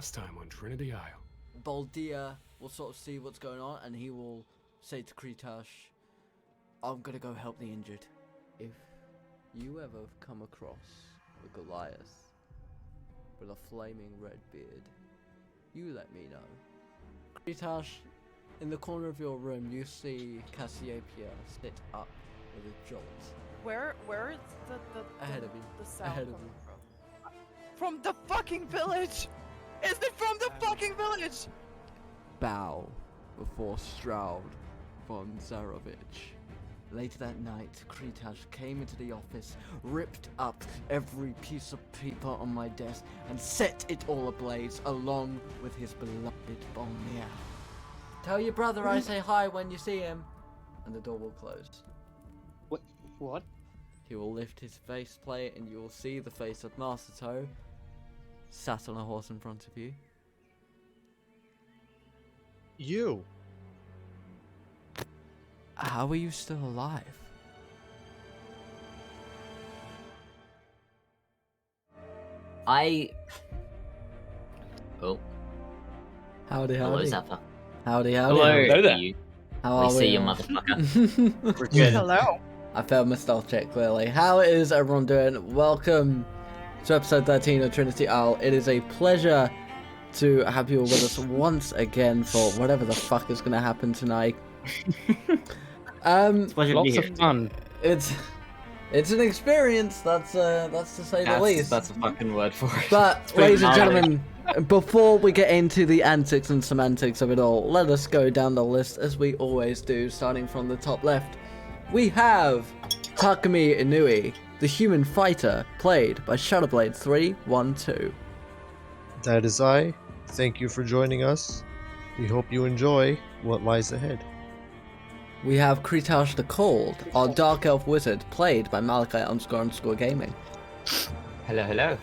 last time on Trinity Isle. Baldia will sort of see what's going on, and he will say to Kretash, I'm gonna go help the injured. If you ever come across a Goliath with a flaming red beard, you let me know. Kretash, in the corner of your room, you see Cassiopeia sit up with a jolt. Where is the Ahead of you. The sound Ahead of coming you. from the fucking village! Is it from the fucking village? Bow before Stroud von Zarovich. Later that night, Kretash came into the office, ripped up every piece of paper on my desk, and set it all ablaze, along with his beloved Bonnier. Tell your brother I say hi when you see him, and the door will close. What? He will lift his faceplate, and you will see the face of Master Toe, sat on a horse in front of you. You? How are you still alive? Oh. Howdy, Hello, howdy. Zappa. Howdy. Hello there. You. How are We we? see you, motherfucker. We're good. Hello. I failed my stealth check, clearly. How is everyone doing? Welcome to episode 13 of Trinity Isle. It is a pleasure to have you all with us once again for whatever the fuck is going to happen tonight. It's a pleasure to be Lots here. of fun. It's an experience, that's to say the least. That's a fucking word for it. But, It's pretty ladies and gnarly. gentlemen, before we get into the antics and semantics of it all, let us go down the list as we always do, starting from the top left. We have Takumi Inui, the human fighter, played by Shadowblade 312. That is I. Thank you for joining us. We hope you enjoy what lies ahead. We have Kretash the Cold, our Dark Elf Wizard, played by Malachi__Gaming. Hello.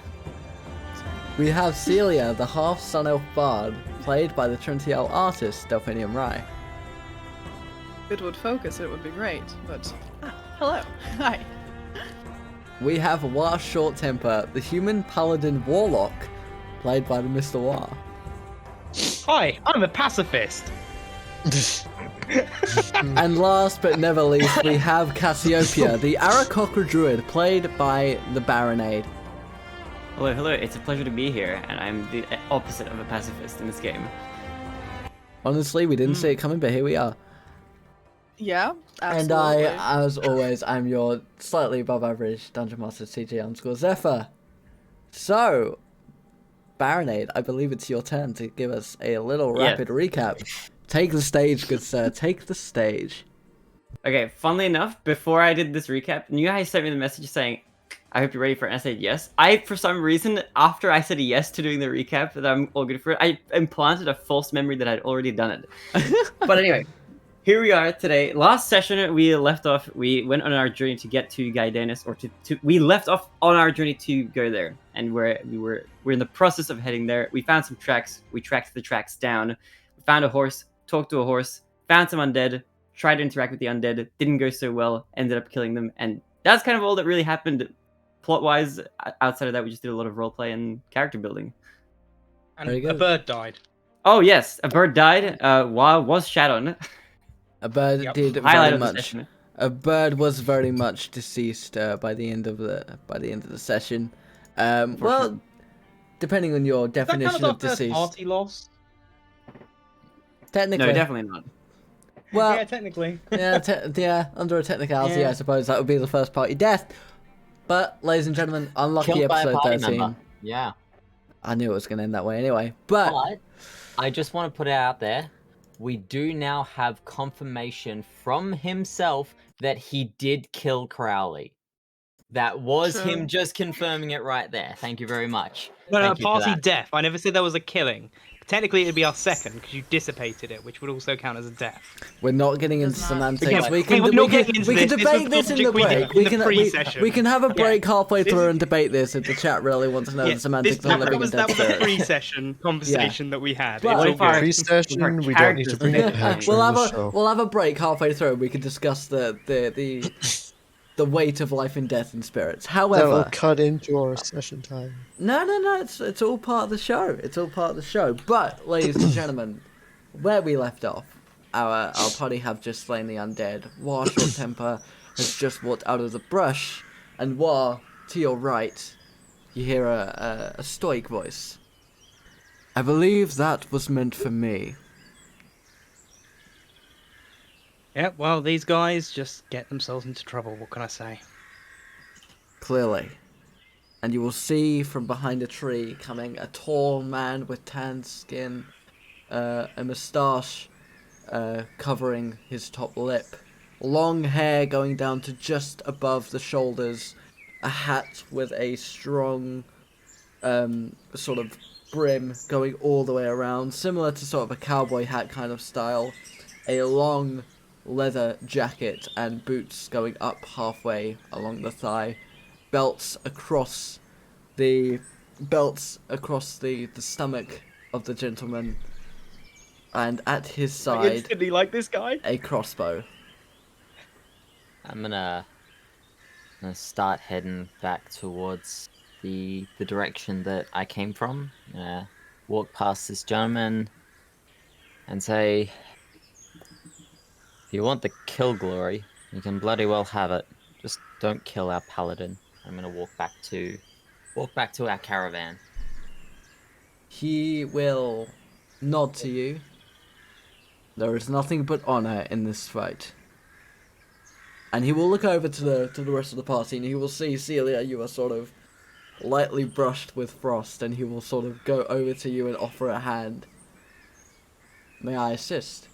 We have Seelia, the half Sun Elf Bard, played by the Trinity Isle artist, DelphiniumRai. If it would focus, it would be great, but... hello. Hi. We have Wa Short Temper, the human paladin warlock, played by the TheMrWa. Hi, I'm a pacifist. And last but never least, we have Cassiopeia, the Aarakocra druid, played by TheBarinade. Hello. It's a pleasure to be here, and I'm the opposite of a pacifist in this game. Honestly, we didn't see it coming, but here we are. Yeah, And absolutely. as always, I'm your slightly above average Dungeon Master CJ_Zephyr. So, Barinade, I believe it's your turn to give us a little rapid recap. Take the stage, good sir. Take the stage. Okay, funnily enough, before I did this recap, you guys sent me the message saying, I hope you're ready for it, and I said yes. For some reason, after I said yes to doing the recap, that I'm all good for it, I implanted a false memory that I'd already done it. But anyway, here we are today. Last session, we left off, we went on our journey to get to Gaidanis, or we left off on our journey to go there. And we're in the process of heading there. We found some tracks, we tracked the tracks down, we found a horse, talked to a horse, found some undead, tried to interact with the undead, didn't go so well, ended up killing them, and that's kind of all that really happened plot-wise. Outside of that, we just did a lot of roleplay and character building. And Very a good. bird died. Oh yes, a bird died, while was shat on. A bird Yep. did Highlight very of the much. session. A bird was very much deceased by the end of the session. Well, depending on your Is that definition kind of of our first deceased, party loss? technically. No, definitely not. Well, Yeah, technically. yeah, under a technicality, I suppose that would be the first party death. But, ladies and gentlemen, unlucky Killed by a episode party 13. member. Yeah. I knew it was going to end that way anyway. But, But I just want to put it out there. We do now have confirmation from himself that he did kill Crowley. That was True. him just confirming it right there. Thank you very much. No, Thank you for party that. death. I never said that was a killing. Technically, it'd be our second because you dissipated it, which would also count as a death. we're not getting into Does not. semantics. Yeah, we can, we're we not can, getting into we can this. This debate was this in the logic we did break. in the pre-session. We can have a break halfway This through is- and debate this if the chat really wants to know the semantics of that living was and a dead. pre-session conversation that we had. But- It's all What if our- good. Pre-session, we don't need to bring it back we'll during have the a show. we'll have a break halfway through. We can discuss the the weight of life and death and spirits. That'll However, cut into our session time. no, it's all part of the show. It's all part of the show. But, ladies and gentlemen, where we left off, our party have just slain the undead. War Short Temper has just walked out of the brush, and War, to your right, you hear a stoic voice. I believe that was meant for me. Yeah, well, these guys just get themselves into trouble. What can I say? Clearly. And you will see from behind a tree coming a tall man with tanned skin, a moustache covering his top lip, long hair going down to just above the shoulders, a hat with a strong sort of brim going all the way around, similar to sort of a cowboy hat kind of style, a long leather jacket and boots going up halfway along the thigh, belts across the stomach of the gentleman, and at his I side instantly like this guy. a crossbow. I'm gonna start heading back towards the direction that I came from. Walk past this gentleman and say, if you want the kill glory, you can bloody well have it. Just don't kill our paladin. I'm gonna walk back to our caravan. He will nod to you. There is nothing but honor in this fight. And he will look over to the rest of the party, and he will see Seelia, you are sort of lightly brushed with frost, and he will sort of go over to you and offer a hand. May I assist?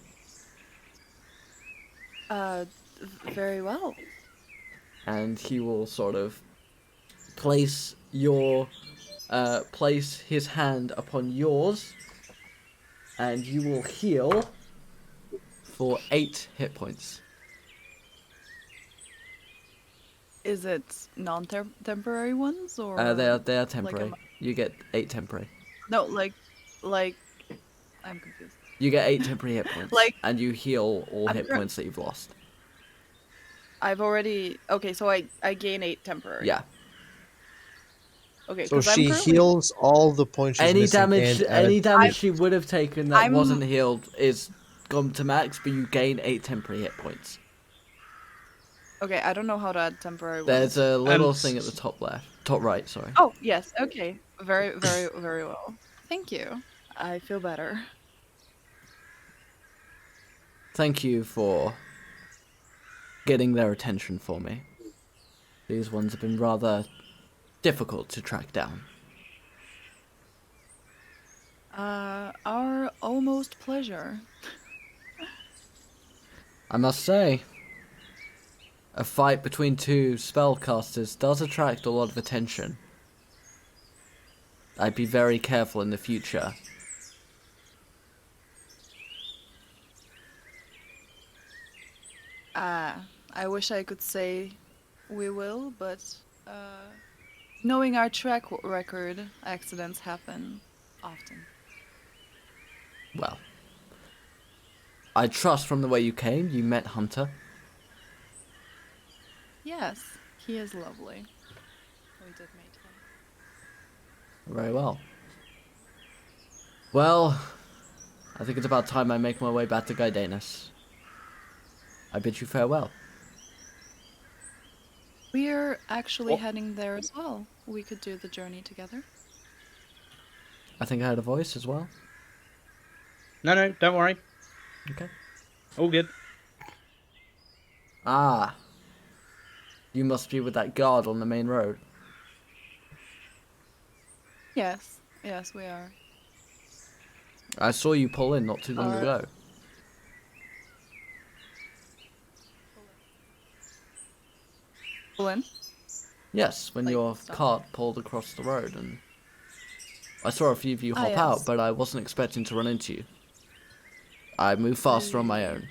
Very well. And he will sort of place his hand upon yours, and you will heal for 8 hit points. Is it non-temporary ones or? They are temporary. You get 8 temporary. No, like, I'm confused. You get 8 temporary hit points, and you heal all hit points that you've lost. I've already. Okay, so I gain 8 temporary. Yeah. Okay, So 'cause I'm she currently- heals all the points she's Any missing damage, and any added- damage she would have taken that I'm- wasn't healed is gone to max, but you gain 8 temporary hit points. Okay, I don't know how to add temporary There's ones. a little thing at the top right. Sorry. Oh yes, okay. Very well. Thank you. I feel better. Thank you for getting their attention for me. These ones have been rather difficult to track down. Our almost pleasure. I must say, a fight between 2 spellcasters does attract a lot of attention. I'd be very careful in the future. I wish I could say we will, but knowing our track record, accidents happen often. Well, I trust from the way you came, you met Hunter. Yes, he is lovely. We did meet him. Very well. Well, I think it's about time I make my way back to Gaidanus. I bid you farewell. We're actually heading there as well. We could do the journey together. I think I heard a voice as well. No, don't worry. Okay. All good. Ah. You must be with that guard on the main road. Yes, we are. I saw you pull in not too long ago. Pull in? Yes, when Like, your stop. cart pulled across the road, and I saw a few of you hop yes. out, but I wasn't expecting to run into you. I move faster on my own.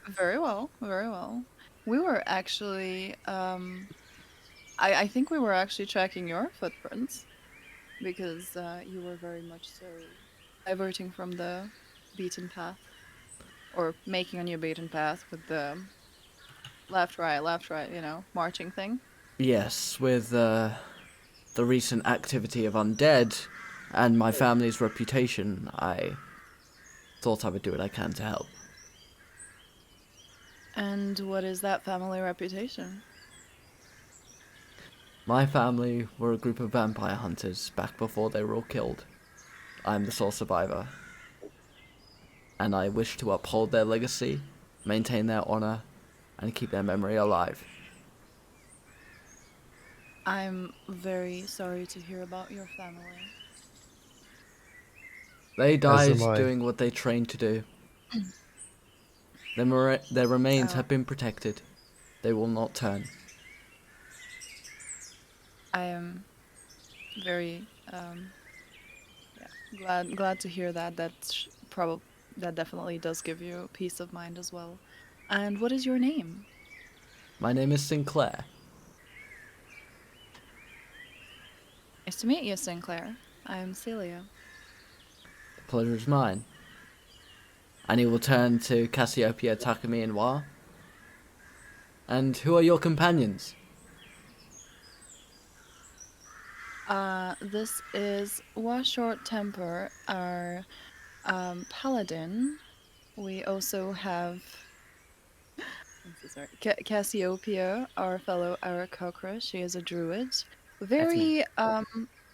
Very well, very well. We were actually, I think we were actually tracking your footprints because you were very much so diverting from the beaten path, or making a new beaten path with the left, right, you know, marching thing. Yes, with the recent activity of undead and my family's reputation, I thought I would do what I can to help. And what is that family reputation? My family were a group of vampire hunters back before they were all killed. I'm the sole survivor, and I wish to uphold their legacy, maintain their honor, and keep their memory alive. I'm very sorry to hear about your family. They As died am I. doing what they trained to do. Their remains Oh. have been protected. They will not turn. I am very glad to hear that. That definitely does give you peace of mind as well. And what is your name? My name is Sinclair. Nice to meet you, Sinclair. I'm Seelia. The pleasure is mine. And he will turn to Cassiopeia, Takumi, and Wa. And who are your companions? This is Wa Short Temper, our paladin. We also have I'm so sorry. Cassiopeia, our fellow Aarakocra. She is a druid. me.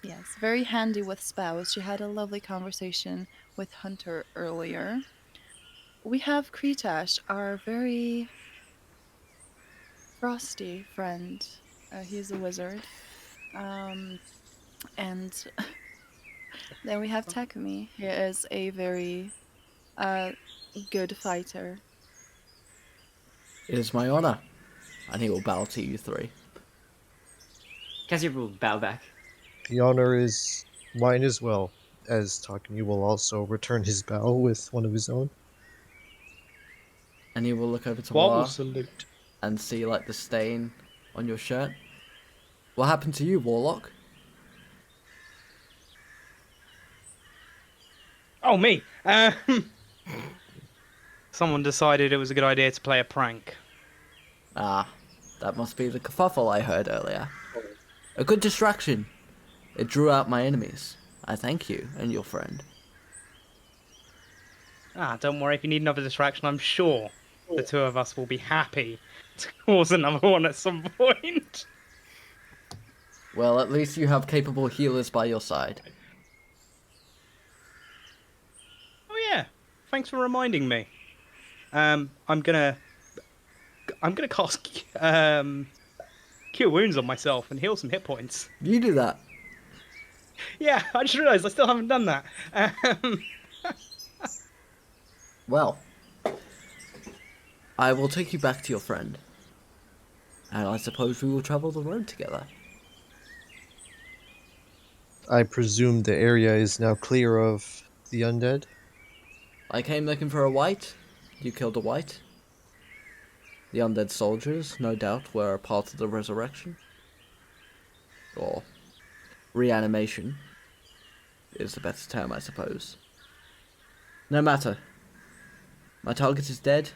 Yes, very handy with spells. She had a lovely conversation with Hunter earlier. We have Kretash, our very frosty friend. He's a wizard. And then we have Takumi. He is a very uh, good fighter. It is my honor. And he will bow to you three. Cassiopeia will bow back. The honor is mine as well, as Takumi will also return his bow with one of his own. And he will look over to Wa will Wa salute. and see like the stain on your shirt. What happened to you, Warlock? Oh, me. Someone decided it was a good idea to play a prank. Ah, that must be the kerfuffle I heard earlier. A good distraction. It drew out my enemies. I thank you and your friend. Ah, don't worry. If you need another distraction, I'm sure the two of us will be happy to cause another one at some point. Well, at least you have capable healers by your side. Oh yeah. Thanks for reminding me. I'm gonna cast Cure Wounds on myself and heal some hit points. You do that. Yeah, I just realised I still haven't done that. Well, I will take you back to your friend. And I suppose we will travel the road together. I presume the area is now clear of the undead. I came looking for a white. You killed a white. The undead soldiers, no doubt, were a part of the resurrection. Or reanimation is the better term, I suppose. No matter. My target is dead.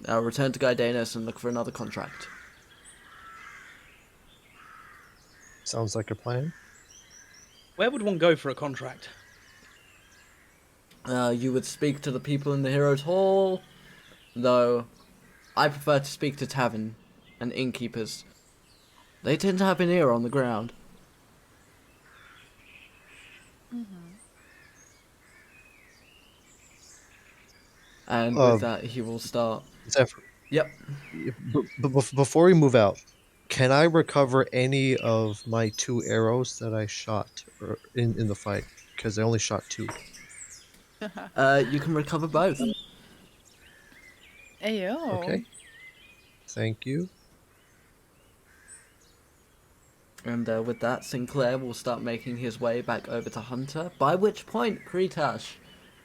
I'll return to Gaidanos and look for another contract. Sounds like a plan. Where would one go for a contract? You would speak to the people in the Heroes Hall, though I prefer to speak to tavern and innkeepers. They tend to have an ear on the ground. And with that, he will start. Zephyr, Yep. before we move out, can I recover any of my 2 arrows that I shot in the fight? Because I only shot 2. You can recover both. Ayo. Okay. Thank you. And with that, Sinclair will start making his way back over to Hunter. By which point, Kretash,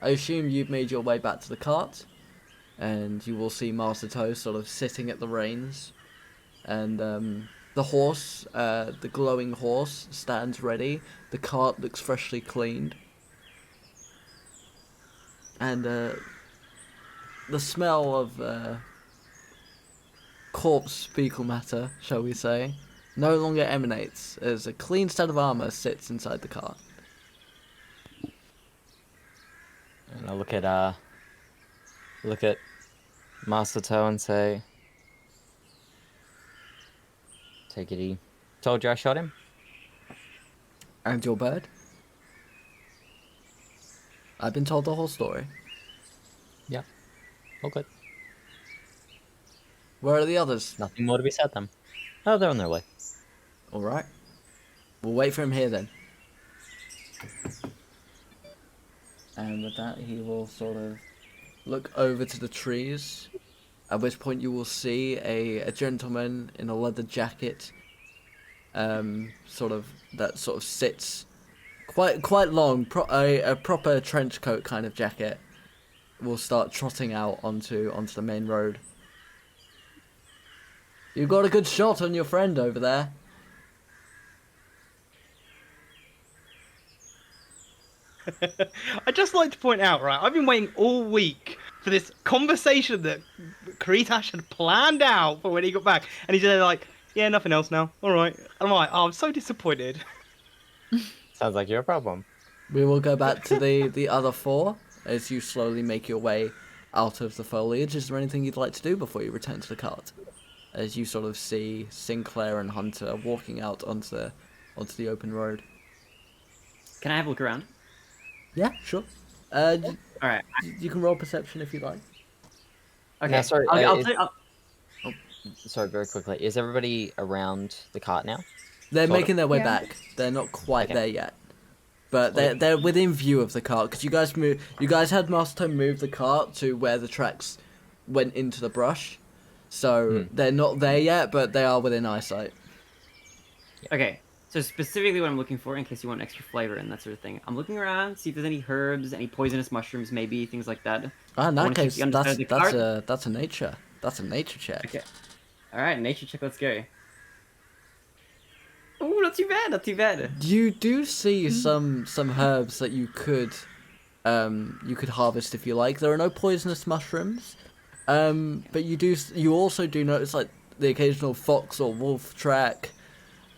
I assume you've made your way back to the cart. And you will see Master Toe sort of sitting at the reins. And the horse, the glowing horse, stands ready. The cart looks freshly cleaned. And the smell of corpse fecal matter, shall we say, no longer emanates as a clean set of armor sits inside the cart. And I look at Master Toe and say, "Take it easy. Told you I shot him." And your bird? I've been told the whole story. Yeah. All good. Where are the others? Nothing more to be said then. Oh, they're on their way. Alright. We'll wait for him here then. And with that, he will sort of look over to the trees, at which point you will see a gentleman in a leather jacket, that sits quite long, a proper trench coat kind of jacket, will start trotting out onto the main road. You got a good shot on your friend over there. I'd just like to point out, right, I've been waiting all week for this conversation that Kretash had planned out for when he got back, and he's like, yeah, nothing else now. All right. I'm like, oh, I'm so disappointed. Sounds like your problem. We will go back to the other four as you slowly make your way out of the foliage. Is there anything you'd like to do before you return to the cart? As you sort of see Sinclair and Hunter walking out onto the open road. Can I have a look around? Yeah, sure. All right. You can roll perception if you like. Okay. Now, sorry, I'll sorry, very quickly. Is everybody around the cart now? They're Sort of. making their way Yeah. back. They're not quite Okay. there yet, but they're within view of the cart because you guys had Master move the cart to where the tracks went into the brush, so they're not there yet, but they are within eyesight. Okay. So specifically what I'm looking for, in case you want extra flavor and that sort of thing, I'm looking around, see if there's any herbs, any poisonous mushrooms, maybe things like that. In I that wanna check case, the underside of the cart. that's a nature check. Okay. All right, nature check. Let's go. Oh, not too bad. Not too bad. You do see some herbs that you could harvest if you like. There are no poisonous mushrooms, but you also do notice like the occasional fox or wolf track,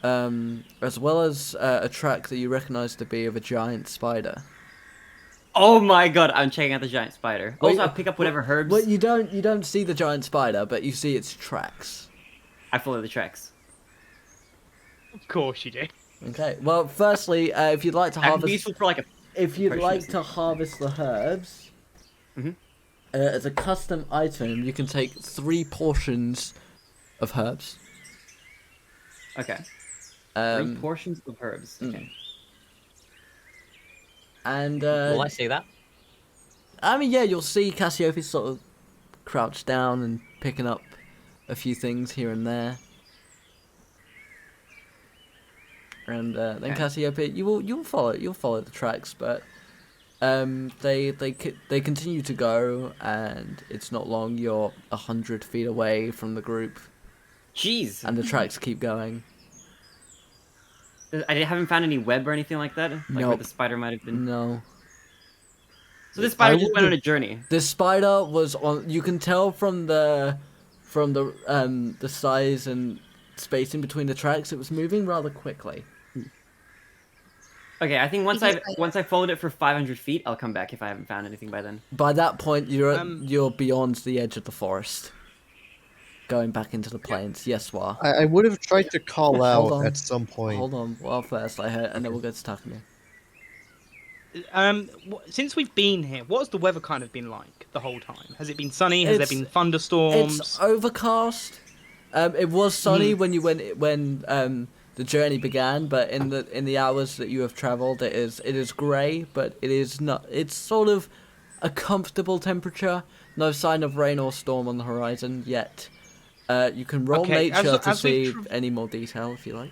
as well as a track that you recognise to be of a giant spider. Oh my god, I'm checking out the giant spider. Wait, Also, I'll pick up whatever herbs. Well, you don't see the giant spider, but you see its tracks. I follow the tracks. Of course you do. Okay. Well, firstly, if you'd like to That could be harvest, useful for like a. if you'd potion like or to harvest the herbs, as a custom item, you can take 3 portions of herbs. Okay. 3 Um, portions of herbs. Okay. and Will I see that? I mean, yeah, you'll see Cassiopeia sort of crouched down and picking up a few things here and there. And then Okay. Cassiopeia, you'll follow the tracks, but they continue to go, and it's not long. You're 100 feet away from the group, Jeez. and the tracks keep going. I haven't found any web or anything like that. Like where Nope. the spider might have been. No, So this spider I just went on would've- a journey. the spider was on. You can tell from the size and spacing between the tracks, it was moving rather quickly. Okay, I think Because once I followed it for 500 feet, I'll come back if I haven't found anything by then. By that point, you're beyond the edge of the forest, going back into the plains. Yes, Wa. I would have tried to call Hold out on. at some point. Hold on. Well, first I heard, and then we'll get to Takumi. Since we've been here, what's the weather kind of been like the whole time? Has it been sunny? Has there It's- been thunderstorms? It's overcast. It was sunny when the journey began, but in the hours that you have travelled, it is grey, but it is not. It's sort of a comfortable temperature. No sign of rain or storm on the horizon yet. You can roll Okay, nature to as we see any more detail if you like.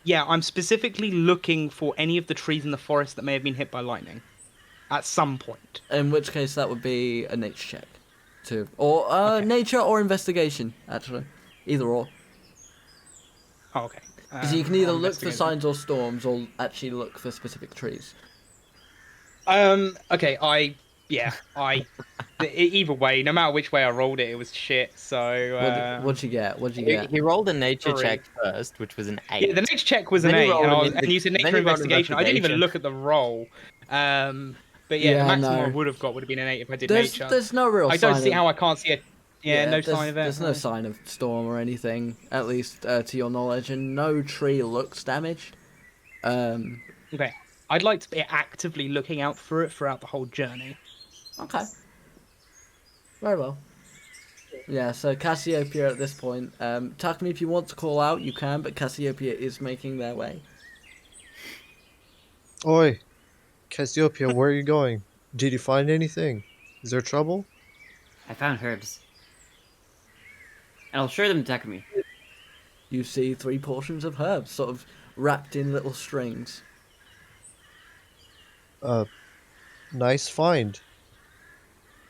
Yeah, I'm specifically looking for any of the trees in the forest that may have been hit by lightning at some point. In which case, that would be a nature check, or nature or investigation. Actually, either or. Oh, okay. Because you can either I'll look for investigate signs or storms, or actually look for specific trees. Okay, I Yeah, either way, no matter which way I rolled it, it was shit. So What'd you get? What'd you get? He rolled a nature 3. check first, which was an 8. Yeah, the nature check was Then an he 8, rolled and you said then nature he rolled investigation. I didn't even investigation. look at the roll. But yeah, the Yeah, maximum I no. would have got would have been an 8 if I did There's nature. there's no real I don't sign see of how I can't see it. Yeah, no sign of it. there's no sign of storm or anything, at least to your knowledge, and no tree looks damaged. Okay, I'd like to be actively looking out for it throughout the whole journey. Okay. Very well. Yeah, so Cassiopeia at this point. Takumi, if you want to call out, you can, but Cassiopeia is making their way. Oi, Cassiopeia, where are you going? Did you find anything? Is there trouble? I found herbs. And I'll share them to Takumi. You see 3 portions of herbs, sort of wrapped in little strings. Nice find.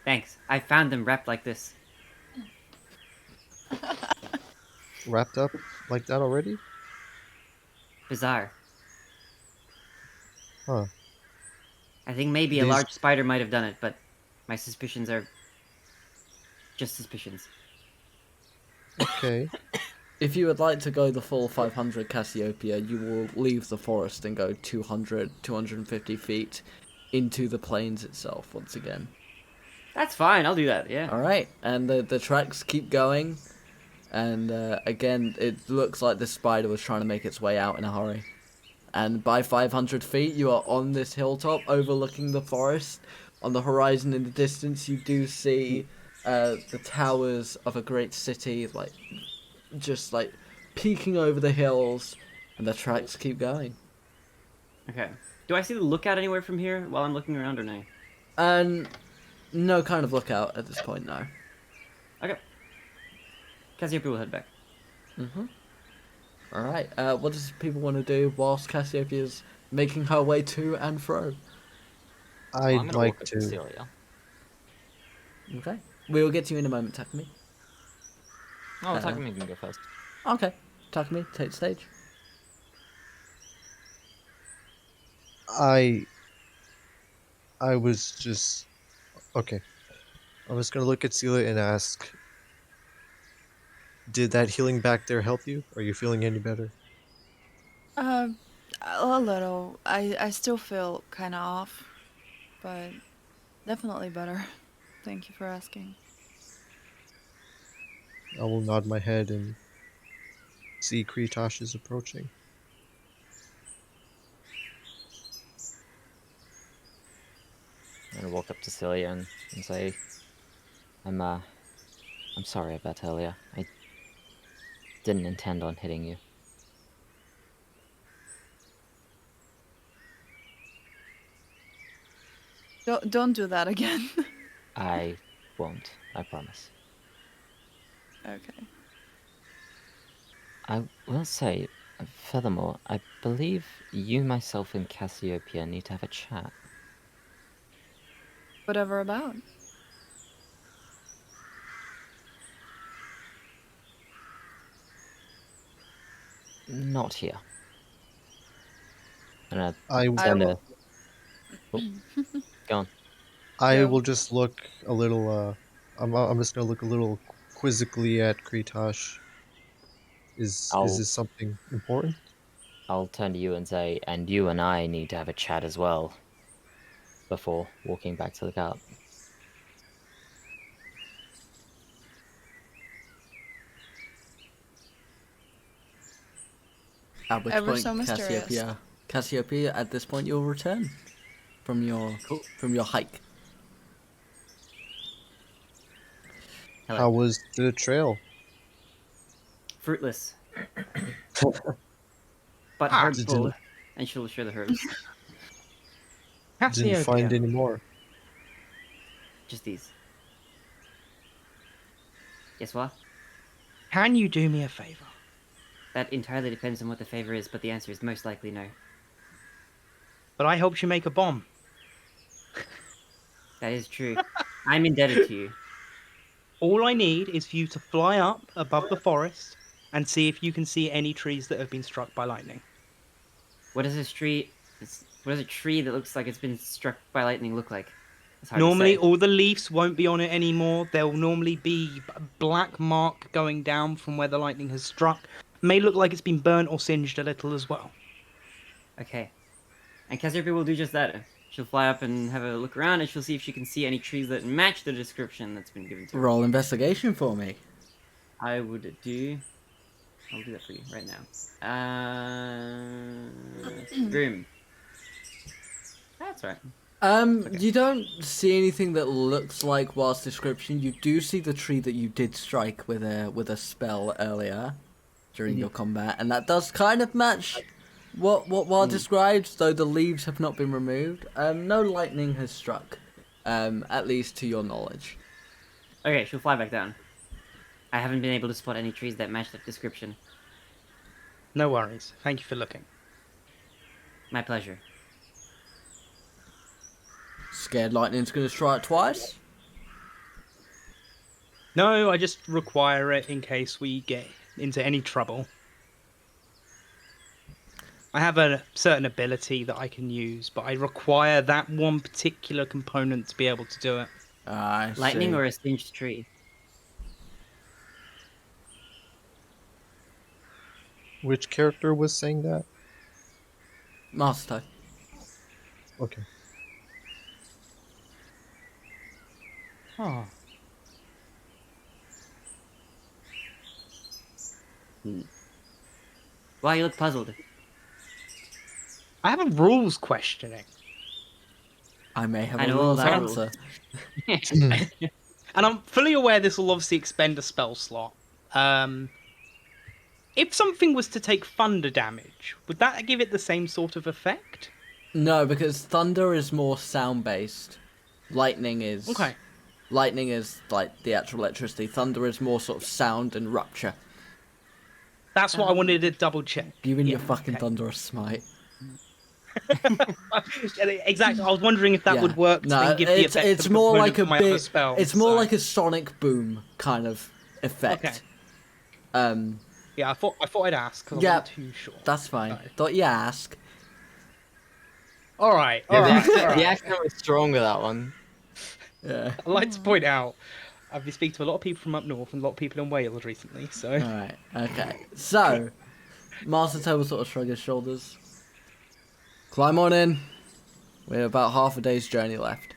Thanks. I found them wrapped like this. Wrapped up like that already? Bizarre. Huh. I think maybe a These- large spider might have done it, but my suspicions are just suspicions. Okay. If you would like to go the full 500 Cassiopeia, you will leave the forest and go 200, 250 feet into the plains itself once again. That's fine, I'll do that, yeah. Alright, and the tracks keep going, and again, it looks like the spider was trying to make its way out in a hurry. And by 500 feet, you are on this hilltop overlooking the forest. On the horizon in the distance, you do see the towers of a great city, just peeking over the hills, and the tracks keep going. Okay. Do I see the lookout anywhere from here while I'm looking around or no? And no kind of lookout at this point, no. Okay. Cassiopeia will head back. Alright, what does people want to do whilst Cassiopeia's making her way to and fro? Well, I'm I'd gonna like walk up to. Seelia. Okay. We will get to you in a moment, Takumi. Oh, Takumi can go first. Okay. Takumi, take the stage. I was just okay. I was gonna look at Seelia and ask, did that healing back there help you? Are you feeling any better? A little. I still feel kind of off, but definitely better. Thank you for asking. I will nod my head and see Kretash is approaching. I'm gonna walk up to Seelia and say, I'm sorry about earlier. I didn't intend on hitting you. Don't do that again. I won't. I promise. Okay. I will say, furthermore, I believe you, myself, and Cassiopeia need to have a chat. Whatever about. Not here. And I send will- Oh, go on. I Yeah. will just look a little. I'm just gonna look a little quizzically at Kretash. Is I'll- this something important? I'll turn to you and say, and you and I need to have a chat as well. Before walking back to the cart. At which Ever point, so mysterious. Cassiopeia, at this point, you'll return from your hike. Hello. How was the trail? Fruitless. But Ah, herbful, and she'll share the herbs. Didn't find Cassiopeia. any more. Just these. Guess what? Can you do me a favor? That entirely depends on what the favor is, but the answer is most likely no. But I helped you make a bomb. That is true. I'm indebted to you. All I need is for you to fly up above the forest and see if you can see any trees that have been struck by lightning. What does a tree that looks like it's been struck by lightning look like? It's hard to Normally, say. all the leaves won't be on it anymore. There'll normally be a black mark going down from where the lightning has struck. May look like it's been burnt or singed a little as well. Okay. And Cassiopeia will do just that. She'll fly up and have a look around, and she'll see if she can see any trees that match the description that's been given to her. Roll investigation for me. I'll do that for you right now. Grim. That's right. You don't see anything that looks like Wild's description. You do see the tree that you did strike with a spell earlier during your combat, and that does kind of match what Wild described, though the leaves have not been removed. No lightning has struck, at least to your knowledge. Okay, she'll fly back down. I haven't been able to spot any trees that match that description. No worries. Thank you for looking. My pleasure. Scared lightning's gonna strike twice? No, I just require it in case we get into any trouble. I have a certain ability that I can use, but I require that one particular component to be able to do it. I Lightning see. or a singed tree? Which character was saying that? Master. Okay. Oh. Why you look puzzled? I have a rules questioning. I may have I a know all rules that answer. And I'm fully aware this will obviously expend a spell slot. If something was to take thunder damage, would that give it the same sort of effect? No, because thunder is more sound based. Lightning is Okay. Lightning is like the actual electricity. Thunder is more sort of sound and rupture. That's what I wanted to double check. You and your Yeah, fucking okay. thunderous smite. Exactly. I was wondering if that Yeah. would work to No, then give the it's effect it's of more component like a for my other big. spell, It's more so- like a sonic boom kind of effect. Okay. Yeah, I thought I'd ask because Yeah. I'm not too sure. That's fine. Right. Thought you ask. All right. Yeah, All the, right. accent, all the right. accent was strong with that one. Yeah. I'd like to point out, I've been speaking to a lot of people from up north and a lot of people in Wales recently. So All right. Okay. So, Master Toe will sort of shrug his shoulders. Climb on in. We're about half a day's journey left.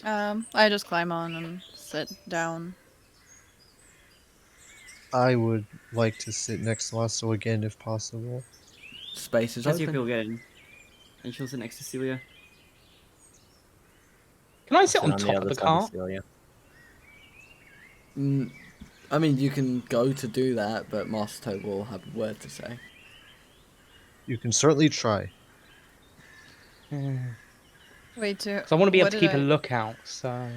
I just climb on and sit down. I would like to sit next to Lasso again if possible. Space is Cassiopeia open. will get in. And she'll sit next to Seelia. can I sit Sit on the top of other the side cart? Seelia. I mean, you can go to do that, but Master Toe will have a word to say. You can certainly try. Wait, to. So I want to be able what to did keep a I- lookout. So.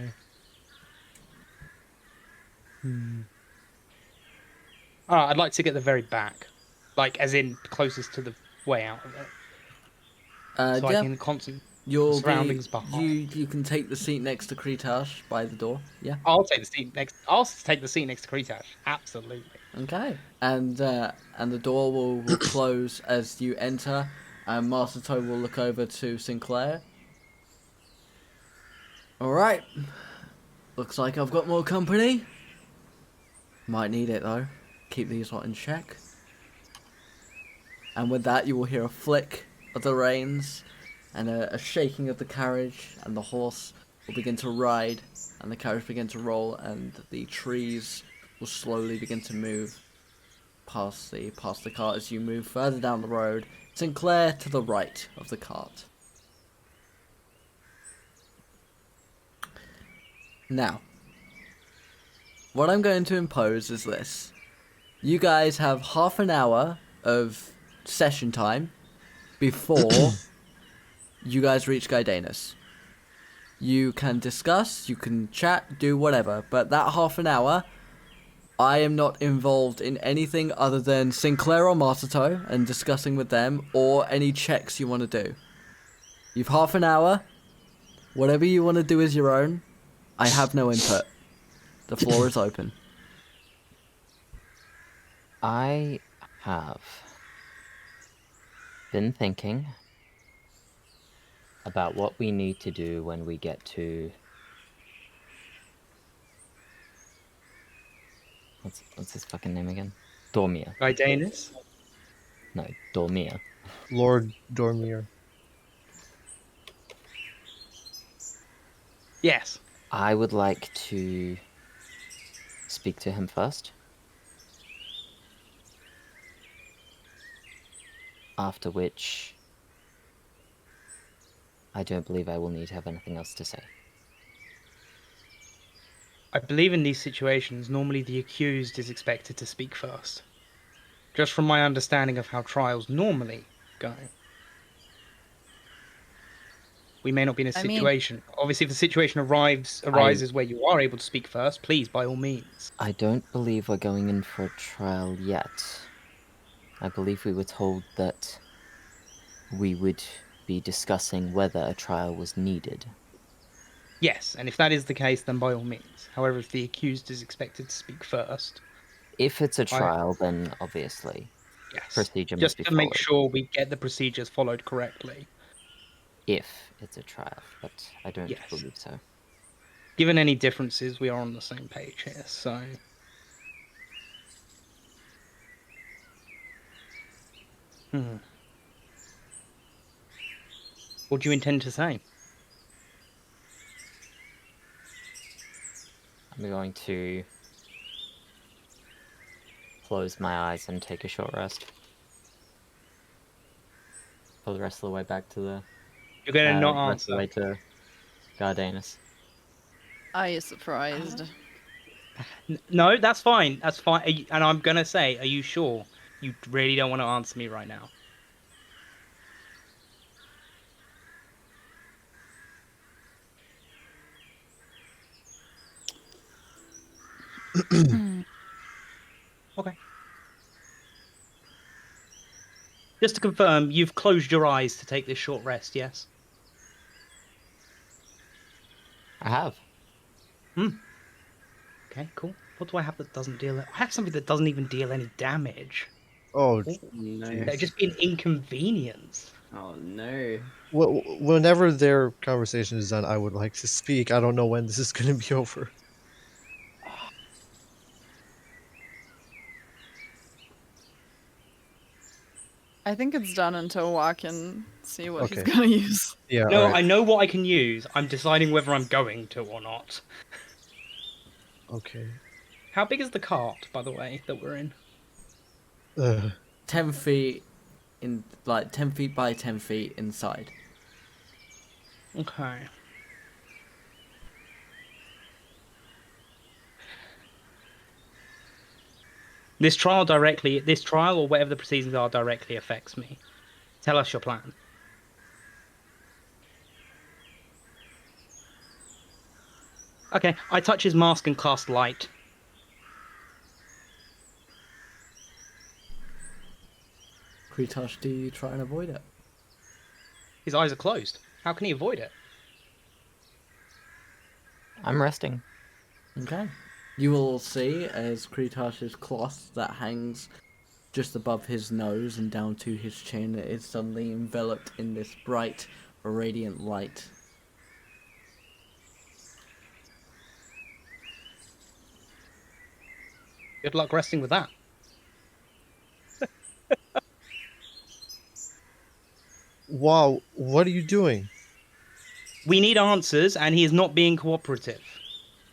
Alright, I'd like to get the very back, like as in closest to the way out of it, so I Yeah, can concentrate. you'll surroundings be, behind. you can take the seat next to Kretash by the door. Yeah. I'll take the seat next. I'll take the seat next to Kretash. Absolutely. Okay. And the door will close as you enter, and Master Toe will look over to Sinclair. All right. Looks like I've got more company. Might need it though. Keep these lot in check. And with that, you will hear a flick of the reins, and a shaking of the carriage, and the horse will begin to ride, and the carriage begin to roll, and the trees will slowly begin to move past the cart as you move further down the road. Sinclair to the right of the cart. Now, what I'm going to impose is this. You guys have half an hour of session time before you guys reach Gaidanus. You can discuss, you can chat, do whatever, but that half an hour, I am not involved in anything other than Sinclair or Masato and discussing with them, or any checks you want to do. You've half an hour. Whatever you want to do is your own. I have no input. The floor is open. I have been thinking about what we need to do when we get to what's his fucking name again? Dormir. Idanis? No, Dormir. Lord Dormir. Yes. I would like to speak to him first. After which, I don't believe I will need to have anything else to say. I believe in these situations, normally the accused is expected to speak first. Just from my understanding of how trials normally go. We may not be in a I mean- situation. Obviously, if the situation arises where you are able to speak first, please, by all means. I don't believe we're going in for a trial yet. I believe we were told that we would be discussing whether a trial was needed. Yes, and if that is the case, then by all means. However, if the accused is expected to speak first, If it's a trial, then obviously yes. procedure Just must be to make followed. sure we get the procedures followed correctly. If it's a trial, but I don't Yes. believe so. Given any differences, we are on the same page here, so... What do you intend to say? I'm going to close my eyes and take a short rest. For the rest of the way back to the... You're going to not rest of the answer. way to Gardanus. I is surprised. No, that's fine. That's fine. And I'm going to say, are you sure? You really don't want to answer me right now. Okay. Just to confirm, you've closed your eyes to take this short rest, yes? I have. Okay, cool. What do I have that doesn't deal... I have something that doesn't even deal any damage. Oh, No. It'd just be an inconvenience. Oh no. whenever their conversation is done, I would like to speak. I don't know when this is going to be over. I think it's done until Wa can see what he's Okay. gonna use. Yeah. No, alright. I know what I can use. I'm deciding whether I'm going to or not. Okay. How big is the cart, by the way, that we're in? 10 feet in, like 10 feet by 10 feet inside. Okay. This trial or whatever the proceedings are directly affects me. Tell us your plan. Okay, I touch his mask and cast light. Kretash, do you try and avoid it? His eyes are closed. How can he avoid it? I'm resting. Okay. You will see as Kretash's cloth that hangs just above his nose and down to his chin is suddenly enveloped in this bright, radiant light. Good luck resting with that. Wow, what are you doing? We need answers, and he is not being cooperative.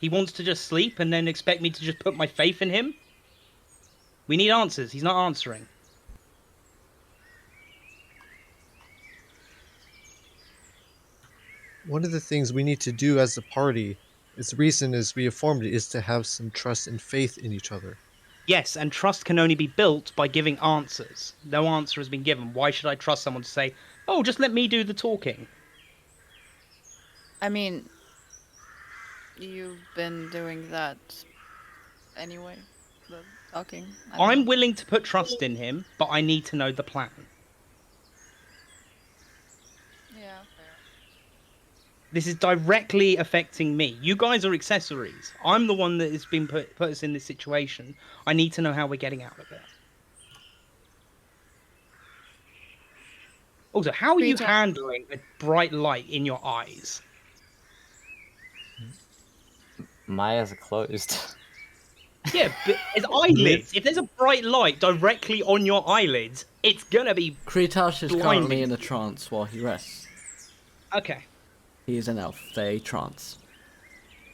He wants to just sleep and then expect me to just put my faith in him? We need answers. He's not answering. One of the things we need to do as a party, is the reason is we have formed it, is to have some trust and faith in each other. Yes, and trust can only be built by giving answers. No answer has been given. Why should I trust someone to say, oh, just let me do the talking? I mean, you've been doing that anyway. The talking. I don't I'm know. willing to put trust in him, but I need to know the plan. Yeah, fair. This is directly affecting me. You guys are accessories. I'm the one that has been put us in this situation. I need to know how we're getting out of it. Also, how are you Kretash. handling a bright light in your eyes? My eyes are closed. Yeah, but it's eyelids. If there's a bright light directly on your eyelids, it's gonna be Kretash is currently blinding. in a trance while he rests. Okay. He is an elf. They trance.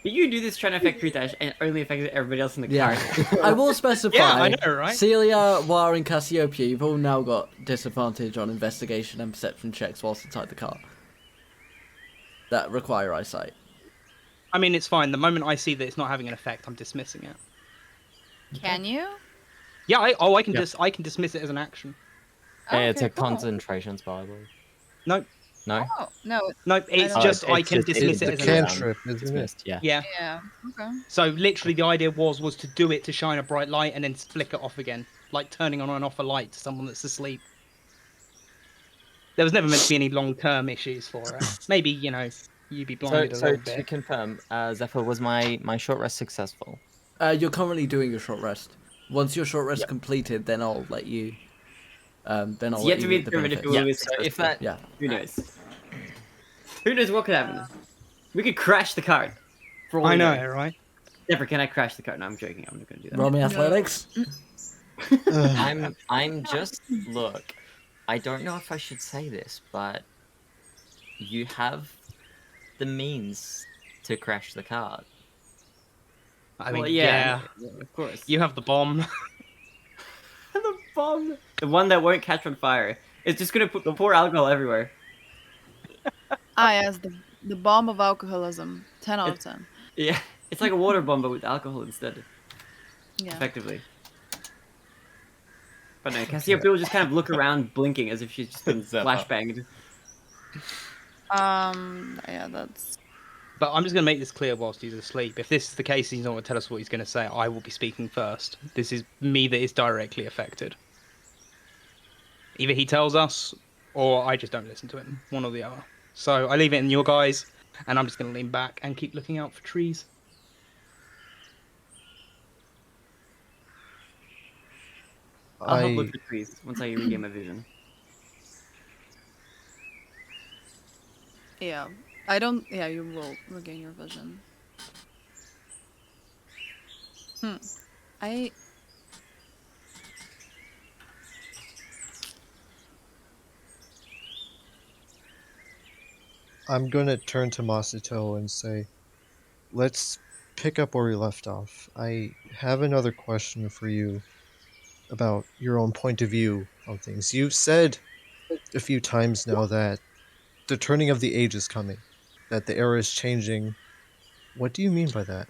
But you do this trying to affect Kretash and only affect everybody else in the car. Yeah. I will specify. Yeah, I know, right? Seelia, Wa, and Cassiopeia, you've all now got disadvantage on investigation and perception checks whilst inside the car. That require eyesight. I mean, it's fine. The moment I see that it's not having an effect, I'm dismissing it. Can you? Yeah, I can Yeah. I can dismiss it as an action. It's Okay, a cool. concentration spell, I believe. No, No? Oh, no. no, it's don't- just I it's can just- dismiss it It's as a an action. cantrip, isn't it? Dismissed, yeah. Yeah. Yeah. Okay. So literally, the idea was to do it to shine a bright light and then flicker off again, like turning on and off a light to someone that's asleep. There was never meant to be any long-term issues for it. Maybe you'd be blinded a So little to bit. confirm, Zephyr, was my short rest successful? You're currently doing your short rest. Once your short rest Yep. completed, then I'll let you. Then I'll It's let yet to you be reap the determined if benefits. it will be So if successful. that Yeah. Who knows? Who knows what could happen? We could crash the cart. For all I we know, right? Never can I crash the cart? No, I'm joking. I'm not gonna do that. Roll me No. athletics. I'm just look. I don't know if I should say this, but you have the means to crash the cart. I mean, Well, yeah. of course. You have the bomb. the bomb, the one that won't catch on fire. It's just gonna pour alcohol everywhere. Yes, the bomb of alcoholism. 10 out of 10. Yeah, it's like a water bomb but with alcohol instead, Yeah. effectively. But no, Cassiopeia will just kind of look around, blinking as if she's just been flashbanged. Yeah, that's. But I'm just going to make this clear whilst he's asleep. If this is the case, he's not going to tell us what he's going to say. I will be speaking first. This is me that is directly affected. Either he tells us, or I just don't listen to him. One or the other. So I leave it in your guys, and I'm just going to lean back and keep looking out for trees. I'll help I look for trees once I regain my vision. Yeah. I don't. Yeah, you will regain your vision. I. I'm gonna turn to Masato and say, let's pick up where we left off. I have another question for you about your own point of view on things. You've said a few times now that the turning of the age is coming, that the era is changing. What do you mean by that?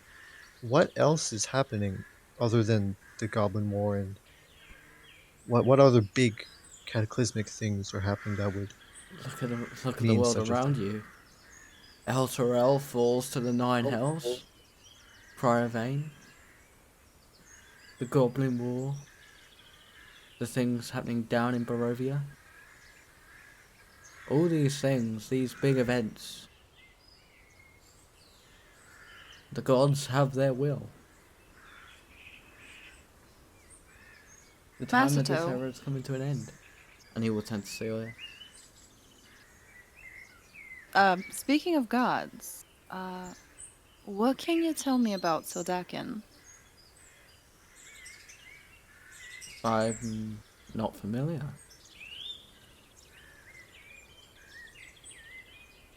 What else is happening other than the Goblin War, and what other big cataclysmic things are happening that would Look at the mean world such a around thing? you. El Torel falls to the 9 hells. Prior Vein. The Goblin War. The things happening down in Barovia. All these things, these big events. The gods have their will. The time of this Masato. era is coming to an end. And he will turn to Seelia. Speaking of gods, what can you tell me about Sildakin? I'm not familiar.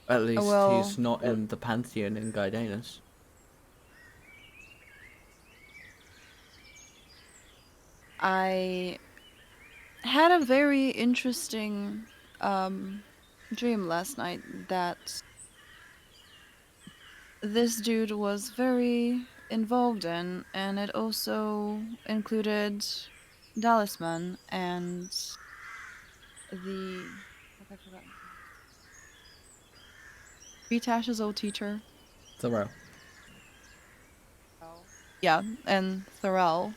At least well- he's not in the Pantheon in Gaidanus. I had a very interesting dream last night that this dude was very involved in, and it also included Talisman and the what have I forgotten? Kretash's old teacher. Thoreau. Yeah, and Thorell.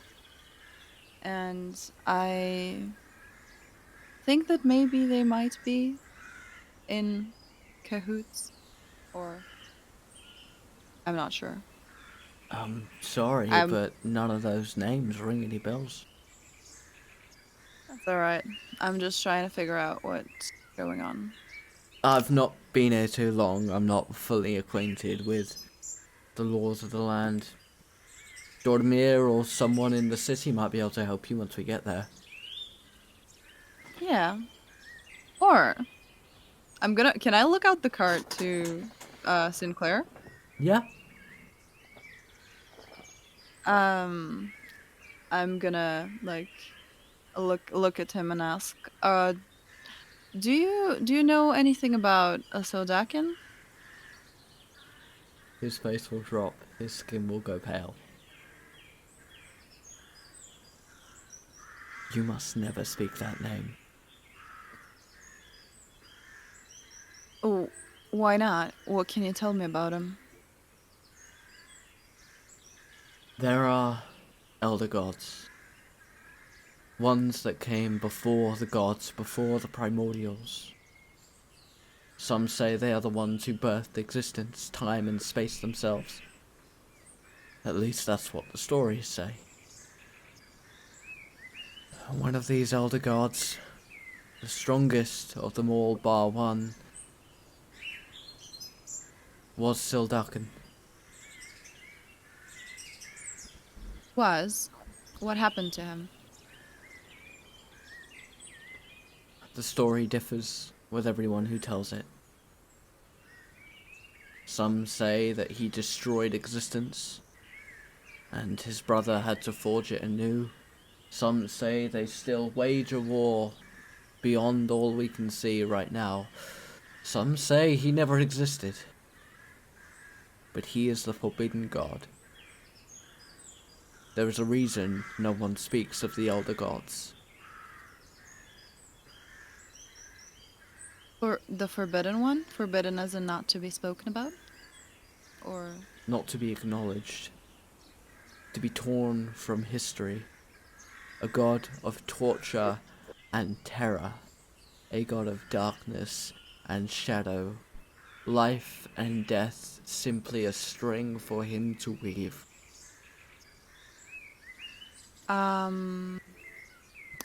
And I think that maybe they might be in cahoots, or I'm not sure. Sorry, I'm- but none of those names ring any bells. That's alright. I'm just trying to figure out going on? I've not been here too long. I'm not fully acquainted with the laws of the land. Jordanmere or someone in the city might be able to help you once we get there. Yeah. Or can I look out the cart to Sinclair? Yeah. I'm gonna like look at him and ask, do you know anything about a Sodakin? His face will drop. His skin will go pale. You must never speak that name. Oh, why not? What can you tell me about him? There are elder gods. Ones that came before the gods, before the primordials. Some say they are the ones who birthed existence, time and space themselves. At least that's what the stories say. One of these elder gods, the strongest of them all bar one, was Sildakan. What happened to him? The story differs with everyone who tells it. Some say that he destroyed existence, and his brother had to forge it anew. Some say they still wage a war beyond all we can see right now. Some say he never existed. But he is the forbidden god. There is a reason no one speaks of the elder gods. For the forbidden one? Forbidden as in not to be spoken about? Or Not to be acknowledged. To be torn from history. A god of torture and terror. A god of darkness and shadow. Life and death simply a string for him to weave.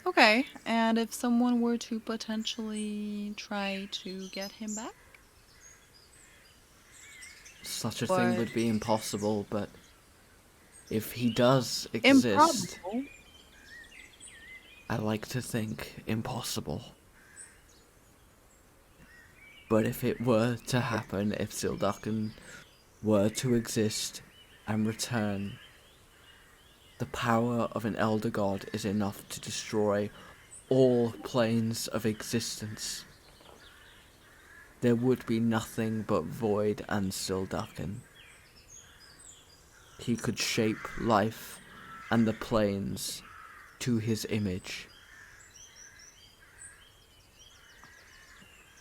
okay, and if someone were to potentially try to get him back? Such a thing What? would be impossible, but if he does exist, Improbable. I like to think impossible. But if it were to happen, if Sildakan were to exist and return, the power of an elder god is enough to destroy all planes of existence. There would be nothing but void and Sildakan. He could shape life and the planes to his image.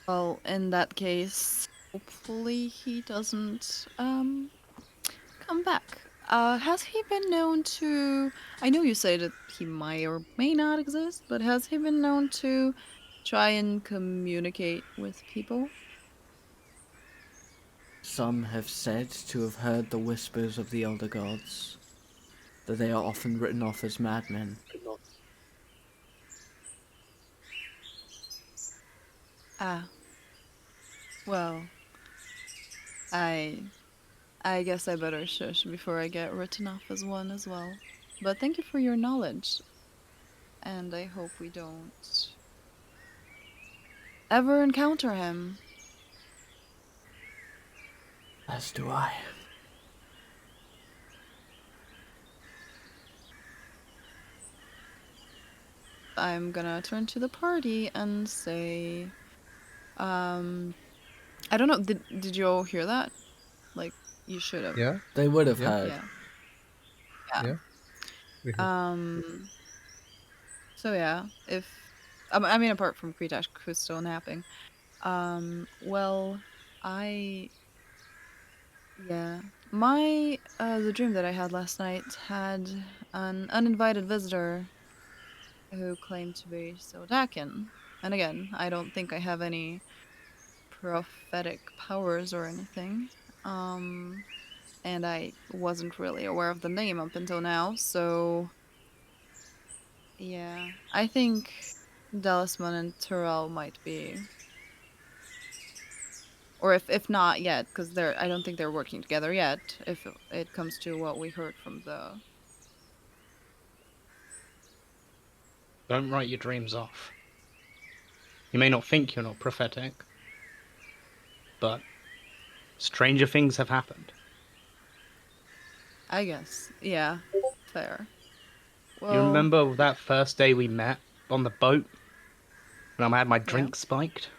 Well, in that case, hopefully he doesn't come back. Has he been known to? I know you say that he might or may not exist, but has he been known to try and communicate with people? Some have said to have heard the whispers of the elder gods, that they are often written off as madmen. Ah, well, I I guess I better shush before I get written off as one as well. But thank you for your knowledge, and I hope we don't ever encounter him. As do I. I'm gonna turn to the party and say, I don't know. Did you all hear that? Like, you should have. Yeah, They would have Yeah. heard. Yeah. Yeah. yeah. We heard. So yeah, if I mean, apart from Kretash, who's still napping. Well, I yeah, my the dream that I had last night had an uninvited visitor who claimed to be Sodakin. And again, I don't think I have any prophetic powers or anything. And I wasn't really aware of the name up until now, so yeah, I think Delisman and Terrell might be Or if not yet, because I don't think they're working together yet. If it comes to what we heard from the. Don't write your dreams off. You may not think you're not prophetic, but stranger things have happened. I guess, yeah, fair. Well, You remember that first day we met on the boat when I had my Yeah. drink spiked?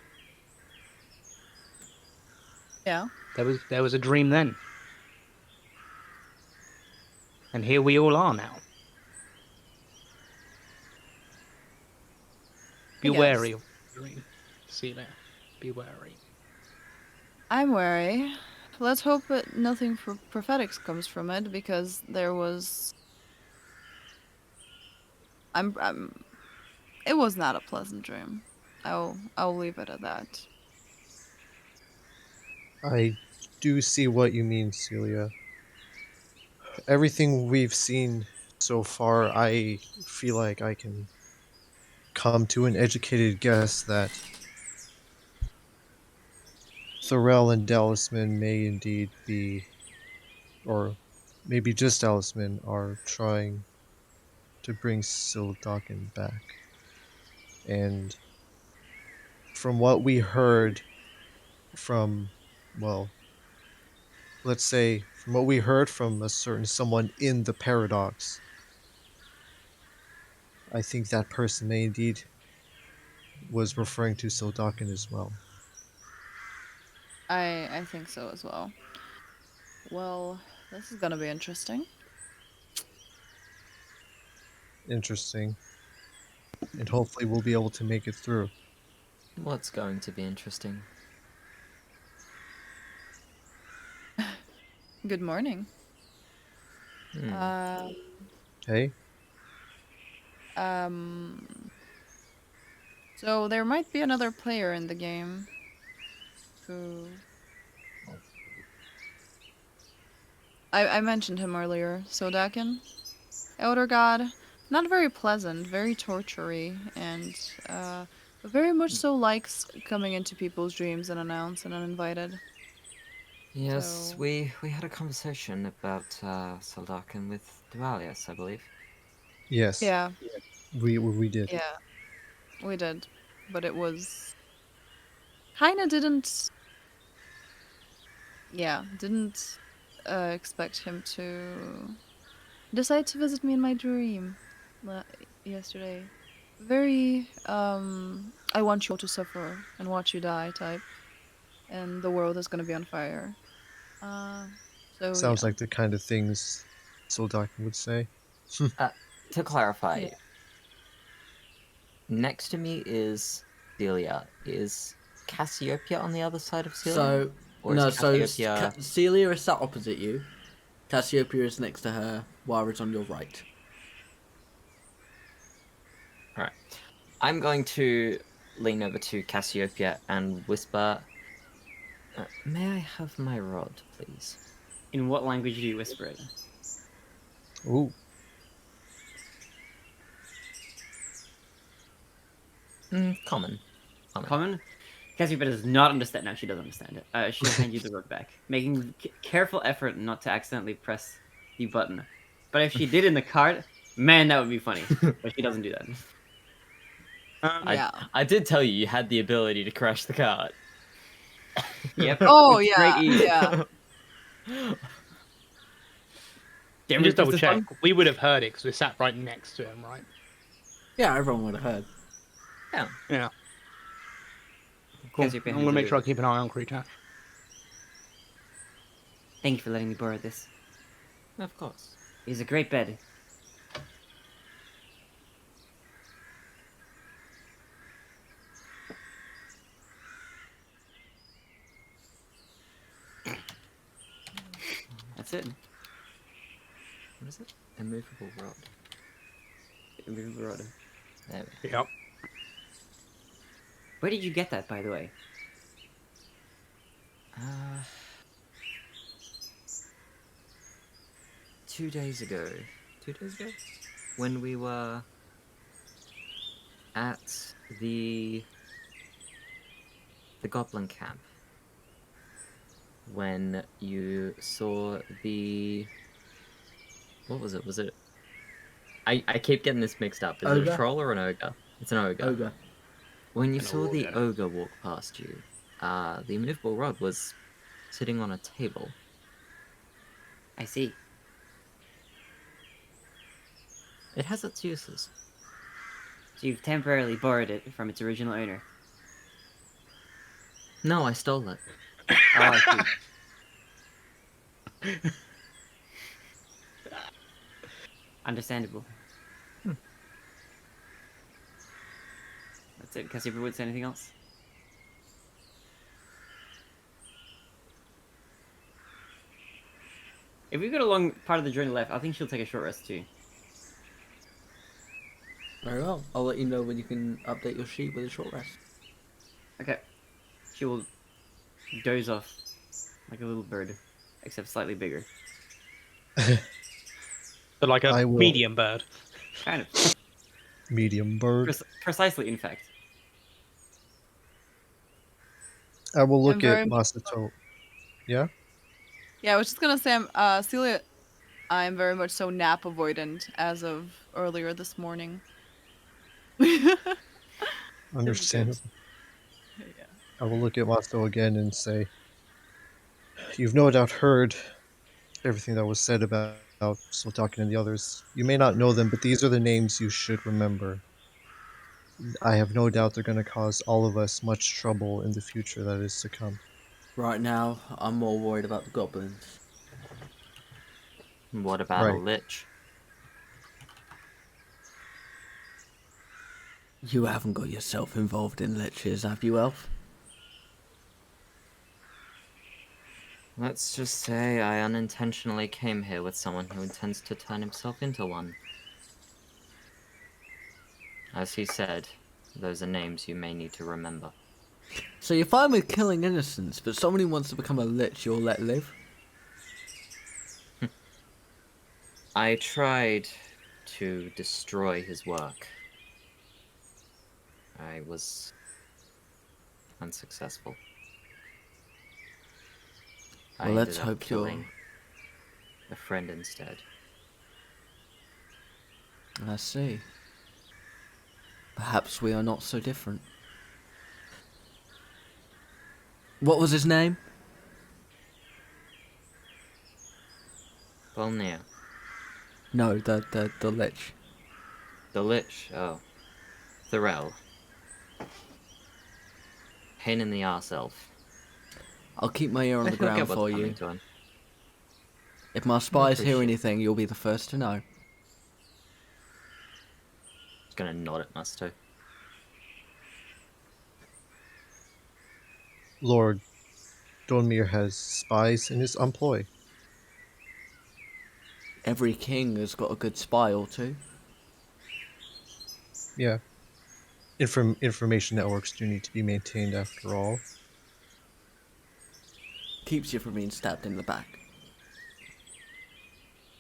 Yeah. There was a dream then. And here we all are now. Be I guess. wary of the dream, Seelia. Be wary. I'm wary. Let's hope that nothing prophetics comes from it, because there was. It was not a pleasant dream. I'll leave it at that. I do see what you mean, Celia. Everything we've seen so far, I feel like I can come to an educated guess that Thorell and Dallasman may indeed be, or maybe just Dallasman, are trying to bring Sildakin back. And from what we heard from, well, let's say, from what we heard from a certain someone in the paradox, I think that person may indeed was referring to Sildakin as well. I think so as well. Well, this is gonna be interesting. Interesting. And hopefully we'll be able to make it through. What's going to be interesting? Good morning. Hmm. Hey? Um. So there might be another player in the game who. I mentioned him earlier. Sodakin, Elder God, not very pleasant, very tortury, and very much so likes coming into people's dreams unannounced and uninvited. Yes, So- we had a conversation about Saldakin with Dualius, I believe. Yes. Yeah, We did. yeah, we did, but it was kinda didn't. Yeah, didn't expect him to decide to visit me in my dream yesterday. Very I want you all to suffer and watch you die type, and the world is gonna be on fire. Uh, so Sounds yeah. like the kind of things Sildakin would say. To clarify, Yeah. next to me is Seelia. Is Cassiopeia on the other side of Seelia? So Or no, is so Cassiopeia... Celia is sat opposite you. Cassiopeia is next to her. Wara is on your right. Alright. I'm going to lean over to Cassiopeia and whisper, may I have my rod, please? In what language do you whisper it? Ooh. Common. Common? Cassiopeia does not understand. No, she does understand it. She'll hand you the rod back, making careful effort not to accidentally press the button. But if she did in the cart, man, that would be funny. But she doesn't do that. Yeah. I did tell you had the ability to crash the cart. Yep. Oh It's yeah, great ease. yeah. Damn, Just double this is check. fun. We would have heard it because we sat right next to him, right? Yeah, everyone would have heard. Yeah. Yeah. Cool. I'm Cassiopeia gonna hands make it sure I over. keep an eye on Kretash. Thank you for letting me borrow this. Of course. It's a great bed. That's it. What is it? Immovable rod. Immovable rod. There we Yep. Where did you get that, by the way? go. 2 days ago. 2 days ago? When we were at the goblin camp. when you saw the... What was it? Was it... I keep getting this mixed up. Is it a Ogre? troll or an ogre? It's an ogre. Ogre. When you An saw the ogre. ogre walk past you, the immovable rod was sitting on a table. I see. It has its uses. So you've temporarily borrowed it from its original owner. No, I stole it. Oh, I see. Understandable. That's it. Cassiopeia would say anything else? If we've got a long part of the journey left, I think she'll take a short rest too. Very well. I'll let you know when you can update your sheet with a short rest. Okay. She will doze off like a little bird, except slightly bigger. But like I a will- medium bird. Kind of. Medium bird. Precisely, in fact. I will look I'm very at much- Masato. Yeah? Yeah, I was just gonna say, Seelia, I'm very much so nap avoidant as of earlier this morning. Understandable. Yeah. I will look at Masato again and say, you've no doubt heard everything that was said about Slotaki and the others. You may not know them, but these are the names you should remember. I have no doubt they're going to cause all of us much trouble in the future that is to come. Right now, I'm more worried about the goblins. What about a Right. lich? You haven't got yourself involved in liches, have you, Elf? Let's just say I unintentionally came here with someone who intends to turn himself into one. As he said, those are names you may need to remember. So you're fine with killing innocents, but someone who wants to become a lich you'll let live? I tried to destroy his work. I was unsuccessful. Well, I let's ended up hope you're- killing a friend instead. I see. Perhaps we are not so different. What was his name? Volnir. No, the lich. The Lich, oh. Thorel. Pain in the arse elf. I'll keep my ear on the He'll get ground what's for coming you. to him. If my spies hear appreciate it. anything, you'll be the first to know. Just gonna nod at Musto. Lord Donmir has spies in his employ. Every king has got a good spy or two. Yeah. Information networks do need to be maintained after all. Keeps you from being stabbed in the back.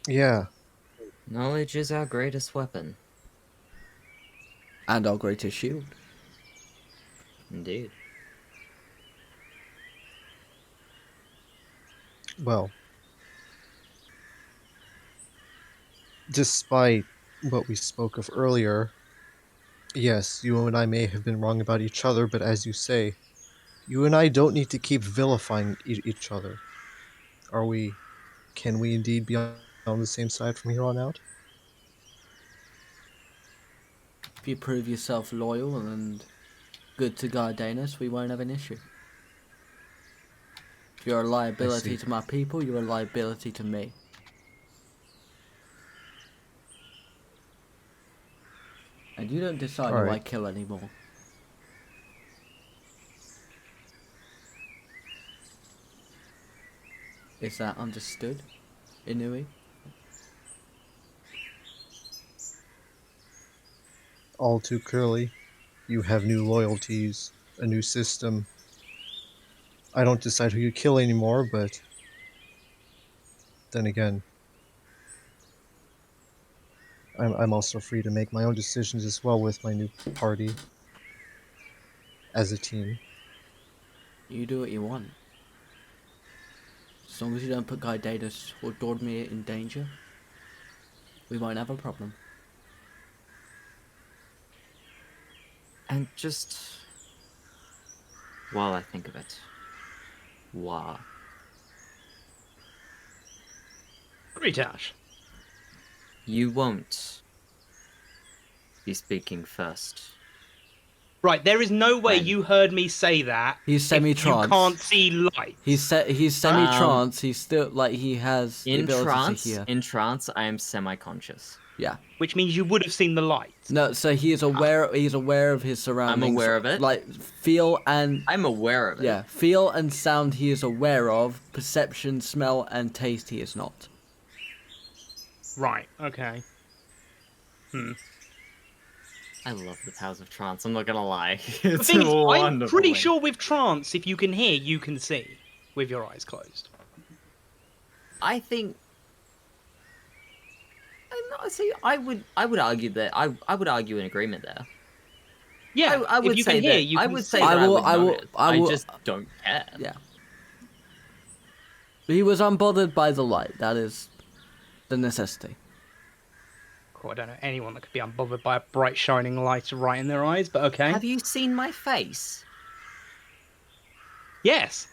Yeah. Knowledge is our greatest weapon. And our greatest shield. Indeed. Well, despite what we spoke of earlier, yes, you and I may have been wrong about each other, but as you say, you and I don't need to keep vilifying each other. Can we indeed be on the same side from here on out? If you prove yourself loyal and good to Gardanus, we won't have an issue. If you're a liability see. to my people, you're a liability to me. And you don't decide who I Alright. kill anymore. Is that understood, Inui? All too clearly, you have new loyalties, a new system. I don't decide who you kill anymore, but then again, I'm also free to make my own decisions as well with my new party as a team. You do what you want. As long as you don't put Guy Datus or Dormir in danger, we won't have a problem. And just while I think of it, Wa, Kretash. you won't be speaking first. Right, there is no way When? you heard me say that. He's if semi-trance. You can't see light. He's semi-trance. He's still like he has the In ability trance, to hear. in trance, I am semi-conscious. Yeah. Which means you would have seen the light. No, so he is aware. He's aware of his surroundings. aware of it. Like feel and I'm aware of it. yeah, feel and sound he is aware of. Perception, smell, and taste he is not. Right, okay. I love the powers of trance. I'm not gonna lie. The It's thing is, I'm wonderful. pretty sure with trance, if you can hear, you can see. With your eyes closed. I think. See, I would argue that I would argue an agreement there. Yeah, I would if you say can hear, that. you I can would see. say that I will- would I will- just don't care. Yeah. He was unbothered by the light. That is the necessity. Cool, I don't know anyone that could be unbothered by a bright shining light right in their eyes, but okay. Have you seen my face? Yes.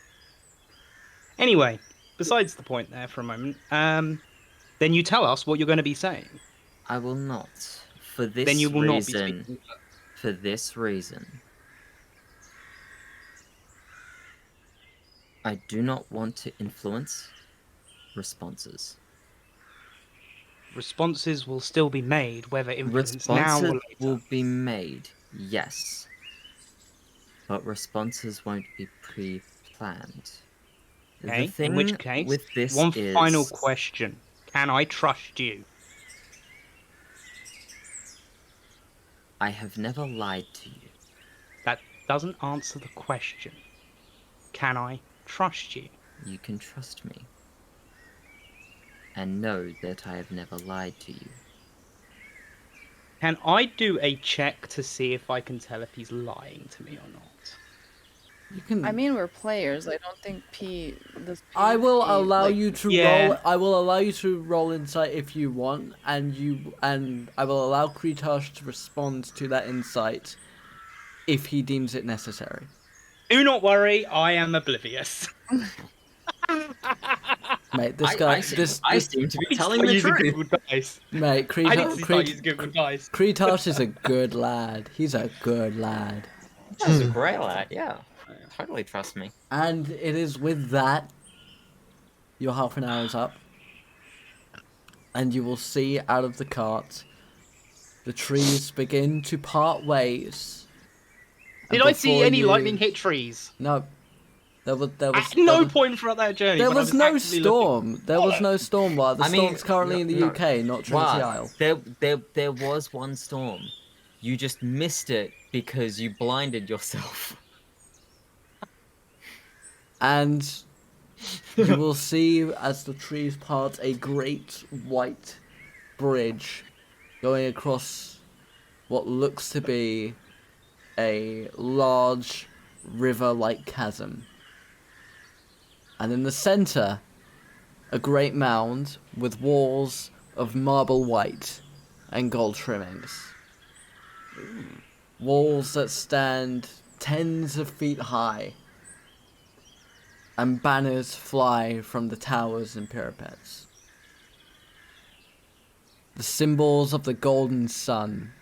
Anyway, besides the point there for a moment, then you tell us what you're going to be saying. I will not. For this Then you will not be reason. speaking. For this reason. I do not want to influence responses. Responses will still be made, whether influence now or Responses later. will be made, yes. But responses won't be pre-planned. Okay, The thing in which case, with this one is... final question. Can I trust you? I have never lied to you. That doesn't answer the question. Can I trust you? You can trust me. And know that I have never lied to you. Can I do a check to see if I can tell if he's lying to me or not? You can. I mean, we're players. I don't think this I will PvP, allow like, you to Yeah. roll. I will allow you to roll insight if you want, and I will allow Kretash to respond to that insight if he deems it necessary. Do not worry, I am oblivious. Mate, this guy, I seem to be telling Start the using truth. Google Dice. mate, I need to start using Google Dice. Kretash is a good lad. He's a good lad. That was a great lad, yeah. Totally trust me. And it is with that, your half an hour is up. And you will see out of the cart, the trees begin to part ways. Did And I see before any you- lightning hit trees? No. There was At no point throughout that journey. There when I was no actively storm. looking. There was no storm. While the I mean, storm's currently in the no. UK, not Trinity Wow. Isle. There was one storm. You just missed it because you blinded yourself. And you will see as the trees part a great white bridge going across what looks to be a large river-like chasm. And in the center, a great mound with walls of marble white and gold trimmings. Walls that stand tens of feet high, and banners fly from the towers and parapets. The symbols of the golden sun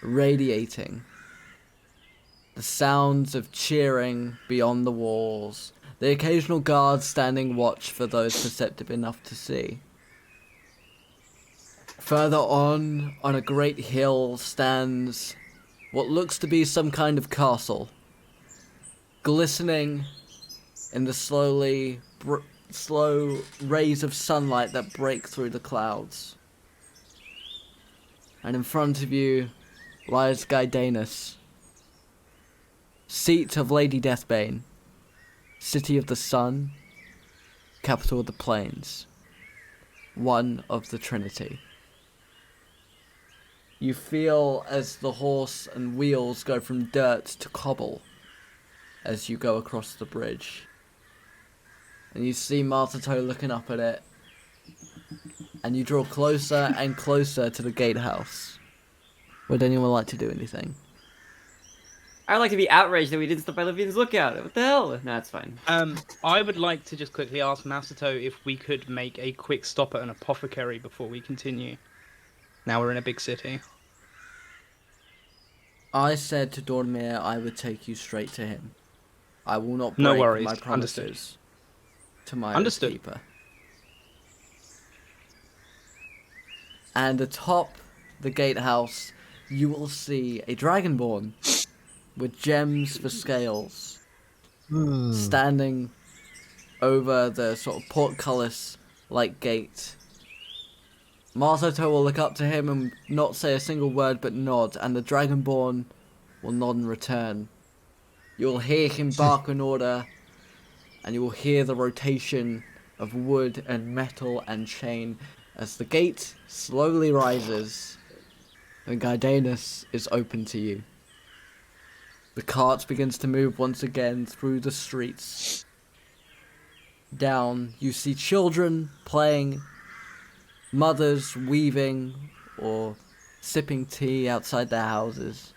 radiating. The sounds of cheering beyond the walls. The occasional guard standing watch for those perceptive enough to see. Further on a great hill, stands what looks to be some kind of castle. Glistening in the slow rays of sunlight that break through the clouds. And in front of you lies Gaidanus, seat of Lady Deathbane, city of the sun, capital of the plains, one of the Trinity. You feel as the horse and wheels go from dirt to cobble as you go across the bridge. and you see Masato looking up at it, and you draw closer and closer to the gatehouse. Would anyone like to do anything? I'd like to be outraged that we didn't stop by Levine's lookout. What the hell? No, it's fine. I would like to just quickly ask Masato if we could make a quick stop at an apothecary before we continue. Now we're in a big city. I said to Dormir I would take you straight to him. I will not break No worries. my promises to my Understood. keeper. And atop the gatehouse, you will see a dragonborn with gems for scales standing over the sort of portcullis-like gate. Masato will look up to him and not say a single word but nod, and the dragonborn will nod in return. You will hear him bark an order, and you will hear the rotation of wood and metal and chain as the gate slowly rises and Gaidanus is open to you. The cart begins to move once again through the streets. Down, you see children playing, mothers weaving or sipping tea outside their houses.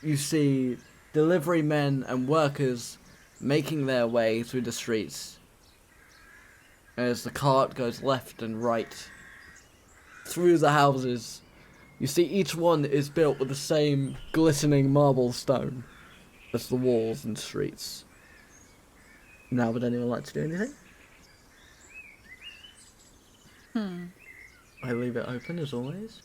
You see delivery men and workers making their way through the streets as the cart goes left and right through the houses. You see each one is built with the same glistening marble stone as the walls and streets. Now, would anyone like to do anything? I leave it open as always.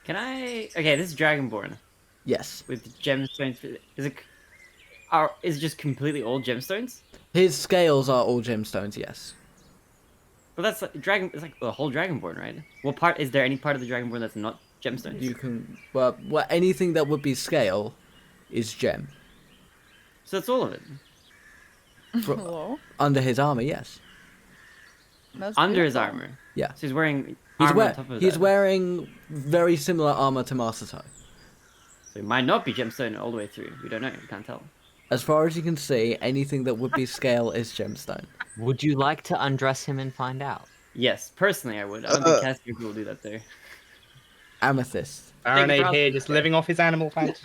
Can I? Okay, this is Dragonborn Yes. with gemstones. Is it just completely all gemstones? His scales are all gemstones, yes. But that's like, dragon. It's like the whole Dragonborn, right? What part is there? Any part of the Dragonborn that's not gemstones? You can... Well, anything that would be scale is gem. So that's all of it. Hello? Under his armor, yes. That's Under his beautiful. armor. Yeah. So he's wearing He's, armor on top of he's that. wearing very similar armor to Masato. So it might not be gemstone all the way through. We don't know. We can't tell. As far as you can see, anything that would be scale is gemstone. Would you like to undress him and find out? Yes, personally I would. I don't think Cassiopeia will do that there. Amethyst. Baronade here, just living off his animal fantasy.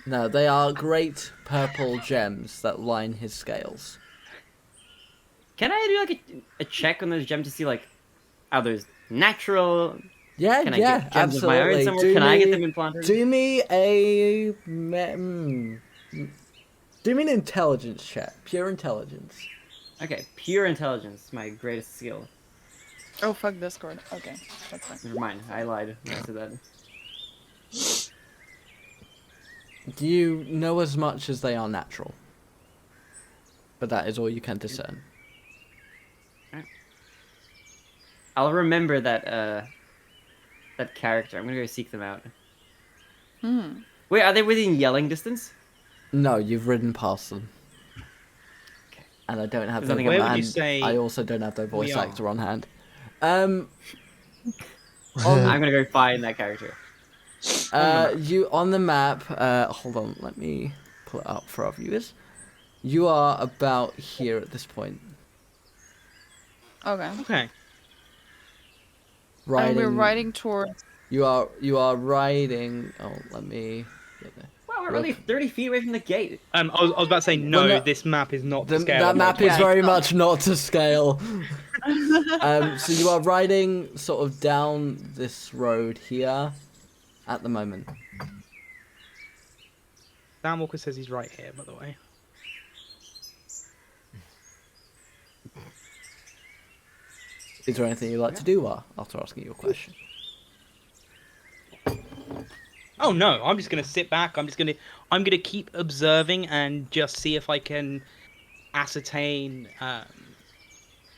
No, they are great purple gems that line his scales. Can I do like a check on those gems to see like, are those natural? Yeah, Can I yeah, get gems of my own absolutely. somewhere? Can I get them implanted? Do me a... do me an intelligence check. Pure intelligence. Okay, pure intelligence, my greatest skill. Oh, fuck Discord. Okay, that's fine. Never mind, I lied when I said that. Do you know as much as they are natural? But that is all you can discern. I'll remember that that character. I'm gonna go seek them out. Wait, are they within yelling distance? No, you've ridden past them. Okay. And I don't have There's their nothing Where on would you hand. say I also don't have their voice we are? actor on hand. I'm gonna go find that character. You on the map, hold on, let me pull it up for our viewers. You are about here at this point. Okay. Okay. And Riding, we're riding towards... you are riding, oh, let me get there. Wow, we're only 30 feet away from the gate. I was about to say, no, Well, no, this map is not to scale. That map is Yeah, very it's not. much not to scale. So you are riding sort of down this road here at the moment. Dan Walker says he's right here, by the way. Is there anything you'd like to do after asking you a question? Oh no, I'm just gonna sit back. I'm gonna keep observing and just see if I can ascertain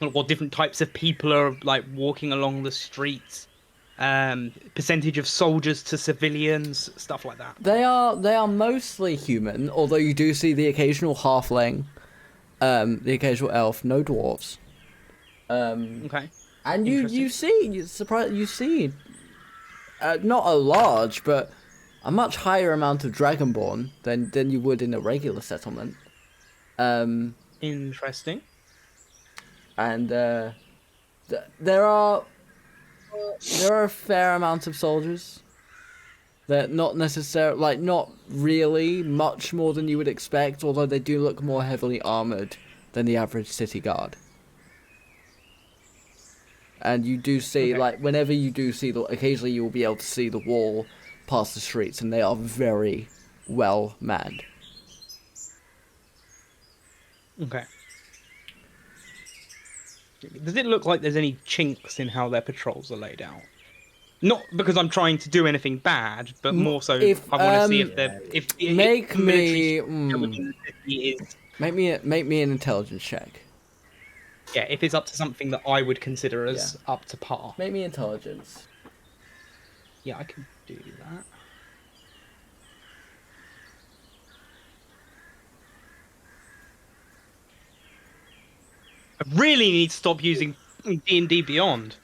what different types of people are like walking along the streets. Percentage of soldiers to civilians, stuff like that. They are mostly human, although you do see the occasional halfling, the occasional elf, no dwarves. Okay. And you see not a large, but a much higher amount of Dragonborn than you would in a regular settlement. Interesting. And there are a fair amount of soldiers. They're not necessarily, like, not really much more than you would expect, although they do look more heavily armored than the average city guard. And you do see, Okay. like, whenever you do see occasionally you will be able to see the wall past the streets, and they are very well manned. Okay. Does it look like there's any chinks in how their patrols are laid out? Not because I'm trying to do anything bad, but more so I want to see if they're Make if the military me within the city is make me an intelligence check. if it's up to something that I would consider as up to par. Make me intelligence. Yeah, I can do that. I really need to stop using D&D Beyond.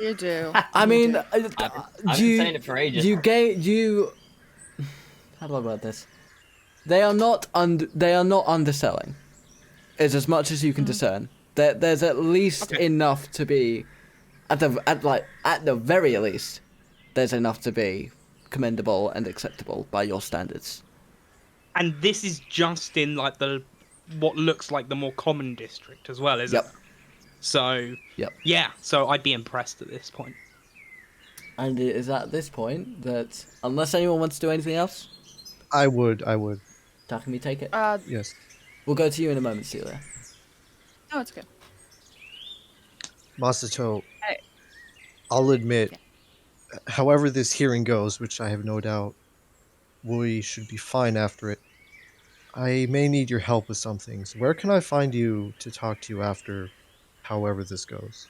You do. I You mean, do. I've been saying it for ages. How do I word this? They are not underselling. It's as much as you can discern. There's at least enough to be, at the very least, there's enough to be commendable and acceptable by your standards. And this is just in like what looks like the more common district as well, isn't it? So yeah, so I'd be impressed at this point. And it is at this point that, unless anyone wants to do anything else, I would. Takumi, take it. Yes. We'll go to you in a moment, Seelia. No, it's good. Masato, Hey. I'll admit, however this hearing goes, which I have no doubt we should be fine after it, I may need your help with some things. Where can I find you to talk to you after, however this goes?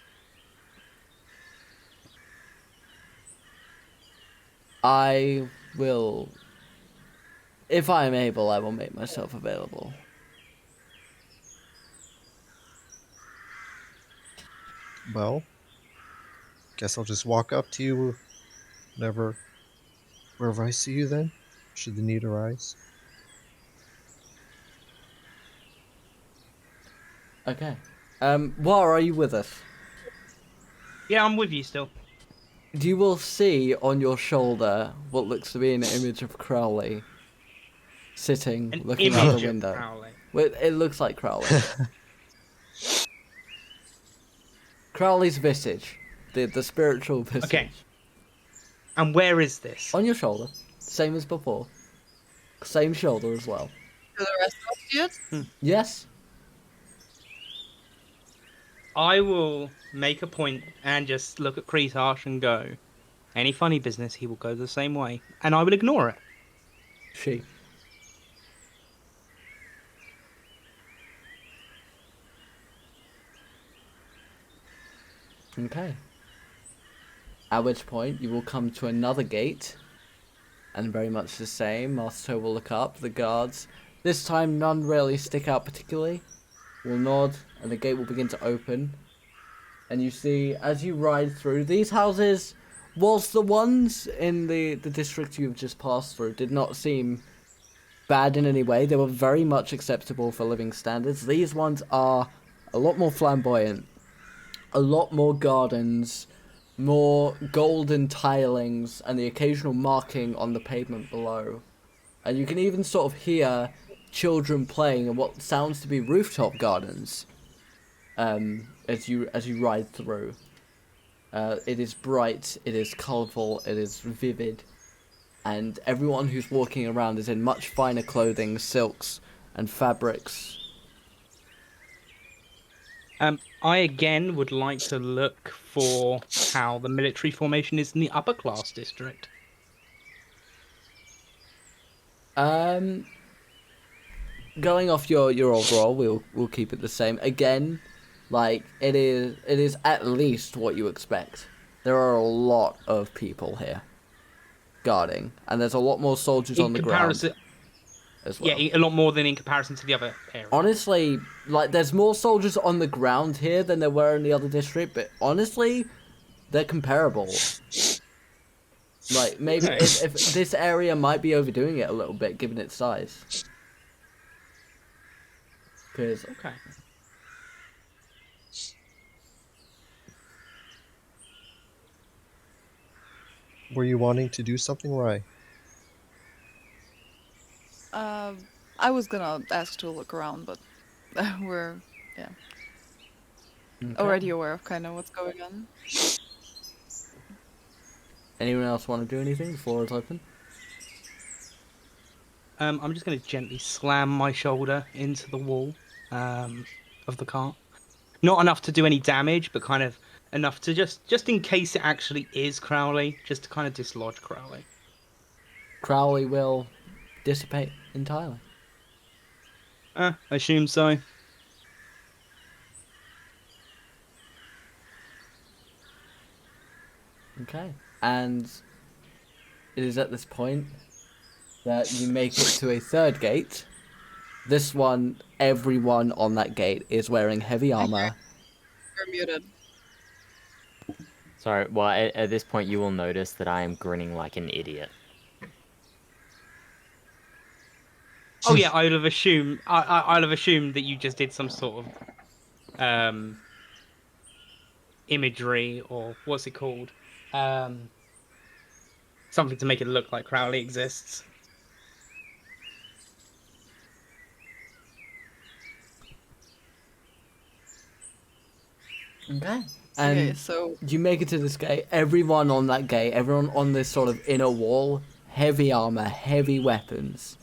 I will, if I am able, I will make myself available. Well, guess I'll just walk up to you wherever I see you then, should the need arise. Okay. Wa, are you with us? Yeah, I'm with you still. You will see on your shoulder what looks to be an image of Crowley sitting, An looking image out of the window. Crowley. Well, it looks like Crowley. Crowley's visage, the spiritual visage. Okay. And where is this? On your shoulder, same as before. Same shoulder as well. Do the rest of us see it? Yes. I will make a point and just look at Kretash and go, any funny business, he will go the same way. And I will ignore it. She. Okay. At which point you will come to another gate, and very much the same. Master will look up, the guards. This time none really stick out particularly. Will nod, and the gate will begin to open. And you see, as you ride through, these houses, whilst the ones in the district you've just passed through did not seem bad in any way, they were very much acceptable for living standards. These ones are a lot more flamboyant, a lot more gardens, more golden tilings, and the occasional marking on the pavement below. And you can even sort of hear children playing in what sounds to be rooftop gardens as you ride through. It is bright, it is colourful, it is vivid, and everyone who's walking around is in much finer clothing, silks and fabrics. I again would like to look for how the military formation is in the upper class district. Going off your overall, we'll keep it the same. Again, like it is at least what you expect. There are a lot of people here guarding, and there's a lot more soldiers on the ground as well. Yeah, a lot more than in comparison to the other area. Honestly, like there's more soldiers on the ground here than there were in the other district, but honestly, they're comparable. Like, maybe Okay. if this area might be overdoing it a little bit, given its size. Because Okay. Were you wanting to do something, Rai? I was gonna ask to look around, but we're already aware of kind of what's going on. Anyone else want to do anything? The floor is open. I'm just going to gently slam my shoulder into the wall of the cart. Not enough to do any damage, but kind of enough to just in case it actually is Crowley, just to kind of dislodge Crowley. Crowley will dissipate entirely. I assume so. Okay. And it is at this point that you make it to a third gate. This one, everyone on that gate is wearing heavy armor. You're muted. Sorry, well, at this point, you will notice that I am grinning like an idiot. Oh yeah, I'd have assumed. I'd have assumed that you just did some sort of imagery, or what's it called? Something to make it look like Crowley exists. Okay. And Okay, so you make it to this gate. Everyone on that gate, everyone on this sort of inner wall, heavy armor, heavy weapons.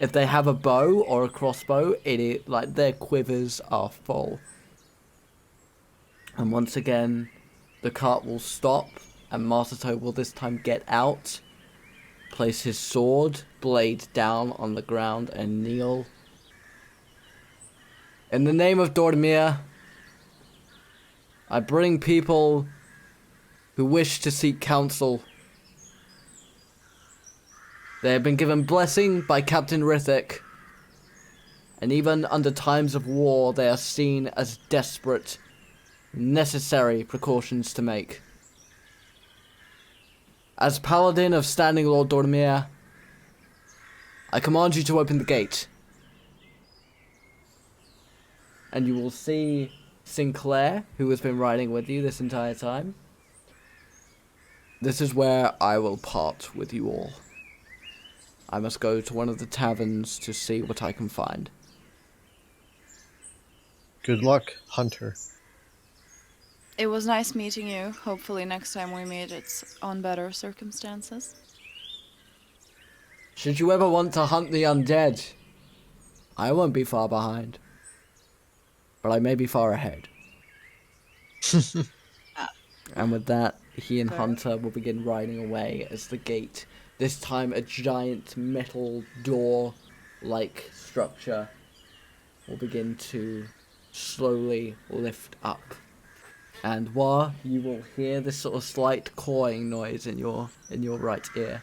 If they have a bow or a crossbow, it is like their quivers are full. And once again, the cart will stop, and Masato will this time get out, place his sword blade down on the ground, and kneel. In the name of Dormir, I bring people who wish to seek counsel. They have been given blessing by Captain Rithik, and even under times of war they are seen as desperate, necessary precautions to make. As Paladin of Standing Lord Dormir, I command you to open the gate. And you will see Sinclair, who has been riding with you this entire time. This is where I will part with you all. I must go to one of the taverns to see what I can find. Good luck, Hunter. it was nice meeting you. Hopefully next time we meet it's on better circumstances. Should you ever want to hunt the undead, I won't be far behind. But I may be far ahead. And with that, he and Fair. Hunter will begin riding away as the gate, this time a giant metal door-like structure, will begin to slowly lift up. And while you will hear this sort of slight cawing noise in your right ear.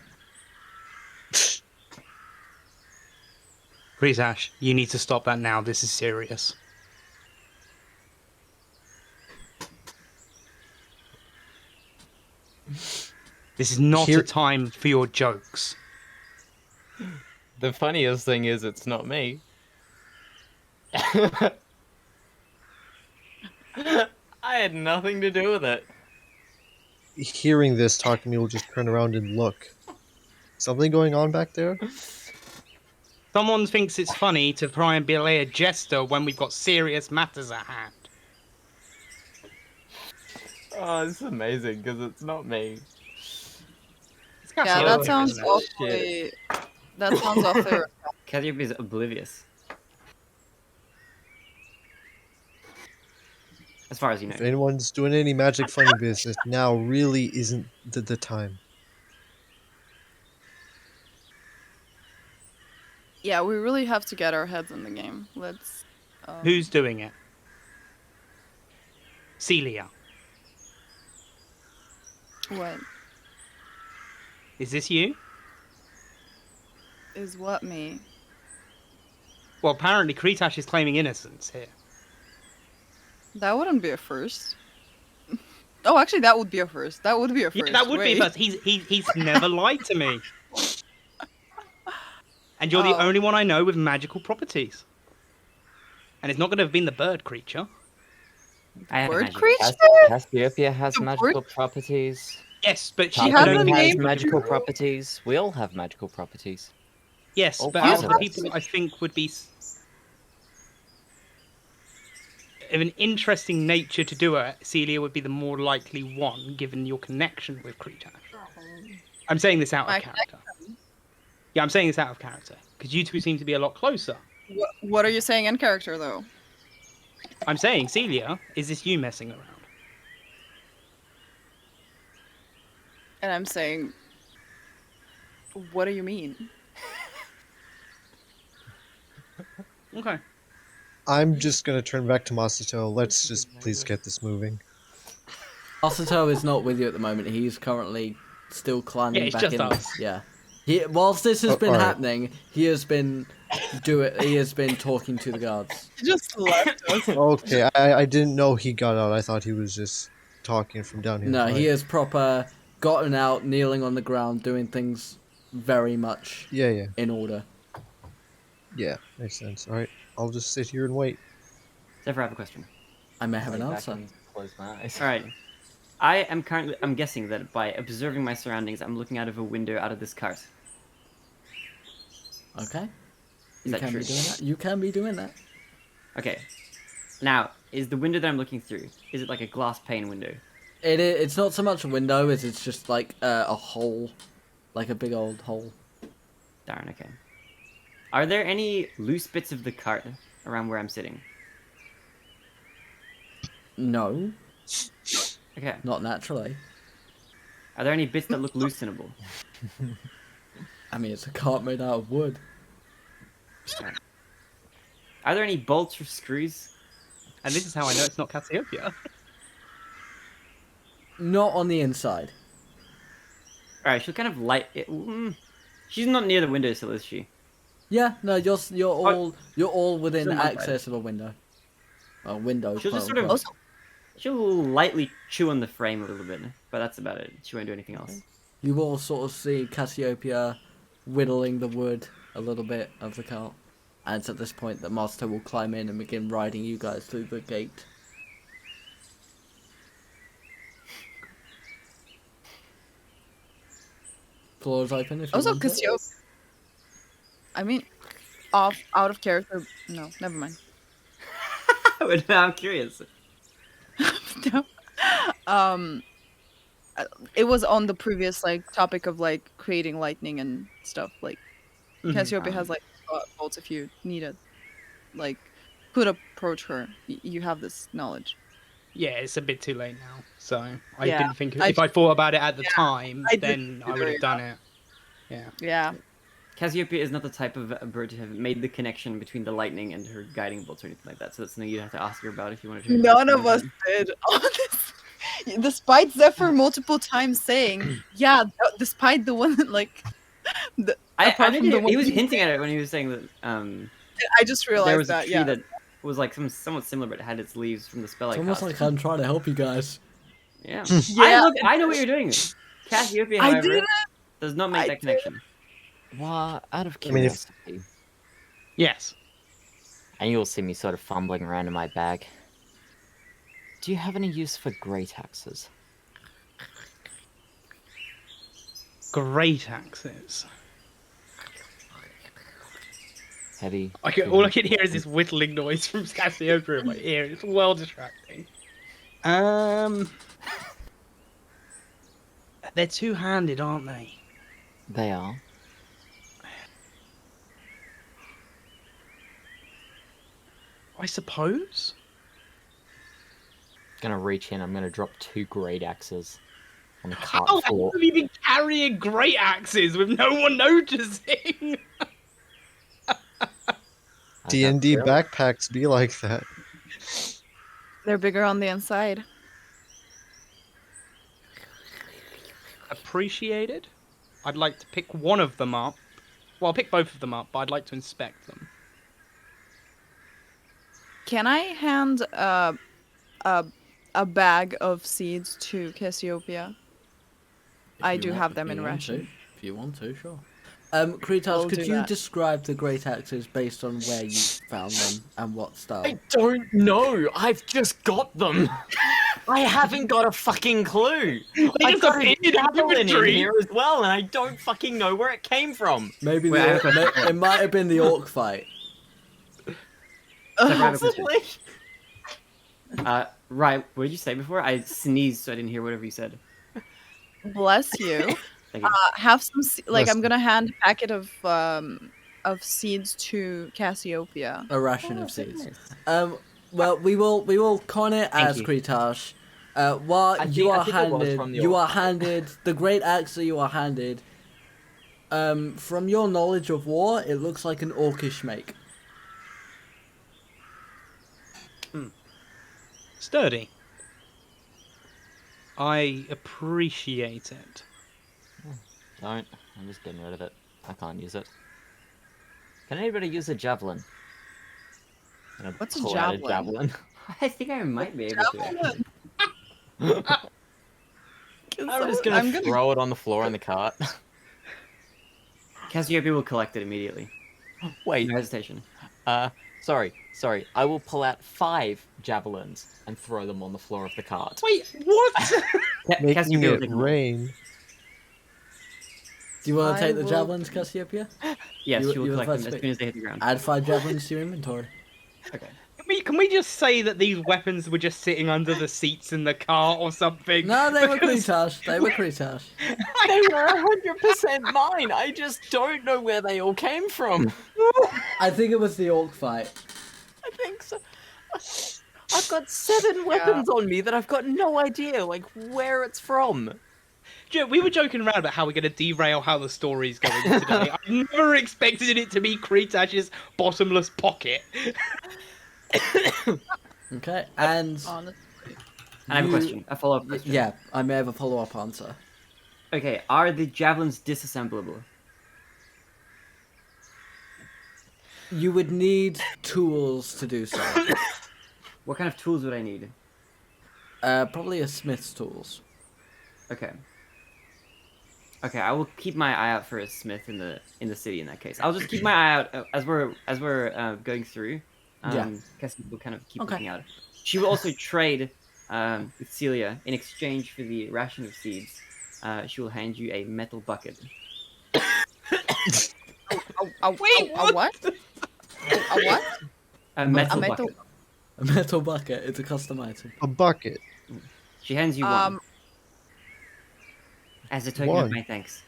Kretash, you need to stop that now. This is serious. This is not Here- a time for your jokes. The funniest thing is, it's not me. I had nothing to do with it. Hearing this, Takumi will just turn around and look. Something going on back there? Someone thinks it's funny to try and belay a jester when we've got serious matters at hand. Oh, this is amazing because it's not me. It's Yeah, Cassiopeia, that sounds isn't it? awfully. That sounds awfully. Cassiopeia is oblivious. As far as you know. If anyone's doing any magic funny business, now really isn't the time. Yeah, we really have to get our heads in the game. Let's. Who's doing it? Seelia. What Is this you? is what me? Well, apparently Kretash is claiming innocence here. That wouldn't be a first. Oh, actually, that would be a first. That would be a first. Yeah, that would be Wait. a first. He's never lied to me. And you're the Oh. only one I know with magical properties. And it's not going to have been the bird creature. I have Bird magic. creature? Cassiopeia has The magical properties. Yes, but She I has don't a think Takumi has name. magical properties. We all have magical properties. Yes, All but five out of of the us. people I think would be of an interesting nature to do it, Seelia would be the more likely one, given your connection with Kretash. I'm saying this out of My character. Yeah, I'm saying this out of character because you two seem to be a lot closer. What are you saying in character, though? I'm saying, Seelia, is this you messing around? And I'm saying, what do you mean? Okay. I'm just gonna turn back to Masato. Let's just please get this moving. Masato is not with you at the moment. He's currently still climbing Yeah, it's back just in. us. Yeah. Whilst this has Oh, been alright. happening, he has been talking to the guards. He just left us. Okay, I didn't know he got out. I thought he was just talking from down here. No, Right. he has proper gotten out, kneeling on the ground, doing things very much Yeah, in order. makes sense. Alright, I'll just sit here and wait. Zephyr, I have a question. I may have an Lay back answer. and close my eyes. All right. I'm guessing that by observing my surroundings, I'm looking out of a window out of this cart. Okay. Is You that can true? be doing that. You can be doing that. Okay. Now, is the window that I'm looking through, is it like a glass pane window? It's not so much a window as it's just like a hole, like a big old hole. Darn, okay. Are there any loose bits of the cart around where I'm sitting? No, Okay. not naturally. Are there any bits that look loosenable? I mean, it's a cart made out of wood. Are there any bolts or screws? And this is how I know it's not Cassiopeia. Not on the inside. Alright, she'll kind of light it. She's not near the windowsill, is she? Yeah, no, you're all within Still not access of a window. A window. She'll just quote sort of... unquote. She'll lightly chew on the frame a little bit, but that's about it. She won't do anything else. You all sort of see Cassiopeia whittling the wood a little bit of the cart. And it's at this point that Master will climb in and begin riding you guys through the gate. Floor is open if you Also, want it. Cassiopeia. I mean, out of character. No, never mind. But now I'm curious. No. It was on the previous topic of creating lightning and stuff. Cassiopeia has bolts if you need it. Could approach her. You have this knowledge. Yeah, it's a bit too late now. So I Yeah, didn't think I- if I thought about it at the time, I did then I would consider have done it. Yeah. Yeah. Cassiopeia is not the type of bird to have made the connection between the lightning and her guiding bolts or anything like that. So that's something you'd have to ask her about if you wanted to. None of us did. Despite Zephyr multiple times saying, yeah, despite the one that I apart think from the one he was you- hinting at it when he was saying that. I just realized There was a that. tree Yeah. that was somewhat similar, but it had its leaves from the spell I It's almost cast. like I'm trying to help you guys. Yeah. Yeah. I know what you're doing. Cassiopeia, I however, didn't. does not make I that connection. Well, out of I mean, if- curiosity, Yes. and you'll see me sort of fumbling around in my bag. Do you have any use for great axes? Great axes. Heavy. All I can hear is this whittling noise from Cassiopeia in my ear. It's well distracting. They're two-handed, aren't they? They are. I suppose. Gonna reach in. I'm gonna drop 2 great axes on the cart How floor. have you been carrying great axes with no one noticing? D&D backpacks be like that. They're bigger on the inside. Appreciated. I'd like to pick one of them up. Well, I'll pick both of them up, but I'd like to inspect them. Can I hand a a bag of seeds to Cassiopeia. If I you do want- have if them you in want ration. to. If you want to, sure. Kretash, We'll could do you that. describe the great axes based on where you found them and what style? I don't know. I've just got them. I haven't got a fucking clue. I've just got a appeared in javelin in inventory. here as well, and I don't fucking know where it came from. Maybe Wait, I have a the question. it might have been the orc fight. Zephyr, I have a question. Possibly. Right, what did you say before? I sneezed, so I didn't hear whatever you said. Bless you. Thank you. Have some like I'm Listen. gonna hand a packet of seeds to Cassiopeia. A ration Oh, of so seeds. nice. Well, we will con it Thank as you. Kretash. While I you think- I are think it was handed, from the you orc are fight. handed the great axe that you are handed. From your knowledge of war, it looks like an orcish make. Sturdy. I appreciate it. Don't. I'm just getting rid of it. I can't use it. Can anybody use a javelin? I'm gonna What's a pull out javelin? I think I might be able to. I'm just gonna I'm gonna- throw it on the floor in the cart. Cassiopeia will collect it immediately. Wait. No hesitation. Sorry. I will pull out 5 javelins and throw them on the floor of the cart. Wait, what? Making Cassiopeia will it take them all. rain. Do you want I to take the will- javelins, Cassiopeia? Yes, You- she will you collect first them as pick. soon as they hit the ground. Add 5 javelins to your inventory. Okay. Can we just say that these weapons were just sitting under the seats in the car or something? No, they were Because- Kretash. They were Kretash. They were 100% mine. I just don't know where they all came from. I think it was the orc fight. I think so. I've got 7 weapons on me that I've got no idea like where it's from. Joe, we were joking around about how we're going to derail how the story's going today. I never expected it to be Kretash's bottomless pocket. Okay, and Honestly. And I have a you- question. A follow-up question. Yeah, I may have a follow-up answer. Okay, are the javelins disassemblable? You would need tools to do so. What kind of tools would I need? Probably a smith's tools. Okay. Okay, I will keep my eye out for a smith in the city. In that case, I'll just keep my eye out as we're going through. Yeah. Cassie will kind of keep Okay. looking out. She will also trade with Seelia in exchange for the ration of seeds. She will hand you a metal bucket. Wait, a what? A what? A metal metal- bucket. A metal bucket. It's a custom item. A bucket. She hands you one Um, as a token of one. my thanks.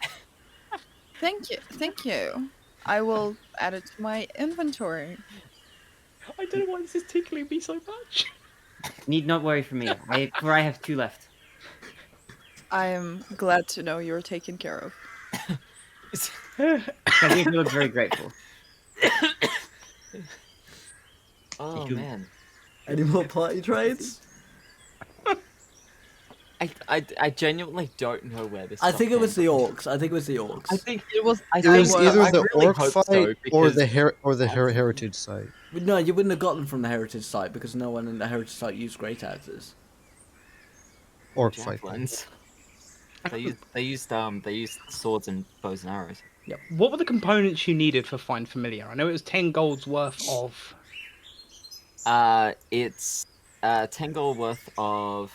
thank you. I will add it to my inventory. I don't know why this is tickling me so much. Need not worry for me. I have 2 left. I am glad to know you're taken care of. Cassie looks very grateful. Oh Thank you. man. Any more party trades? I genuinely don't know where this I stuff think it was the came from. orcs. I think it was the orcs. I think it was. It was either I the really orc hope fight so, or because- the heritage site. No, you wouldn't have got them from the heritage site because no one in the heritage site used great axes. Orc fight. javelins. They used swords and bows and arrows. What were the components you needed for Find Familiar? I know it was 10 gold's worth of... It's 10 gold worth of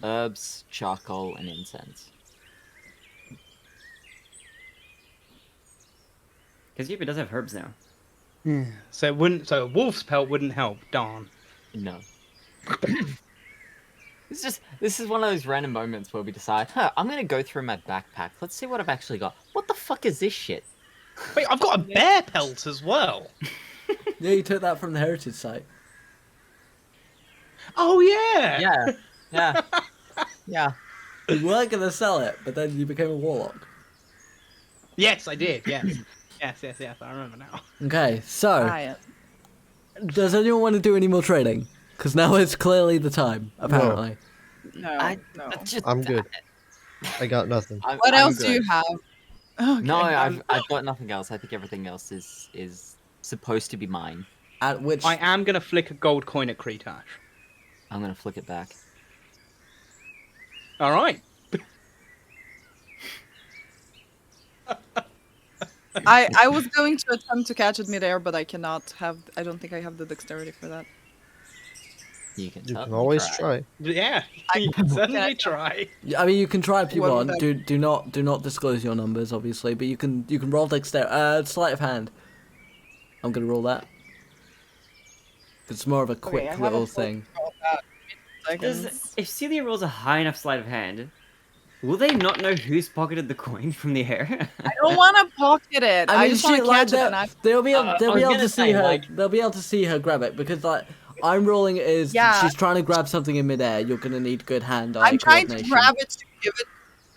herbs, charcoal, and incense. Cassiopeia does have herbs now. So it wouldn't. So a wolf's pelt wouldn't help. Darn. No. This is one of those random moments where we decide, I'm gonna go through my backpack. Let's see what I've actually got. What the fuck is this shit? Wait, I've got a bear pelt as well. Yeah, you took that from the heritage site. Oh yeah. Yeah, yeah, yeah. You weren't gonna sell it, but then you became a warlock. Yes, I did. Yes. yes. I remember now. Okay, so I does anyone want to do any more trading? Because now it's clearly the time, apparently. no. I'm good. I got nothing. What I'm else do you good. have? Okay. No, I've got nothing else. I think everything else is supposed to be mine. At which I am gonna flick a gold coin at Kretash. I'm gonna flick it back. All right. I was going to attempt to catch it midair, but I cannot have. I don't think I have the dexterity for that. You can You can certainly always try. try. Yeah, I- you can certainly I- try. Yeah, I mean, you can try if you What would want. I- Do not disclose your numbers, obviously, but you can roll dexterity. Sleight of hand. I'm gonna roll that. It's more of a quick I have a little full thing. roll that. If Seelia rolls a high enough sleight of hand, will they not know who's pocketed the coin from the air? I don't want to pocket it. I mean, just want shit, to like, catch it. And I they'll be able, I they'll was be able gonna to see say, her. like- They'll be able to see her grab it because like I'm rolling it as Yeah. she's trying to grab something in midair. You're gonna need good hand-eye I'm trying to coordination. grab it to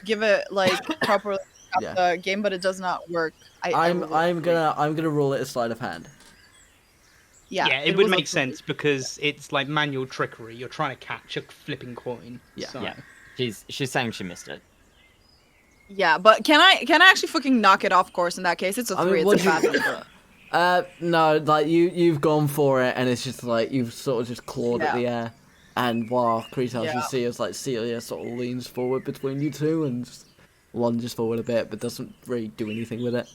give it like properly Yeah. the game, but it does not work. I rolled I'm three. gonna roll it as sleight of hand. Yeah, it would was a make three. sense because it's like manual trickery. You're trying to catch a flipping coin. Yeah. So. Yeah. She's saying she missed it. Yeah, but can I actually fucking knock it off course in that case? It's a I mean, three. It's what a you- bad number. No, like you've gone for it, and it's just like you've sort of just clawed at Yeah. the air. And while Kretash, you Yeah. see as like Seelia sort of leans forward between you two and just lunges forward a bit, but doesn't really do anything with it.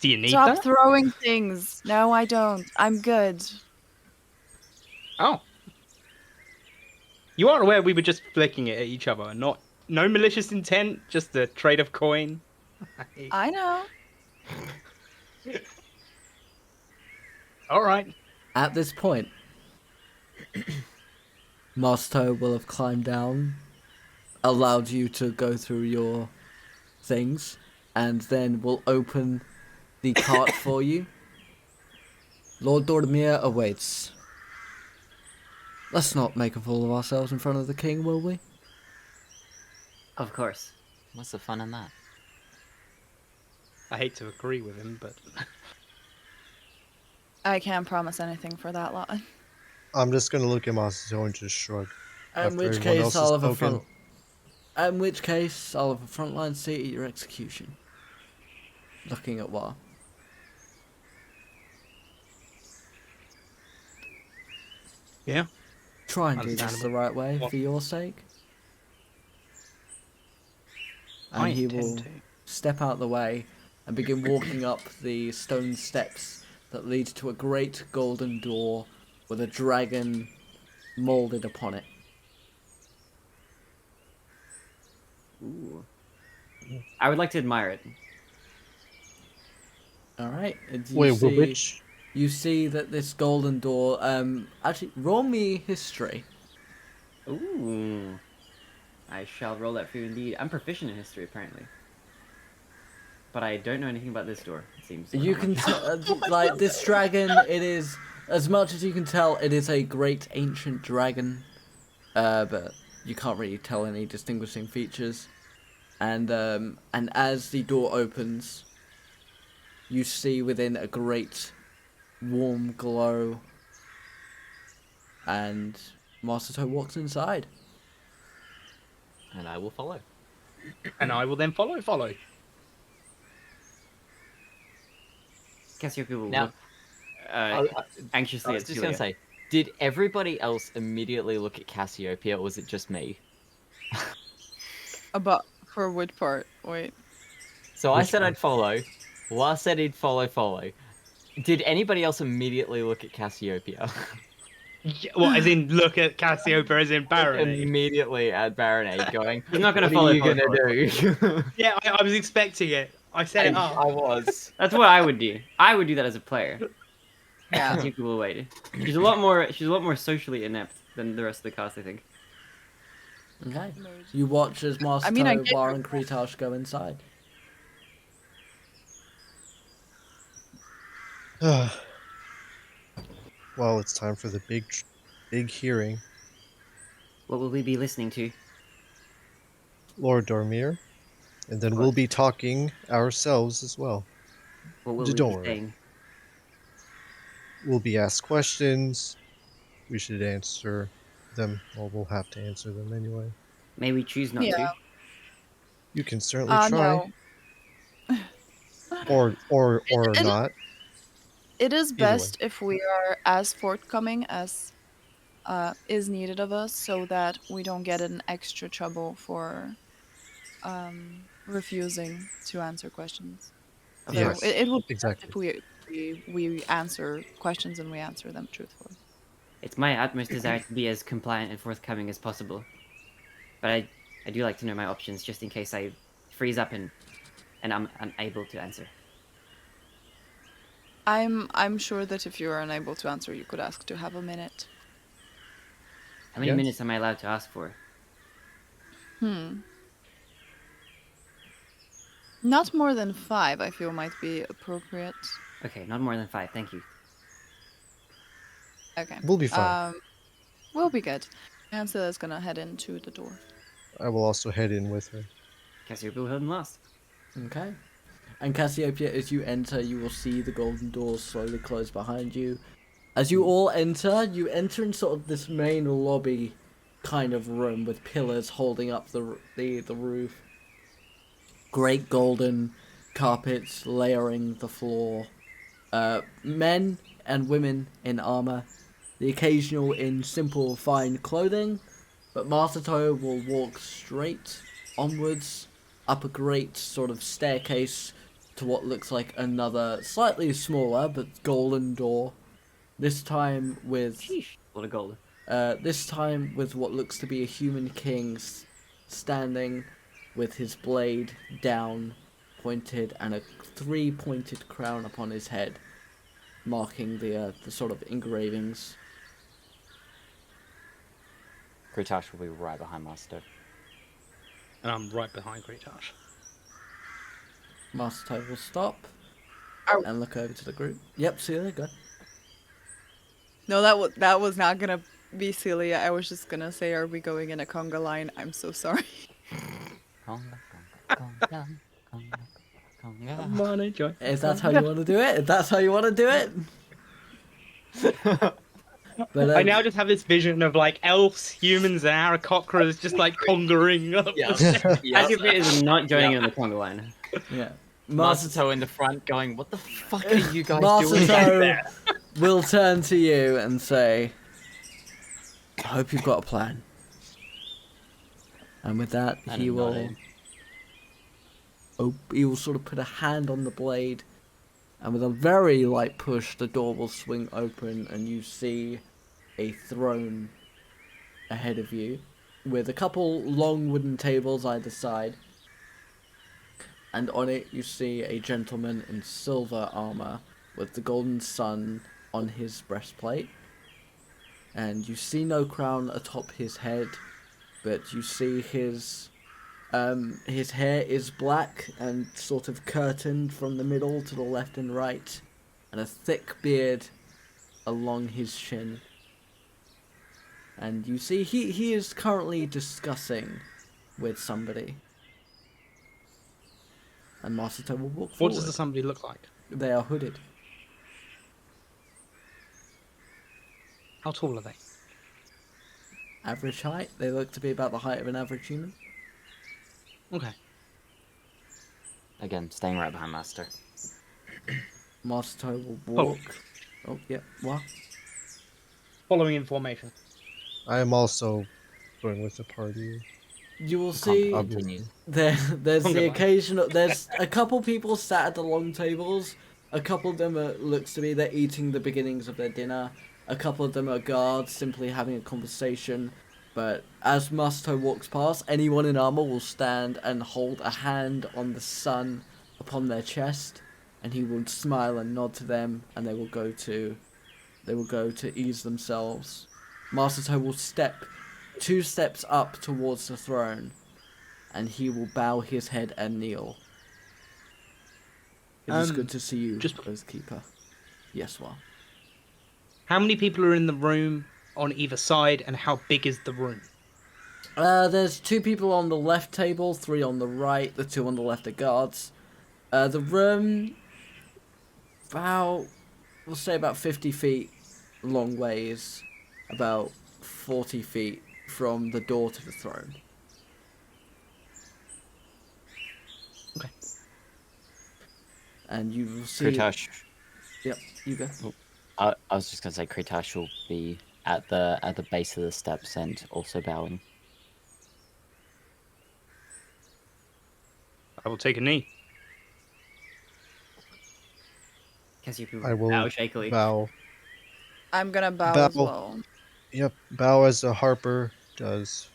Do you need Stop that? throwing things. No, I don't. I'm good. Oh. You are aware we were just flicking it at each other, no malicious intent, just a trade of coin. I know. All right. At this point, Masto will have climbed down, allowed you to go through your things, and then will open the cart for you. Lord Dordomir awaits. Let's not make a fool of ourselves in front of the king, will we? Of course. What's the fun in that? I hate to agree with him, but I can't promise anything for that lot. I'm just gonna look at Masato and just shrug. In After which everyone case, else I'll has have a spoken. front. In which case, I'll have a frontline seat at your execution. Looking at Wa. yeah. Try and do this the Understandable. right way What- for your sake. I And he intend will to. step out the way and begin walking up the stone steps that lead to a great golden door with a dragon molded upon it. Ooh. I would like to admire it. Alright, Wait, which? you see that this golden door, actually, roll me history. Ooh. I shall roll that for you indeed. I'm proficient in history, apparently. But I don't know anything about this door, it seems. You can like this dragon. It is, as much as you can tell, it is a great ancient dragon, but you can't really tell any distinguishing features. And as the door opens, you see within a great warm glow, and Masato walks inside. And I will follow. And I will then follow. Cassiopeia will Now- look I anxiously was at just gonna Seelia. say, did everybody else immediately look at Cassiopeia, or was it just me? About for which part? Wait. So I Which said one? I'd follow. La said he'd follow. Did anybody else immediately look at Cassiopeia? Yeah, what, as in look at Cassiopeia as in Baronade? Immediately at Baronade, going, He's not gonna what follow. are you follow, gonna follow. do? Yeah, I was expecting it. I set it up. I was. That's what I would do. I would do that as a player. Yeah. Cassiopeia will wait. She's a lot more socially inept than the rest of the cast, I think. Okay. You watch as Masato, I mean, I get War, your and Kretash go inside. Well, it's time for the big hearing. What will we be listening to? Lord Dormir, and then we'll be talking ourselves as well. What will Don't we be worry. saying? We'll be asked questions. We should answer them. Well, we'll have to answer them anyway. May we choose not Yeah. to? You can certainly try, No. or It- not. It is way. best if we are as forthcoming as is needed of us, so that we don't get in extra trouble for refusing to answer questions. Of So course. it would be best Exactly. if we answer questions and we answer them truthfully. It's my utmost desire to be as compliant and forthcoming as possible. But I do like to know my options just in case I freeze up and I'm unable to answer. I'm sure that if you are unable to answer, you could ask to have a minute. How many Yes. minutes am I allowed to ask for? Not more than 5, I feel might be appropriate. Okay, not more than 5, thank you. Okay. We'll be fine. We'll be good. Hansel is gonna head into the door. I will also head in with her. Cassiopeia will hold last. Okay. And Cassiopeia, as you enter, you will see the golden doors slowly close behind you. As you all enter, you enter in sort of this main lobby kind of room with pillars holding up the roof. Great golden carpets layering the floor. Men and women in armor. The occasional in simple, fine clothing. But Masato will walk straight onwards up a great sort of staircase to what looks like another slightly smaller but golden door. This time with Sheesh, a lot of gold. this time with what looks to be a human king standing with his blade down, pointed, and a 3-pointed crown upon his head, marking the sort of engravings. Kretash will be right behind Master. And I'm right behind Kretash. Masato will stop Ow. and look over to the group. Yep, Seelia, go. No, that was not gonna be Seelia. I was just gonna say, are we going in a conga line? I'm so sorry. Conga, conga, conga, conga, conga. Money, joy. If that's how you want to do it, if that's how you want to do it. But I now just have this vision of like elves, humans, and Aarakocras just like conquering up. Cassiopeia is not joining in the conga line. yeah. Masato in the front going, what the fuck are you guys doing back Masato there? will turn to you and say, I hope you've got a plan. And with that, And he a will nod. he will sort of put a hand on the blade, and with a very light push, the door will swing open, and you see a throne ahead of you, with a couple long wooden tables either side. And on it, you see a gentleman in silver armor with the golden sun on his breastplate. And you see no crown atop his head, but you see his hair is black and sort of curtained from the middle to the left and right, and a thick beard along his chin. And you see he is currently discussing with somebody. And Masato will walk What forward. does the somebody look like? They are hooded. How tall are they? Average height. They look to be about the height of an average human. Okay. Again, staying right behind Master. Masato will walk. Oh, yeah. What? Following in formation. I am also going with the party. You will see Continue. there's the Conga line. occasional. There's a couple people sat at the long tables. A couple of them looks to be they're eating the beginnings of their dinner. A couple of them are guards simply having a conversation. But as Masato walks past, anyone in armor will stand and hold a hand on the sun upon their chest, and he will smile and nod to them, and they will go to ease themselves. Masato will step 2 steps up towards the throne, and he will bow his head and kneel. It is good to see you, Oathkeeper. Yes, well. How many people are in the room on either side, and how big is the room? There's 2 people on the left table, 3 on the right. The 2 on the left are guards. The room, we'll say about 50 feet long ways, about 40 feet from the door to the throne. Okay. And you will see... Kretash. Yep, you go. I was just going to say Kretash will be at the base of the steps and also bowing. I will take a knee. Cassiopeia I will bow shakily. bow. I'm gonna bow as Bow. well. Yep, bow as a harper does.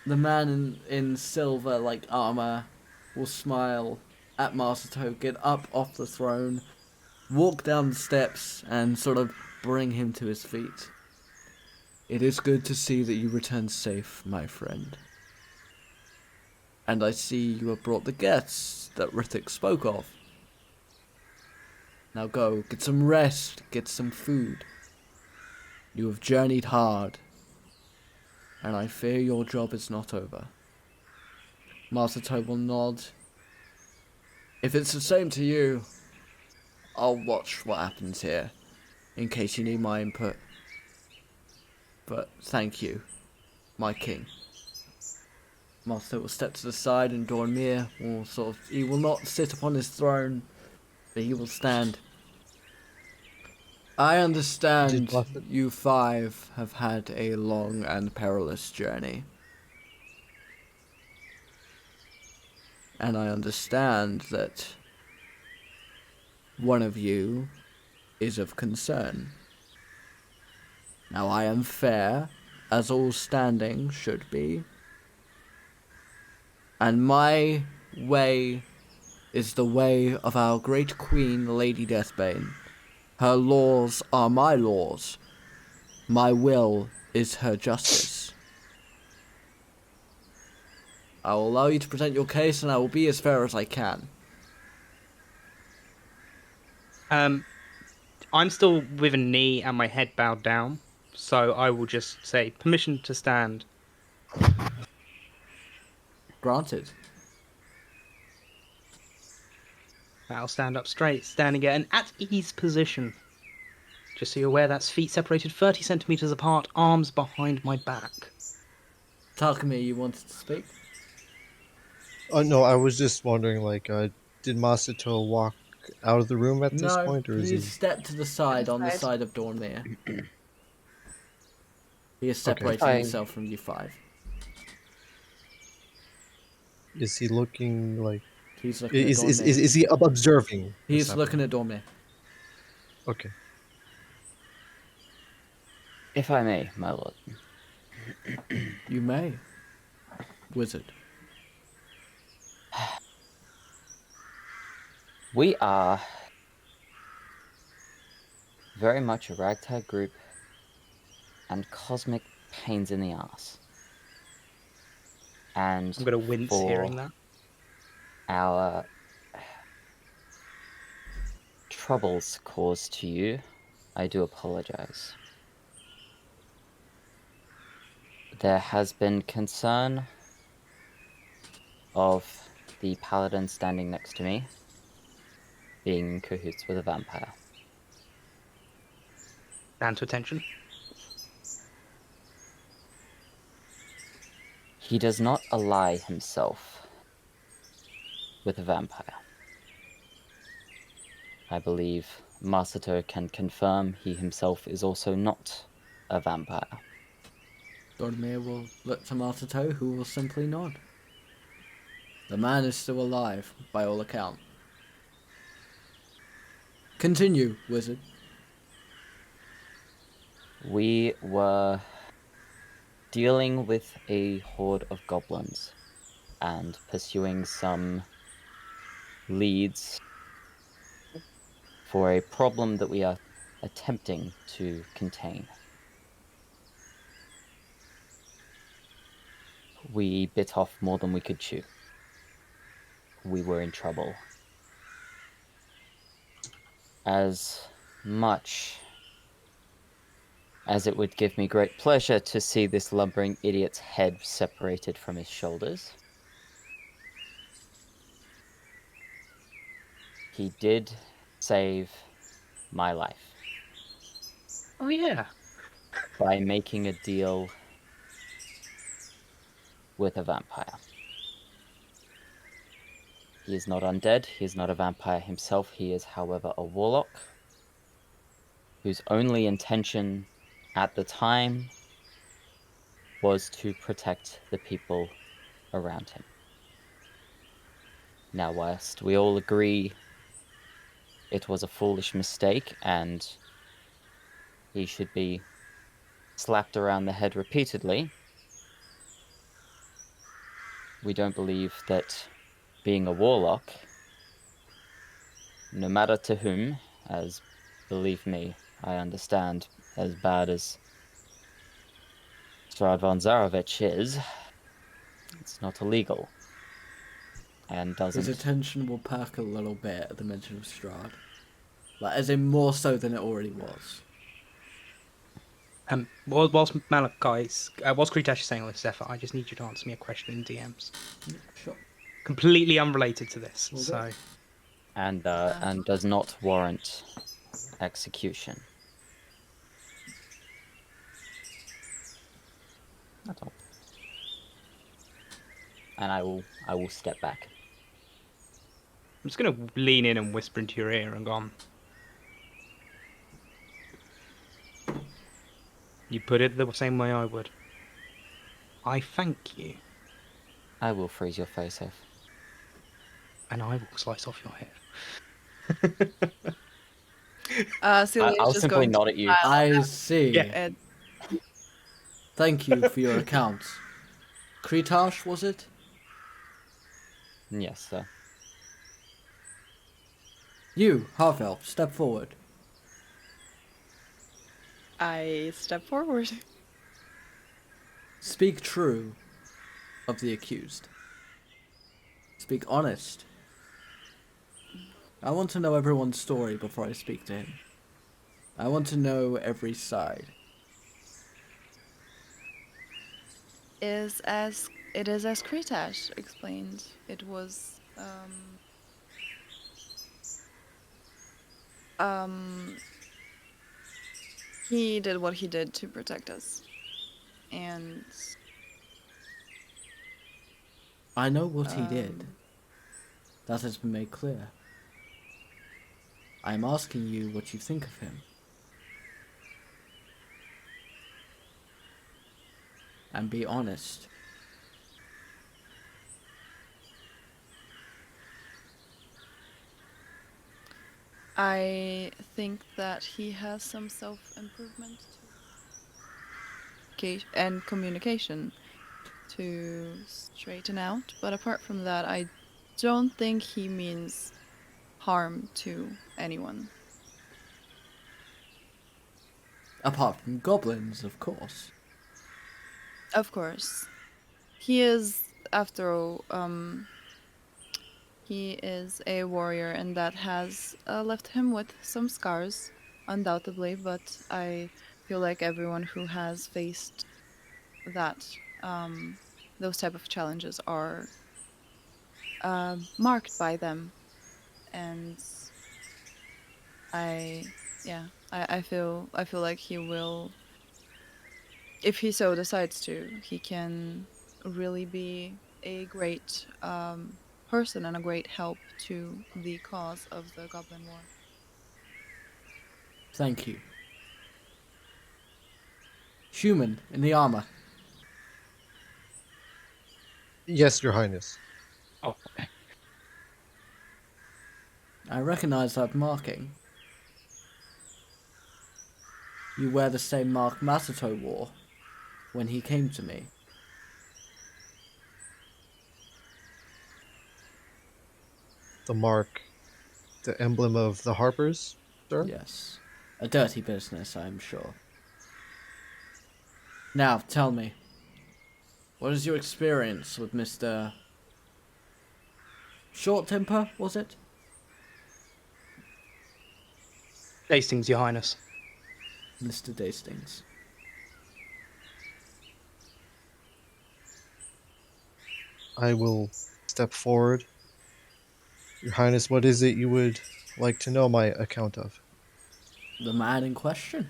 The man in silver like armor will smile at Masato, get up off the throne, walk down the steps, and sort of bring him to his feet. It is good to see that you returned safe, my friend. And I see you have brought the guests that Rithik spoke of. Now go, get some rest, get some food. You have journeyed hard, and I fear your job is not over. Masato will nod. If it's the same to you, I'll watch what happens here, in case you need my input. But thank you, my king. Masato will step to the side, and Dormir will he will not sit upon his throne, but he will stand. I understand you 5 have had a long and perilous journey. And I understand that one of you is of concern. Now I am fair, as all standing should be. And my way is the way of our great queen, Lady Deathbane. Her laws are my laws. My will is her justice. I will allow you to present your case, and I will be as fair as I can. I'm still with a knee and my head bowed down, so I will just say permission to stand. Granted. I'll stand up straight, standing at an at-ease position. Just so you're aware, that's feet separated 30 centimeters apart, arms behind my back. Takumi, you wanted to speak? Oh no, I was just wondering, like, did Masato walk out of the room at this No, point, or is please he? step to the side, on the Side. side of Dormir. He is separating Fine. himself from you 5. Is he looking like? He's looking at Is Dormir. is he observing? He's looking at Dormir. Okay. If I may, my lord. You may. Wizard. We are very much a ragtag group and cosmic pains in the ass. And I'm going to wince for hearing that. our troubles caused to you, I do apologize. There has been concern of the paladin standing next to me being in cahoots with a vampire. Stand to attention. He does not ally himself with a vampire. I believe Masato can confirm he himself is also not a vampire. Dormir will look to Masato, who will simply nod. The man is still alive, by all account. Continue, wizard. We were dealing with a horde of goblins and pursuing some leads for a problem that we are attempting to contain. We bit off more than we could chew. We were in trouble. As much as it would give me great pleasure to see this lumbering idiot's head separated from his shoulders, he did save my life Oh, yeah. by making a deal with a vampire. He is not undead, he is not a vampire himself, he is, however, a warlock whose only intention at the time was to protect the people around him. Now, whilst we all agree it was a foolish mistake and he should be slapped around the head repeatedly, we don't believe that being a warlock, no matter to whom, as believe me, I understand, as bad as Strad von Zarovich is, it's not illegal. And His doesn't. attention will perk a little bit at the mention of Strahd. Like, as in more so than it already was. Whilst Malachi's, whilst Kretash is saying all this effort, I just need you to answer me a question in DMs. Sure. Completely unrelated to this. Well, So, And does not warrant execution. That's all. And I will step back. I'm just going to lean in and whisper into your ear and go on. You put it the same way I would. I thank you, I will freeze your face off. and I will slice off your head. Seelia is I'll just simply going to nod at you. smile I see. Yeah. and Thank you for your account. Kretash, was it? Yes, sir. You, half-elf, step forward. I step forward. Speak true of the accused. Speak honest. I want to know everyone's story before I speak to him. I want to know every side. It is as Kretash explained. It was he did what he did to protect us. And I know what he did. That has been made clear. I am asking you what you think of him. And be honest. I think that he has some self-improvement and communication to straighten out, but apart from that, I don't think he means harm to anyone. Apart from goblins, of course. Of course. He is, after all, he is a warrior, and that has left him with some scars, undoubtedly, but I feel like everyone who has faced that, those type of challenges are marked by them. And I feel like he will, if he so decides to, he can really be a great person and a great help to the cause of the Goblin War. Thank you. Human in the armor. Yes, Your Highness. Oh, okay. I recognize that marking. You wear the same mark Masato wore when he came to me. The mark, the emblem of the Harpers, sir? Yes. A dirty business, I am sure. Now, tell me. What is your experience with Mr. Short Temper, was it? Hastings, Your Highness. Mr. Dastings. I will step forward. Your Highness, what is it you would like to know my account of? The man in question.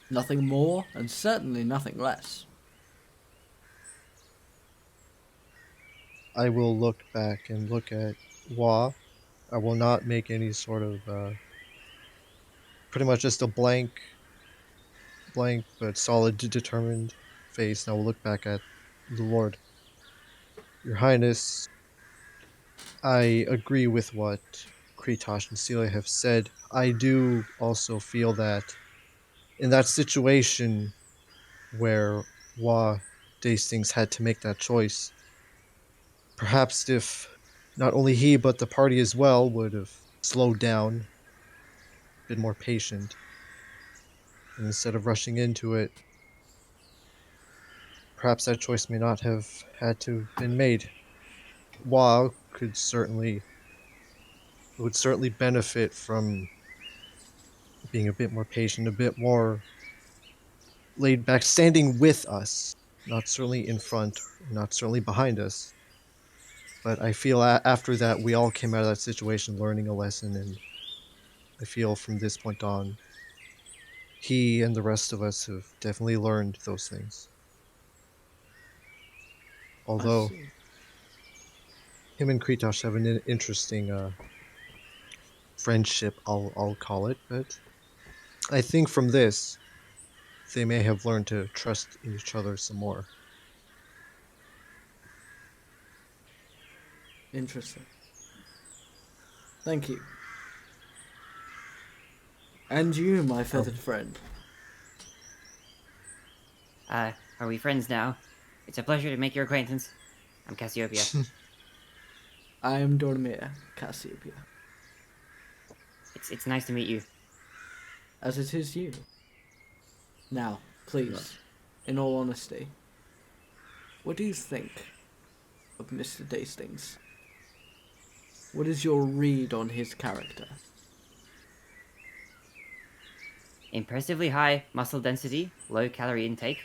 Nothing more, and certainly nothing less. I will look back and look at Wa. I will not make any sort of pretty much just a blank but solid, determined face. And I will look back at the Lord. Your Highness, I agree with what Kretash and Seelia have said. I do also feel that in that situation where Wa Dastings had to make that choice, perhaps if not only he but the party as well would have slowed down, been more patient, and instead of rushing into it, perhaps that choice may not have had to have been made. Wa would certainly benefit from being a bit more patient, a bit more laid back, standing with us, not certainly in front, not certainly behind us. But I feel after that, we all came out of that situation learning a lesson, and I feel from this point on, he and the rest of us have definitely learned those things. I Although see. him and Kretash have an interesting friendship, I'll call it, but I think from this, they may have learned to trust in each other some more. Interesting. Thank you. And you, my feathered friend. Are we friends now? It's a pleasure to make your acquaintance. I'm Cassiopeia. I am Dormir, Cassiopeia. It's nice to meet you. As it is you. Now, please, in all honesty, what do you think of Mr. Dastings? What is your read on his character? Impressively high muscle density, low calorie intake.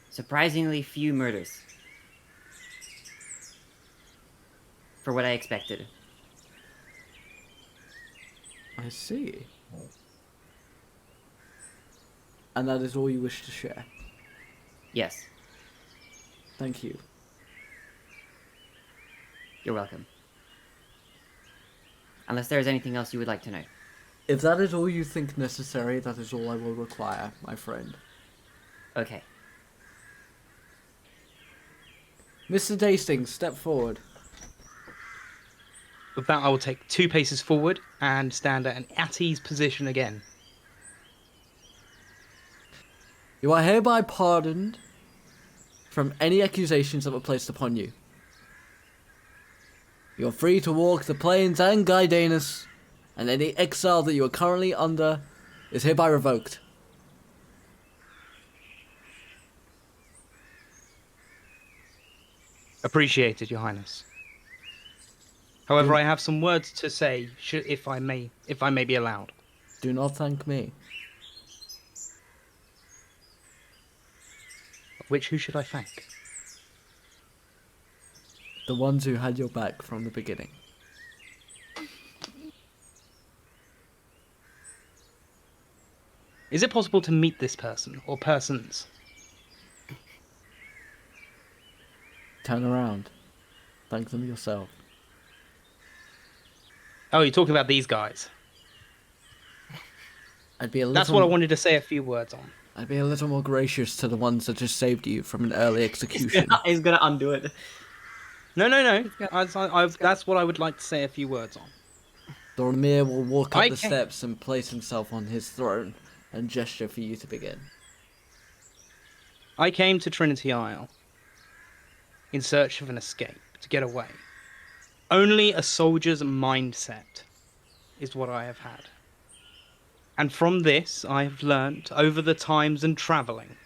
Surprisingly few murders. For what I expected. I see. And that is all you wish to share? Yes, Thank you. you're welcome. Unless there is anything else you would like to know. If that is all you think necessary, that is all I will require, my friend. Okay. Mr. Dastings, step forward. With that, I will take 2 paces forward and stand at an at-ease position again. You are hereby pardoned from any accusations that were placed upon you. You are free to walk the plains and Gaidanus, and any exile that you are currently under is hereby revoked. Appreciated, Your Highness. However, Do- I have some words to say, if I may be allowed. Do not thank me. Who should I thank? The ones who had your back from the beginning. Is it possible to meet this person, or persons? Turn around. Thank them yourself. Oh, you're talking about these guys. I'd be a little That's what I wanted to say a few words on. I'd be a little more gracious to the ones that just saved you from an early execution. He's gonna undo it. No. got- That's what I would like to say a few words on. Dormir will walk up I the can- steps and place himself on his throne and gesture for you to begin. I came to Trinity Isle in search of an escape, to get away. Only a soldier's mindset is what I have had. And from this, I have learnt over the times and travelling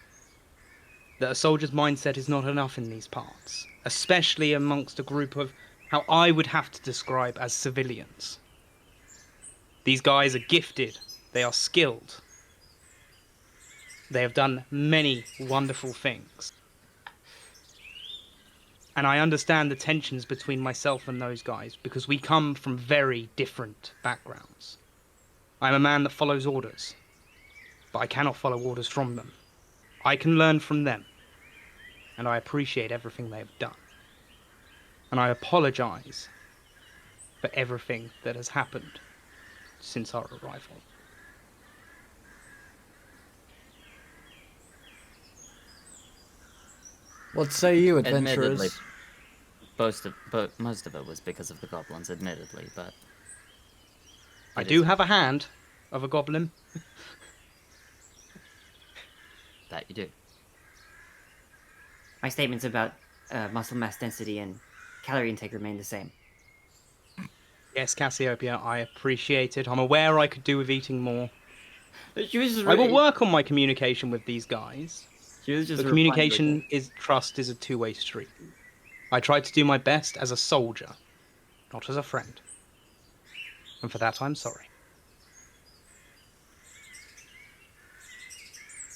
that a soldier's mindset is not enough in these parts, especially amongst a group of how I would have to describe as civilians. These guys are gifted, they are skilled, they have done many wonderful things. And I understand the tensions between myself and those guys because we come from very different backgrounds. I'm a man that follows orders, but I cannot follow orders from them. I can learn from them, and I appreciate everything they have done. And I apologize for everything that has happened since our arrival. What say you, Admittedly, adventurers? most of it was because of the goblins, admittedly, but I it do is have a hand of a goblin. that you do. My statements about muscle mass density and calorie intake remain the same. Yes, Cassiopeia, I appreciate it. I'm aware I could do with eating more. She was just I will work on my communication with these guys. She was just But replying communication like is trust is a two-way street. I tried to do my best as a soldier, not as a friend. And for that, I'm sorry.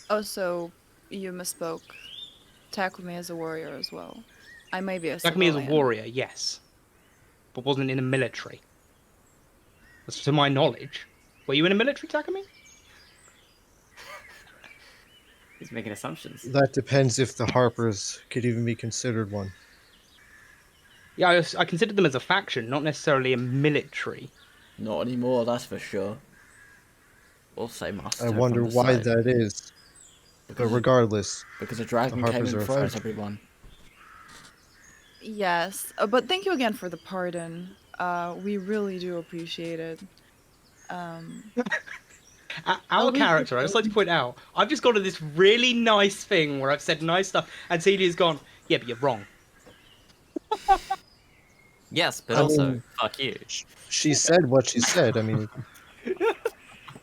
Oh, so you misspoke. Takumi is a warrior as well. I may be a Takumi is a civilian. warrior, yes, but wasn't in the military. As to my knowledge. Were you in a military, Takumi? he's making assumptions. That depends if the Harpers could even be considered one. Yeah, I considered them as a faction, not necessarily a military. Not anymore, that's for sure. We'll say Master I Toad wonder from the why side, that is. But because, regardless, because a dragon came Harpers and are a froze faction. everyone. Yes, but thank you again for the pardon. We really do appreciate it. Our we- character, I'd just like to point out, I've just gone to this really nice thing where I've said nice stuff, and Celia's gone, yeah, but you're wrong. Yes, but I also, mean, fuck you. she said what she said. I mean,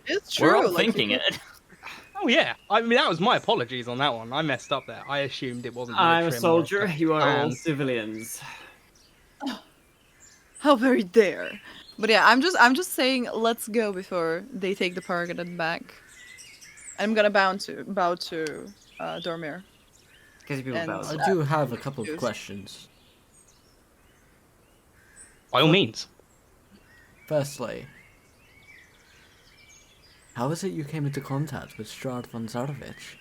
It's true. We're all like, thinking people- it. Oh yeah, I mean that was my apologies on that one. I messed up there. I assumed it wasn't military. I'm a and more soldier. of You are all and- civilians. How very dare! But yeah, I'm just saying, let's go before they take the target back. I'm gonna bow to Dormir. Because people And- bow. I do have a couple of Yes. questions. By all means. Firstly, how is it you came into contact with Strad von Zarovich?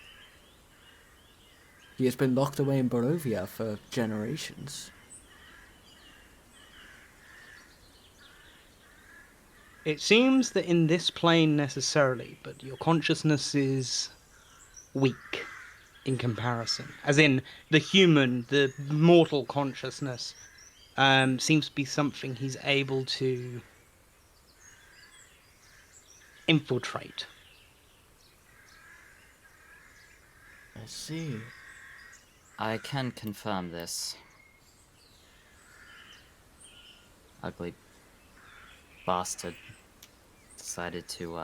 He has been locked away in Barovia for generations. It seems that in this plane necessarily, but your consciousness is weak in comparison. As in, the human, the mortal consciousness seems to be something he's able to infiltrate. I see. I can confirm this. Ugly bastard decided to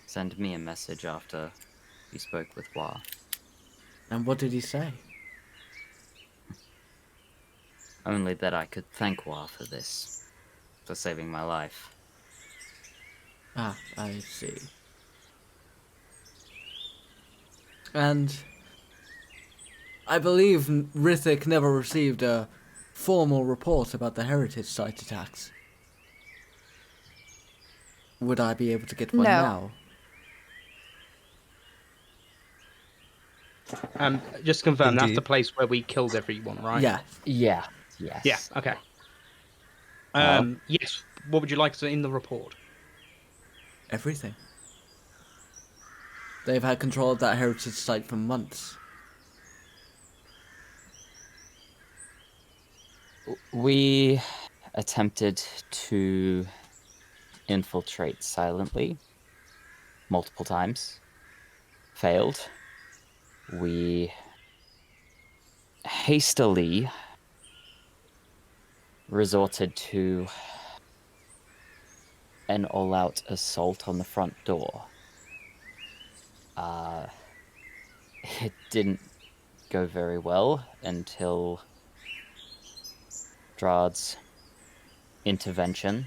send me a message after he spoke with Wa. And what did he say? Only that I could thank Wa for this, for saving my life. Ah, I see. And I believe Rithik never received a formal report about the heritage site attacks. Would I be able to get one No. now? Just to confirm, that's the Indeed. place where we killed everyone, right? Yeah. Yeah. Yes. Yeah, okay. Yes, what would you like to in the report? Everything. They've had control of that heritage site for months. We attempted to infiltrate silently multiple times. Failed. We hastily resorted to an all-out assault on the front door. It didn't go very well until Drad's intervention,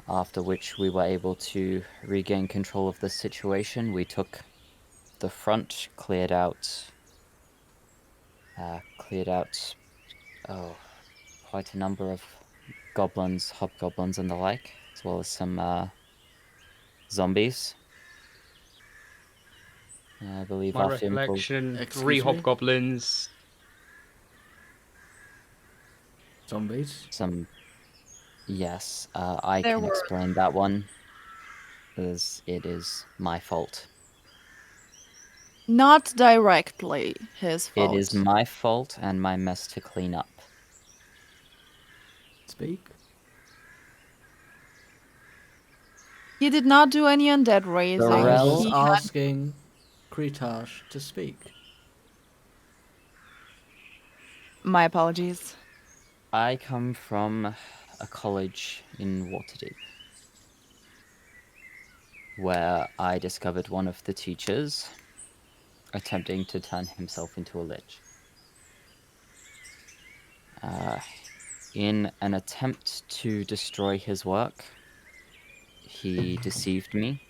after which we were able to regain control of the situation. We took the front, cleared out quite a number of goblins, hobgoblins and the like, as well as some zombies. I believe My after recollection, Excuse 3 me? hobgoblins, Zombies? some Yes, I There can were explain that one, as it is my fault. not directly his It is fault. my fault and my mess to clean up. Speak. He did not do any undead The raising. I was rel He asking Kretash to speak. My apologies. I come from a college in Waterdeep, where I discovered one of the teachers attempting to turn himself into a lich. In an attempt to destroy his work, he deceived me,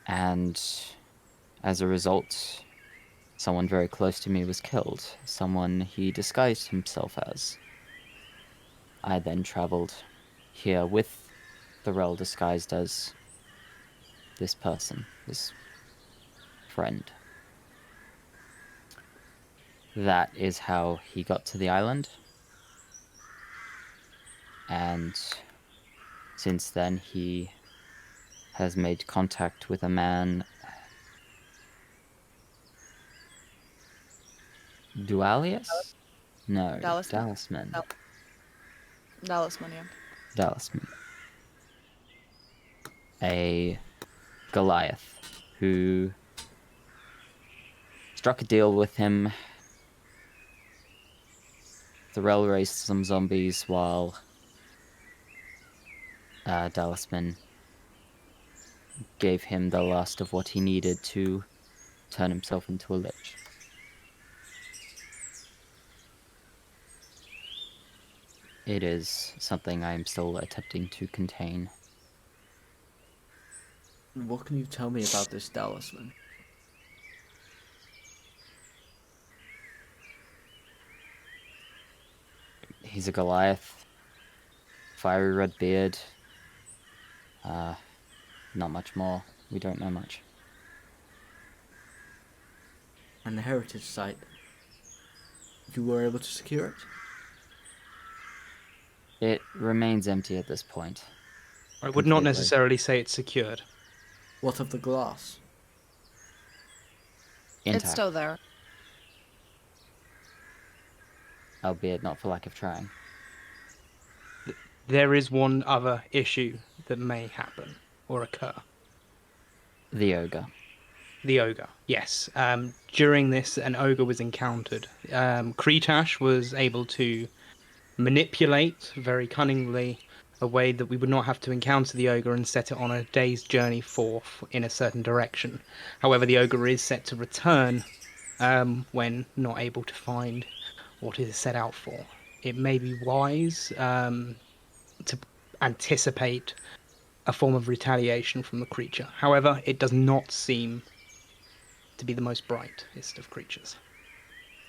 and as a result, someone very close to me was killed, someone he disguised himself as. I then traveled here with the rel disguised as this person, this friend. That is how he got to the island. And since then, he has made contact with a man, Dualius? No, Dallasman. Dallasman. Dallasman, yeah. Dallasman. A Goliath who struck a deal with him. The rel raised some zombies while Dallasman gave him the last of what he needed to turn himself into a lich. It is something I am still attempting to contain. What can you tell me about this Dallasman? He's a Goliath, fiery red beard. Not much more. We don't know much. And the heritage site. You were able to secure it? It remains empty at this point. I would not Completely. necessarily say it's secured. What of the glass? Intact, It's still there. albeit not for lack of trying. There is one other issue that may happen or occur. The ogre. The ogre, yes. During this, an ogre was encountered. Kretash was able to manipulate very cunningly a way that we would not have to encounter the ogre and set it on a day's journey forth in a certain direction. However, the ogre is set to return when not able to find what it is set out for. It may be wise to anticipate a form of retaliation from the creature. However, it does not seem to be the most brightest of creatures.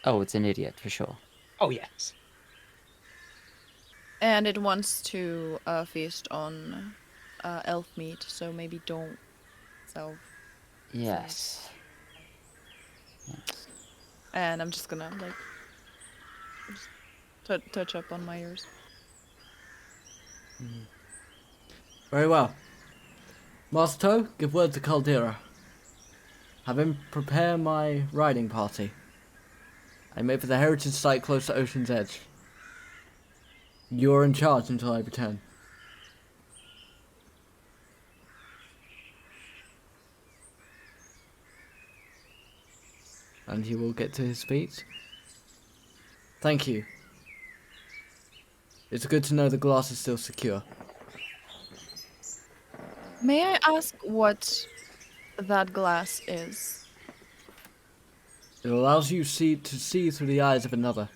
Oh, it's an idiot for sure. Oh, yes. And it wants to feast on elf meat, so maybe don't self. Yes. And I'm just gonna like just touch up on my ears. Very well. Master Toe, give word to Caldera. Have him prepare my riding party. I made for the heritage site close to Ocean's Edge. You're in charge until I return. And he will get to his feet. Thank you. It's good to know the glass is still secure. May I ask what that glass is? It allows you to see through the eyes of another.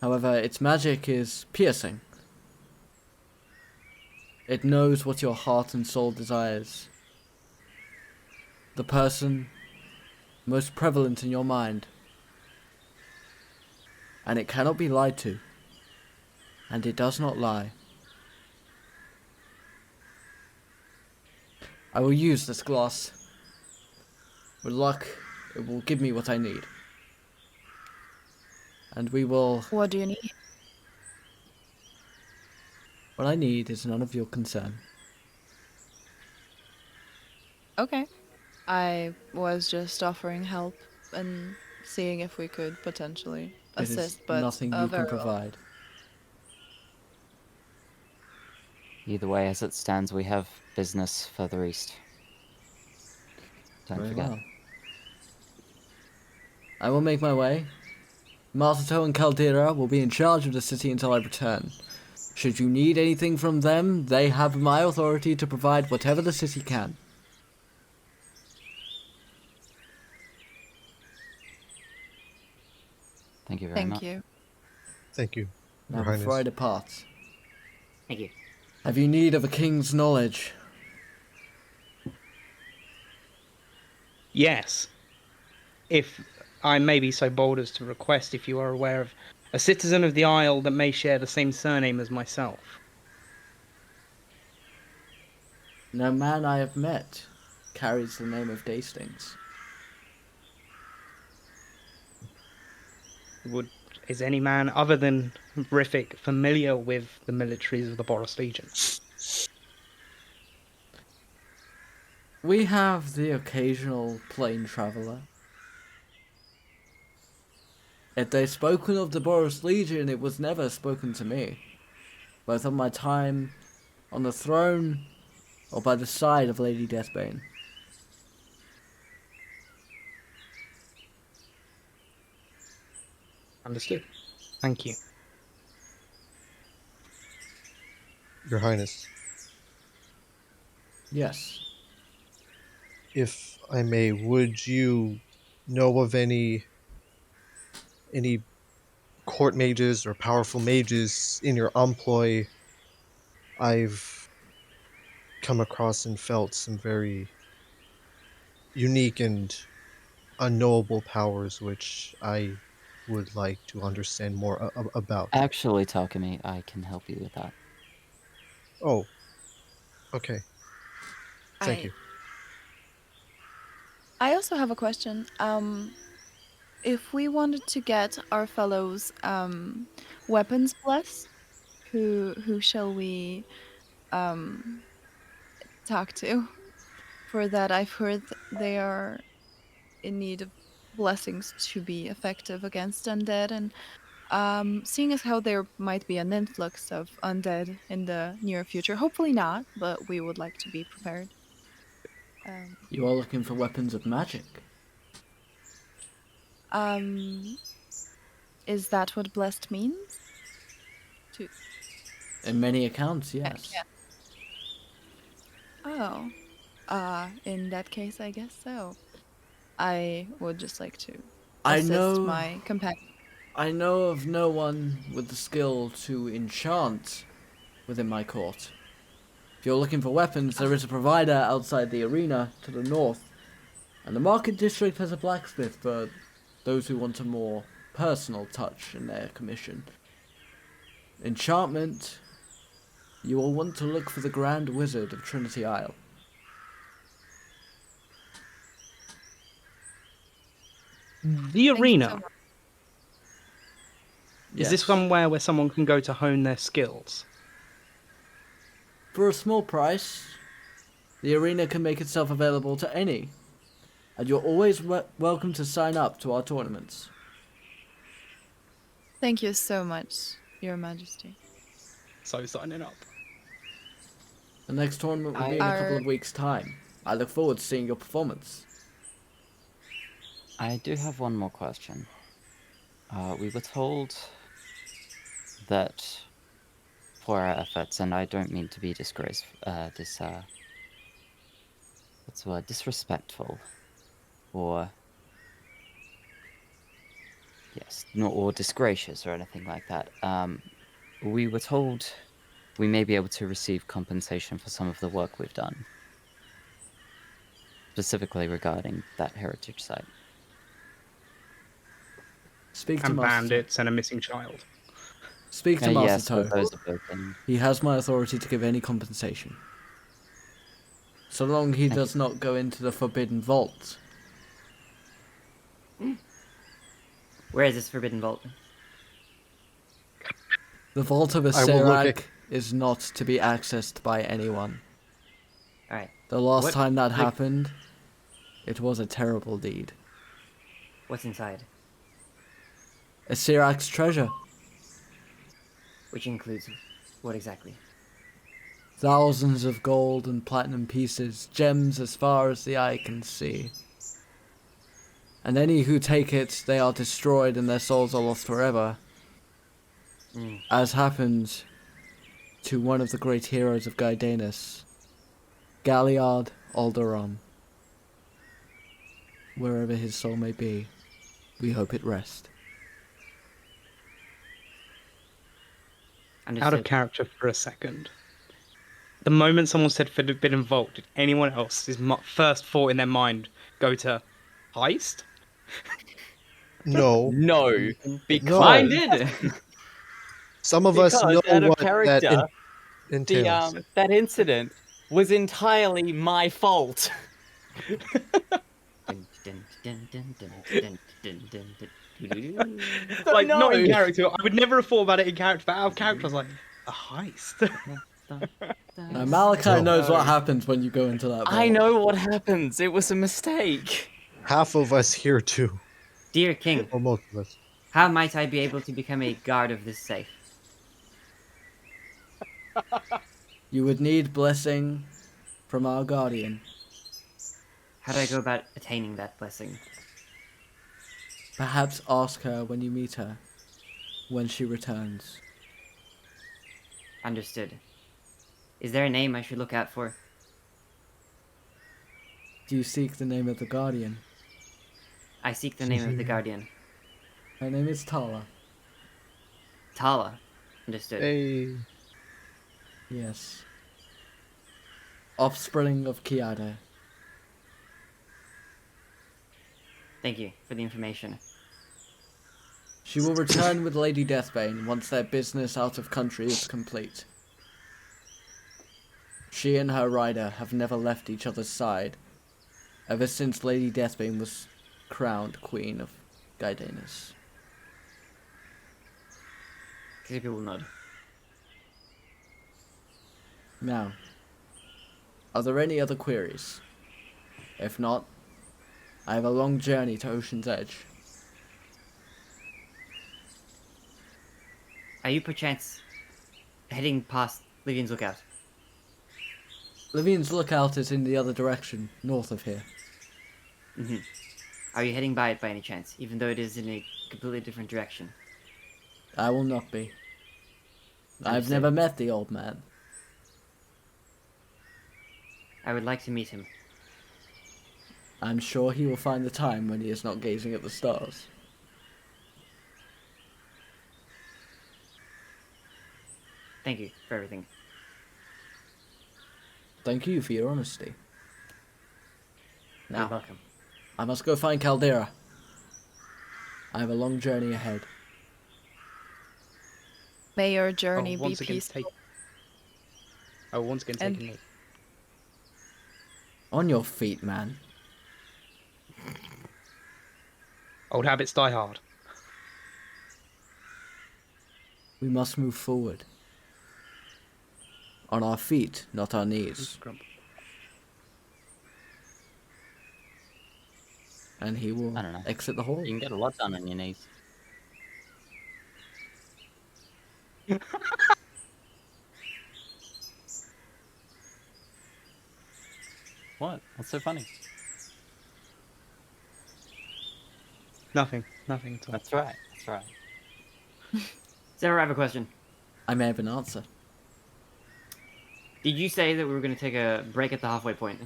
However, its magic is piercing. It knows what your heart and soul desires. The person most prevalent in your mind. And it cannot be lied to. And it does not lie. I will use this glass. With luck, it will give me what I need. And we will... What do you need? What I need is none of your concern. Okay. I was just offering help and seeing if we could potentially It is assist, but nothing you very can well. provide. Either way, as it stands, we have business further east. Don't Very forget. well. I will make my way. Masato and Caldera will be in charge of the city until I return. Should you need anything from them, they have my authority to provide whatever the city can. Thank you very Thank much. you. Thank you, Now, Your before I Highness. depart, Thank you. have you need of a king's knowledge? Yes. If I may be so bold as to request if you are aware of a citizen of the Isle that may share the same surname as myself. No man I have met carries the name of Dastings. Is any man other than Riffic familiar with the militaries of the Boros Legion? We have the occasional plain traveller. If they've spoken of the Boros Legion, it was never spoken to me. Both on my time on the throne or by the side of Lady Deathbane. Understood. Thank you. Your Highness, Yes. if I may, would you know of any court mages or powerful mages in your employ? I've come across and felt some very unique and unknowable powers which I would like to understand more about. Actually, Takumi, I can help you with that. Oh, okay. Thank I you. I also have a question. If we wanted to get our fellows weapons blessed, who shall we um talk to? For that, I've heard they are in need of blessings to be effective against undead, and seeing as how there might be an influx of undead in the near future, hopefully not, but we would like to be prepared. Um, You are looking for weapons of magic. um, is that what blessed means? To In many accounts, yes. yeah. Oh, in that case, I guess so. I would just like to I assist know my companion. I know of no one with the skill to enchant within my court. If you're looking for weapons, there is a provider outside the arena to the north, and the market district has a blacksmith for those who want a more personal touch in their commission. Enchantment, you will want to look for the Grand Wizard of Trinity Isle. The Thank you so arena. much. Is this Yes. somewhere where someone can go to hone their skills? For a small price, the arena can make itself available to any, and you're always welcome to sign up to our tournaments. Thank you so much, Your Majesty. So signing up. The next tournament will be in a couple of weeks' time. I look forward to seeing your performance. I do have one more question. We were told that for our efforts, and I don't mean to be what's the word, disrespectful, or yes, or disgracious or anything like that. We were told we may be able to receive compensation for some of the work we've done, specifically regarding that heritage site. Speak to And Master. bandits and a missing child. Speak to Yes, Master but those are both things. He has my authority to give any compensation. So long he does not go into the Forbidden Vault. Where is this forbidden vault? The Vault of I will look Aserak is not to be accessed by anyone. Alright. The last What- time that like- happened, it was a terrible deed. What's inside? A Sirach's treasure. Which includes what exactly? Thousands of gold and platinum pieces, gems as far as the eye can see. And any who take it, they are destroyed and their souls are lost forever. Mm. As happened to one of the great heroes of Gaidanus, Galliard Alderon. Wherever his soul may be, we hope it rest. Understood. Out of character for a second. The moment someone said Fid had been involved, did anyone else's first thought in their mind go to heist? No. No, because Mine did. Some of us because know out of what character, that the entails. that incident was entirely my fault. Dun, dun, dun, dun, dun, dun, dun, dun, dun, dun. Like, not in no. character. I would never have thought about it in character, but out of character, I was like, a heist? Now, Malachi No. knows what happens when you go into that I vault. know what happens. It was a mistake. Half of us here too, Dear King, or most of us. how might I be able to become a guard of this safe? You would need blessing from our guardian. How do I go about attaining that blessing? Perhaps ask her when you meet her, when she returns. Understood. Is there a name I should look out for? Do you seek the name of the guardian? I seek the name of the guardian. Her name is Tala. Tala. Understood. Hey, Yes. Offspring of Kiada. Thank you for the information. She will return with Lady Deathbane once their business out of country is complete. She and her rider have never left each other's side, ever since Lady Deathbane was crowned Queen of Gaidanus. Cassiopeia will nod. Now, are there any other queries? If not, I have a long journey to Ocean's Edge. Are you perchance heading past Livian's Lookout? Livian's Lookout is in the other direction, north of here. Mm-hmm. Are you heading by it by any chance, even though it is in a completely different direction? I will not be. I've Understood. never met the old man. I would like to meet him. I'm sure he will find the time when he is not gazing at the stars. Thank you for everything. Thank you for your honesty. You're Now, welcome. I must go find Caldera. I have a long journey ahead. May your journey be once again, peaceful. once again And- taking me. On your feet, man. Old habits die hard. We must move forward. On our feet, not our knees. Grump. And he will I don't know. exit the hall. You can get a lot done on your knees. What? What's so funny? Nothing at all. That's right. That's right. Sarah, I have a question. I may have an answer. Did you say that we were going to take a break at the halfway point?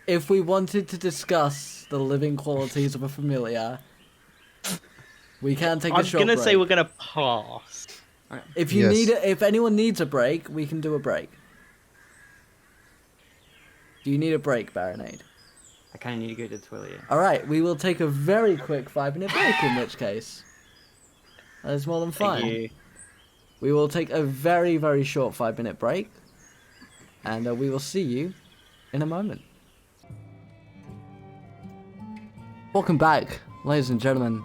If we wanted to discuss the living qualities of a familiar, we can take a I'm short gonna break. say we're gonna pass. If you Yes. need, if anyone needs a break, we can do a break. Do you need a break, Barinade? I kind of need to go to the toilet. Yeah. All right, we will take a very quick 5-minute break. In which case, that is more than fine. Thank you. We will take a very, very short 5-minute break, and we will see you in a moment. Welcome back, ladies and gentlemen.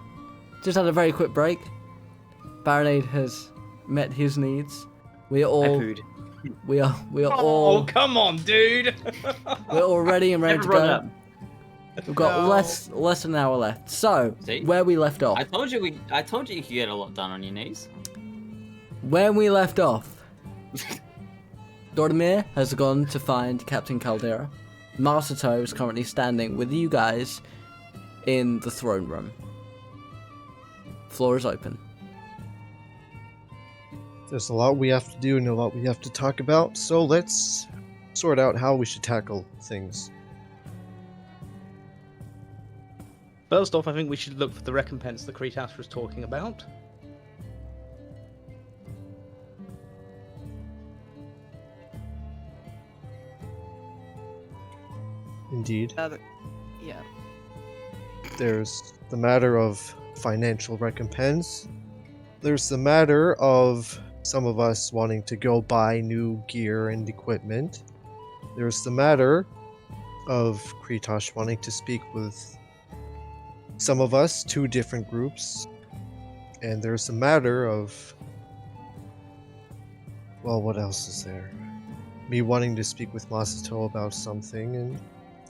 Just had a very quick break. Barinade has met his needs. We are I all pooed. we are Oh, all come on, dude. we're all ready and ready Never to brought it go. up. We've got No. less than an hour left. So See? where we left off. I told you you could get a lot done on your knees. Where we left off. Dormir has gone to find Captain Caldera. Masato is currently standing with you guys in the throne room. Floor is open. There's a lot we have to do and a lot we have to talk about, so let's sort out how we should tackle things. First off, I think we should look for the recompense that Kretash was talking about. Indeed. Yeah. There's the matter of financial recompense. There's the matter of some of us wanting to go buy new gear and equipment. There's the matter of Kretash wanting to speak with some of us, 2 different groups. And there's the matter of... well, what else is there? Me wanting to speak with Masato about something, and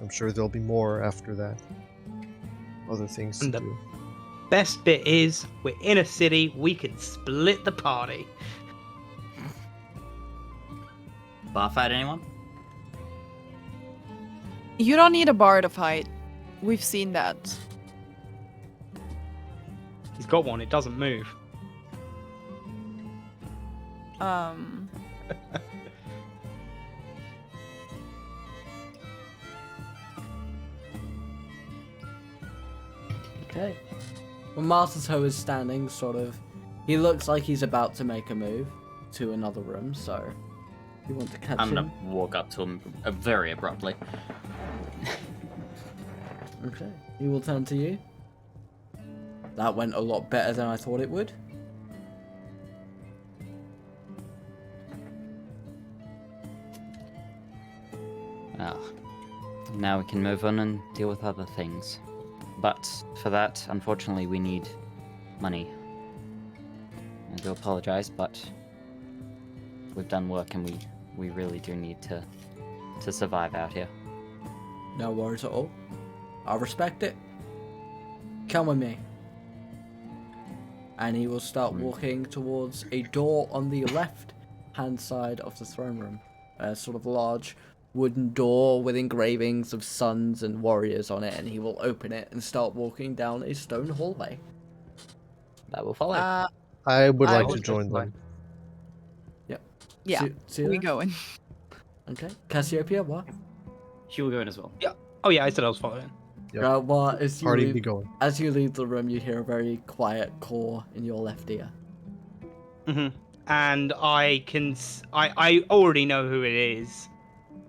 I'm sure there'll be more after that. Other things to And the- do. Best bit is, we're in a city, we can split the party. Bar fight anyone? You don't need a bar to fight. We've seen that. He's got one, it doesn't move. Okay. Well, Masato is standing, sort of. He looks like he's about to make a move to another room, so you want to catch I'm him. gonna walk up to him very abruptly. Okay. He will turn to you. That went a lot better than I thought it would. Well, now we can move on and deal with other things. But for that, unfortunately, we need money. I do apologize, but we've done work and we really do need to survive out here. No worries at all. I respect it. Come with me. And he will start walking towards a door on the left hand side of the throne room. A sort of large wooden door with engravings of suns and warriors on it, and he will open it and start walking down a stone hallway. That will follow. I would I like would to join them. Yeah. See We that? going. Okay. Cassiopeia, what? She will go in as well. Oh yeah, I said I was following. Yep. What as you Party leave, be going. as you leave the room, you hear a very quiet caw in your left ear. And I already know who it is,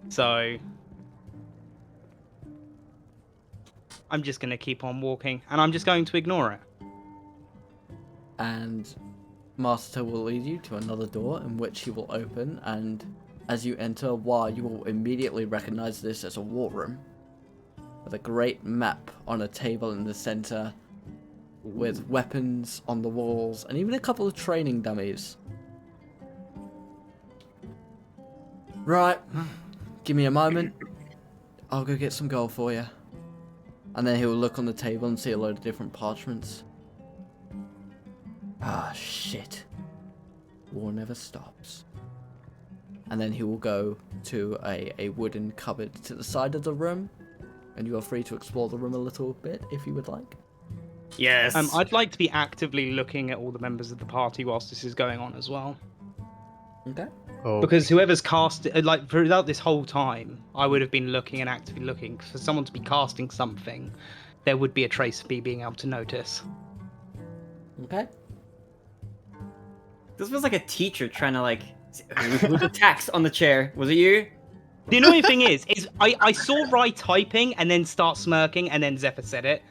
so I'm just gonna keep on walking, and I'm just going to ignore it. And Master will lead you to another door in which he will open, and as you enter, you will immediately recognize this as a war room with a great map on a table in the center, with weapons on the walls, and even a couple of training dummies. Right, give me a moment. I'll go get some gold for you. And then he will look on the table and see a load of different parchments. Ah, shit. War never stops. And then he will go to a wooden cupboard to the side of the room, and you are free to explore the room a little bit if you would like. Yes. I'd like to be actively looking at all the members of the party whilst this is going on as well. Okay. Oh, Because whoever's cast, like, throughout this whole time, I would have been looking and actively looking. For someone to be casting something, there would be a trace of me being able to notice. Okay. This was like a teacher trying to like who attacks on the chair. Was it you? The annoying thing is I saw Rai typing and then start smirking, and then Zephyr said it.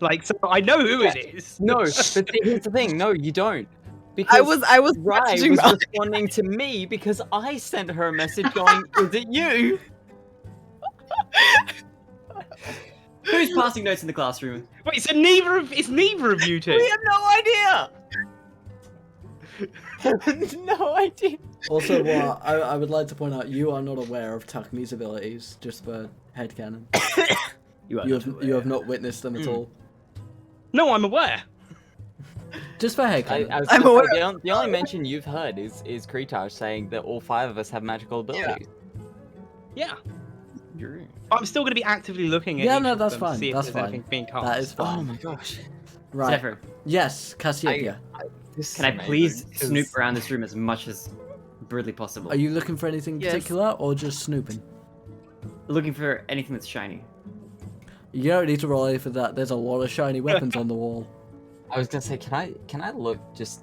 Like, so I know who it is. No, but see, here's the thing. No, you don't. Because I was Rai messaging was Rai. responding to me because I sent her a message going, "Is it you?" Who's passing notes in the classroom? Wait, so it's neither of you two. We have no idea. No idea. Also, what I would like to point out, you are not aware of Takumi's abilities, just for headcanon. You You have not witnessed them at all. No, I'm aware. Just for headcanon. I was I'm gonna aware. say, the only mention you've heard is Kretash saying that all 5 of us have magical abilities. Yeah. You're... I'm still going to be actively looking at Yeah, each no, of that's them fine, to see if that's there's fine. anything being cast. That is fine. Oh my gosh. Right. Zephyr, Yes, Cassiopeia. can I please snoop around this room as much as brutally possible? Are you looking for anything in Yes. particular, or just snooping? looking for anything that's shiny? You don't need to roll any for that. There's a lot of shiny weapons on the wall. I was gonna say, can I look just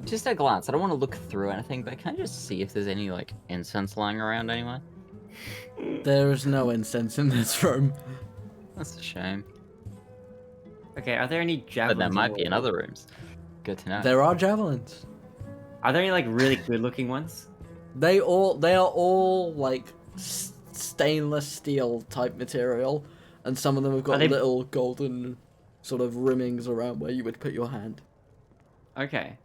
at a glance? I don't want to look through anything, but can I just see if there's any like incense lying around anywhere? There is no incense in this room. That's a shame. Okay, are there any But javelins? there on might the be in wall? other rooms. Good to know. There are javelins. Are there any like really good-looking ones? They are all like stainless steel type material, and some of them have got they- little golden sort of rimmings around where you would put your hand. Okay.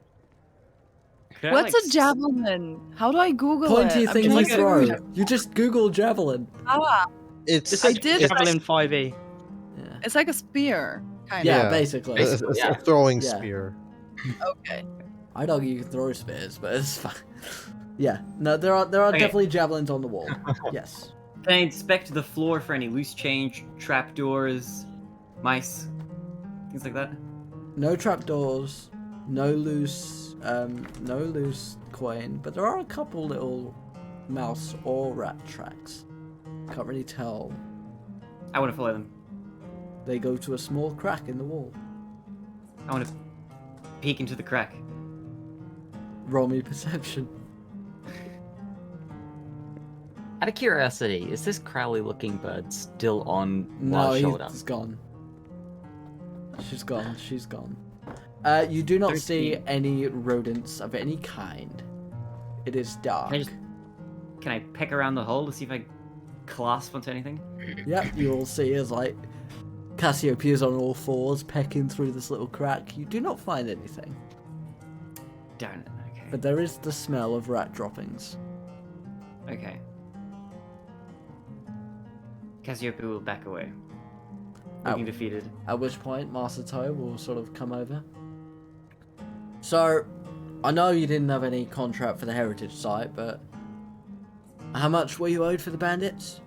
Could I, What's like, a javelin? How do I Google Pointy it? I'm thing you trying to throw. figure it You just Google javelin. out. It's Just I like did- Javelin 5e. Yeah. It's like a spear, kind Yeah, Yeah. basically. a throwing Yeah. spear. of. Okay. I'd argue you can throw spears, but it's fine. Yeah, no, there are Okay. definitely javelins on the wall. Yes. Can I inspect the floor for any loose change, trapdoors, mice, things like that? No trapdoors, no loose coin, but there are a couple little mouse or rat tracks. Can't really tell. I want to follow them. They go to a small crack in the wall. I want to peek into the crack. Roll me perception. Out of curiosity, is this Crowley-looking bird still on No, Wild Shoulder? he's gone. She's gone. She's gone. You do not see 13. any rodents of any kind. It is dark. Can I peek around the hole to see if I clasp onto anything? Yep, you will see as like Cassiopeia's on all fours, pecking through this little crack. You do not find anything, Darn it. Okay. but there is the smell of rat droppings. Okay. Cassiopeia will back away, looking Ow. defeated. At which point, Master Toe will sort of come over. So, I know you didn't have any contract for the heritage site, but how much were you owed for the bandits?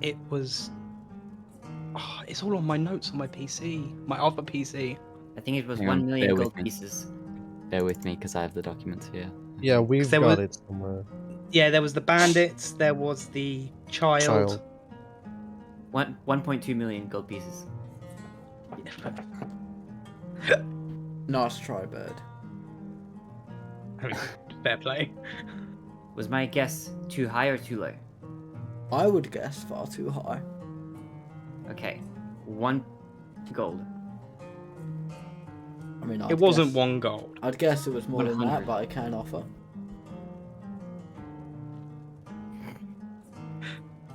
It was. Oh, it's all on my notes on my PC, my other PC. I think it was Hang 1 on, million bear with gold me. pieces. Bear with me, because I have the documents here. Yeah, we've There got was- it somewhere. Yeah, there was the bandits. There was the child. 1.2 million gold pieces. Nice try, bird. I mean, fair play. Was my guess too high or too low? I would guess far too high. Okay. 1 gold. I mean, It wasn't 1 gold. I'd guess it was more than 100. that, but I can offer.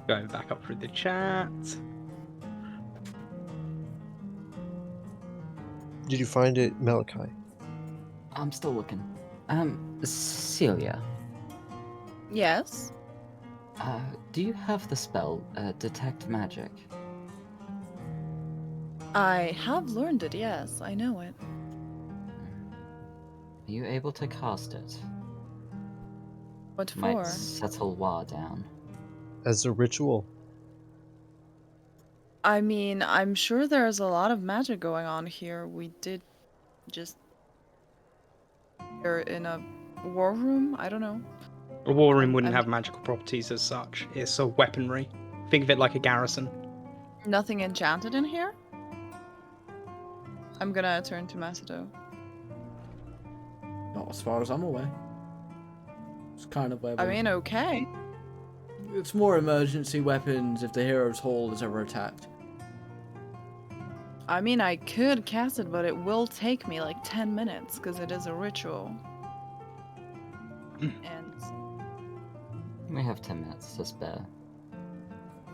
Going back up through the chat. Did you find it, Malachi? I'm still looking. Seelia, Yes. do you have the spell, Detect Magic? I have learned it, yes. I know it. Are you able to cast it? What for? Might settle Wa down. As a ritual? I mean, I'm sure there's a lot of magic going on here. We did just... You're in a war room? I don't know. A war room wouldn't I'm- have magical properties as such. It's a weaponry. Think of it like a garrison. Nothing enchanted in here? I'm gonna turn to Masato. Not as far as I'm aware. It's kind of where I we- mean, okay. It's more emergency weapons if the hero's hall is ever attacked. I mean, I could cast it, but it will take me like 10 minutes because it is a ritual. And We have 10 minutes to spare.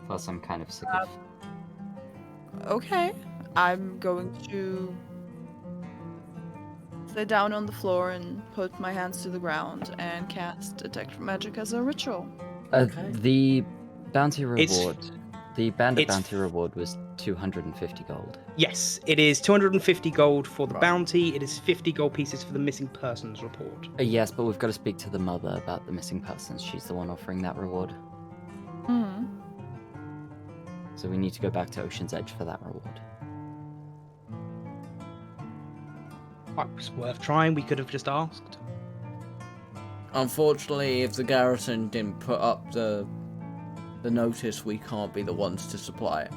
Plus, I'm kind of sick of. okay, I'm going to sit down on the floor and put my hands to the ground and cast Detect Magic as a ritual. Okay. The bounty It's- reward, the bandit it's- bounty reward was 250 gold. Yes, it is 250 gold for the Right. bounty. It is 50 gold pieces for the missing persons report. Yes, but we've got to speak to the mother about the missing persons. She's the one offering that reward. Hmm. So we need to go back to Ocean's Edge for that reward. It was worth trying. We could have just asked. Unfortunately, if the garrison didn't put up the notice, we can't be the ones to supply it.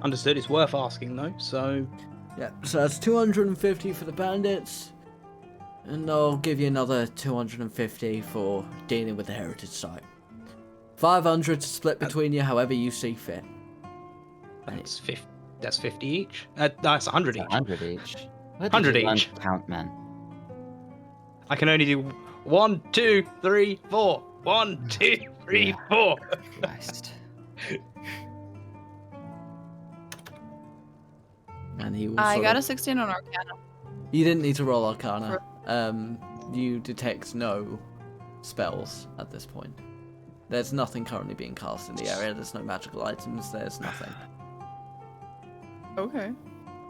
Understood. It's worth asking though. So Yeah, so that's 250 for the bandits, and I'll give you another 250 for dealing with the heritage site. 500 to split between you however you see fit. that's 50. That's 50 each. That's 100 each. 100 each. Where did 100 you learn each. to count, man? I can only do 1, 2, 3, 4. 1, 2, 3, 4. Christ. And he will I sort got a of- 16 on Arcana. You didn't need to roll Arcana. You detect no spells at this point. There's nothing currently being cast in the area. There's no magical items. There's nothing. Okay.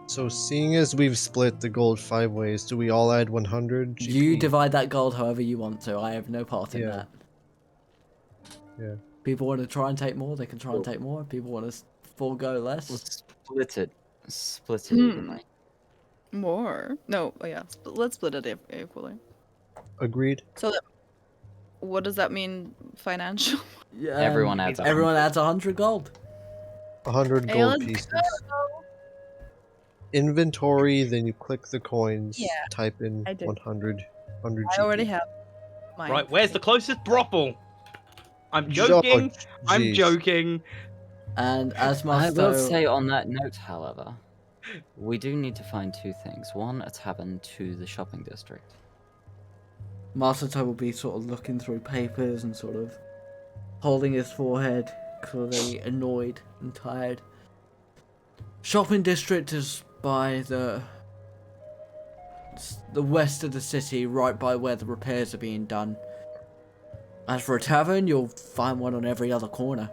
So, seeing as we've split the gold 5 ways, do we all add 100 GP? You divide that gold however you want to. I have no part in Yeah. that. Yeah. People want to try and take more, they can try and take more. People want to forego less. Let's split it. Split it Hmm. evenly. More? No, yeah. Let's split it equally. Agreed. So, what does that mean financial? Yeah, Everyone adds Everyone adds 100 gold. 100 Hey, gold let's pieces. go. Inventory, then you click the coins, Yeah, type in I did. 100 I GP. already have mine. Right, where's the closest brothel? I'm joking. Oh, I'm jeez. joking. And as I will Masto, say on that note, however, we do need to find 2 things. 1, a tavern, 2, the shopping district. Masato will be sort of looking through papers and sort of holding his forehead, clearly annoyed and tired. Shopping district is by the west of the city, right by where the repairs are being done. As for a tavern, you'll find one on every other corner.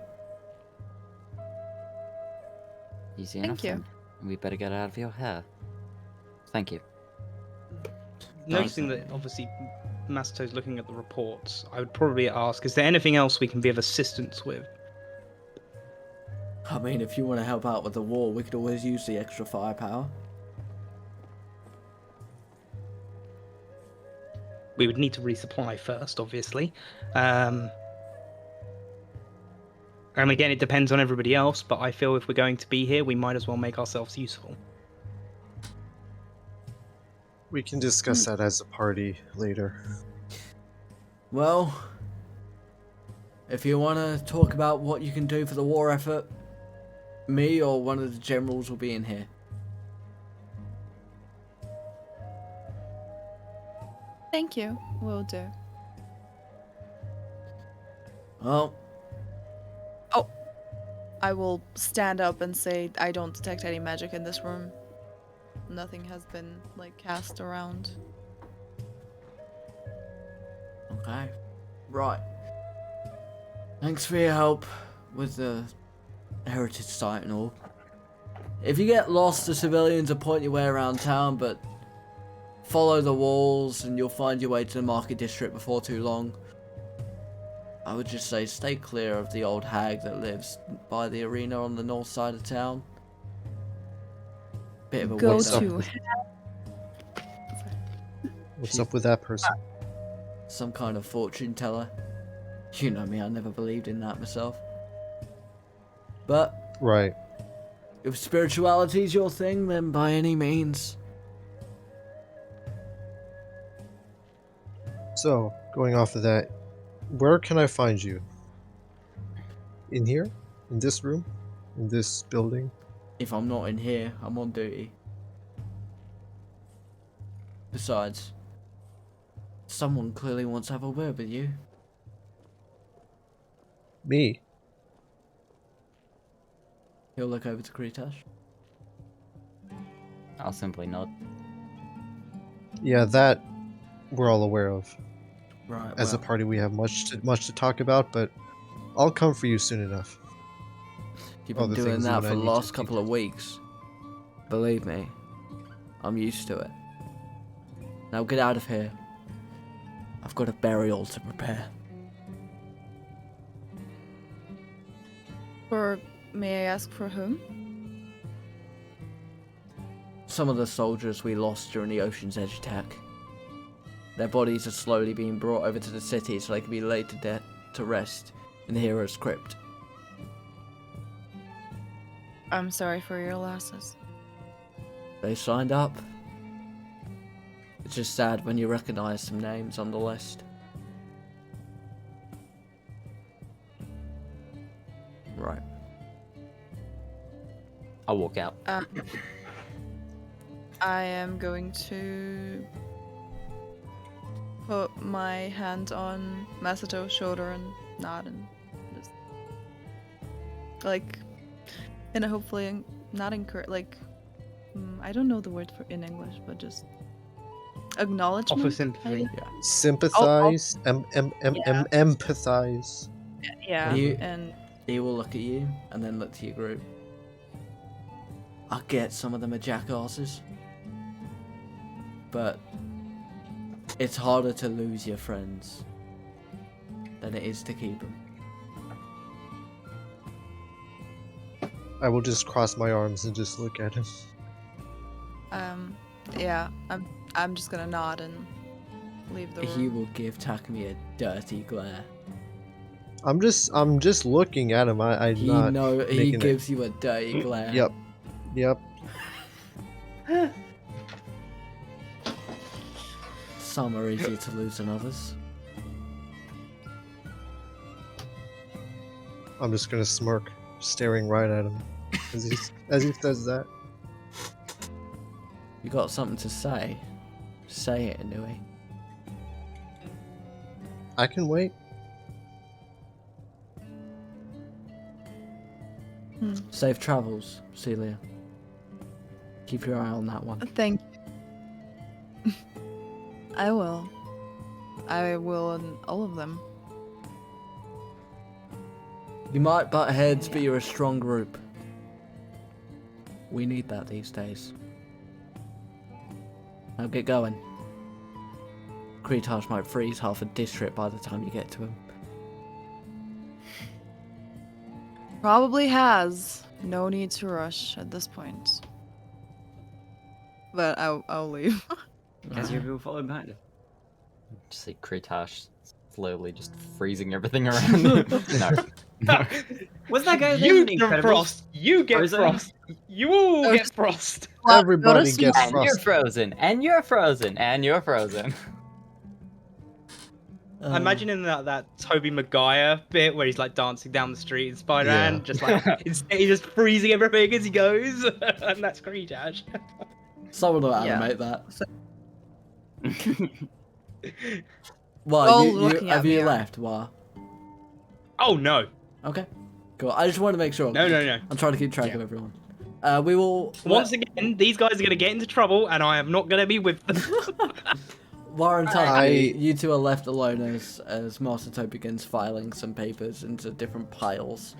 Easy Thank enough you. then. We better get out of your hair. Thank you. Noticing that obviously Masato's looking at the reports, I would probably ask, is there anything else we can be of assistance with? I mean, if you want to help out with the war, we could always use the extra firepower. We would need to resupply first, obviously. And again, it depends on everybody else, but I feel if we're going to be here, we might as well make ourselves useful. We can discuss that as a party later. Well, if you want to talk about what you can do for the war effort, me or one of the generals will be in here. Thank you. Will do. Well, I will stand up and say I don't detect any magic in this room. Nothing has been like cast around. okay. Right. Thanks for your help with the heritage site and all. If you get lost, the civilians will point your way around town, but follow the walls and you'll find your way to the market district before too long. I would just say stay clear of the old hag that lives by the arena on the north side of town. Bit of a Go what's up to with- What's up with that person? some kind of fortune teller. You know me, I never believed in that myself. But Right. if spirituality's your thing, then by any means. So, going off of that, where can I find you? In here? In this room? In this building? If I'm not in here, I'm on duty. Besides, someone clearly wants to have a word with you. Me? He'll look over to Kretash. I'll simply nod. Yeah, that we're all aware of. Right. As a party, we have much to talk about, but I'll come for you soon enough. You've been other doing things you that and I for the need to last couple of weeks. Believe me, I'm used to it. Now get out of here. I've got a burial to prepare. Or may I ask for whom? Some of the soldiers we lost during the Ocean's Edge attack. Their bodies are slowly being brought over to the city so they can be laid to rest in the hero's crypt. I'm sorry for your losses. They signed up. It's just sad when you recognize some names on the list. Right. I'll walk out. I am going to put my hand on Masato's shoulder and nod and just like in a hopefully not encourage I don't know the word for in English, but just acknowledgement. Offer sympathy. Yeah. Sympathize, empathize. Yeah, You- and He will look at you and then look to your group. I get some of them are jackasses, but it's harder to lose your friends than it is to keep them. I will just cross my arms and just look at him. yeah, I'm just gonna nod and leave the He room. will give Takumi a dirty glare. I'm just looking at him. I'm He not. he making it. gives you a dirty glare. Yep. Some are easier to lose than others. I'm just gonna smirk, staring right at him as he says that. You got something to say? Say it, Inui. I can wait. Safe travels, Seelia. Keep your eye on that one. Thank you. I will. I will on all of them. You might butt heads, but you're a strong group. We need that these days. Now get going. Kretash might freeze half a district by the time you get to him. Probably has. No need to rush at this point. But I'll leave. Cassiopeia will follow behind him. Just see Kretash slowly just freezing everything around him. No. Was that guy You there? get frost. You get Frozen? frost. You all Oh, get frost. Well, Everybody notice gets And you're frost. frozen. And you're frozen. And you're frozen. I'm imagining that Toby Maguire bit where he's like dancing down the street in Spider-Man, Yeah. just like he's just freezing everything as he goes, and that's Kretash. Someone will Yeah. animate that. All Well, looking at have me you are- left? Wah? Oh no, Okay. Cool. I just want to make sure. no. I'm trying to keep track Yeah. of everyone. We will. Once again, these guys are gonna get into trouble, and I am not gonna be with them. Warren and I- Takumi, you two are left alone as Master Toe begins filing some papers into different piles.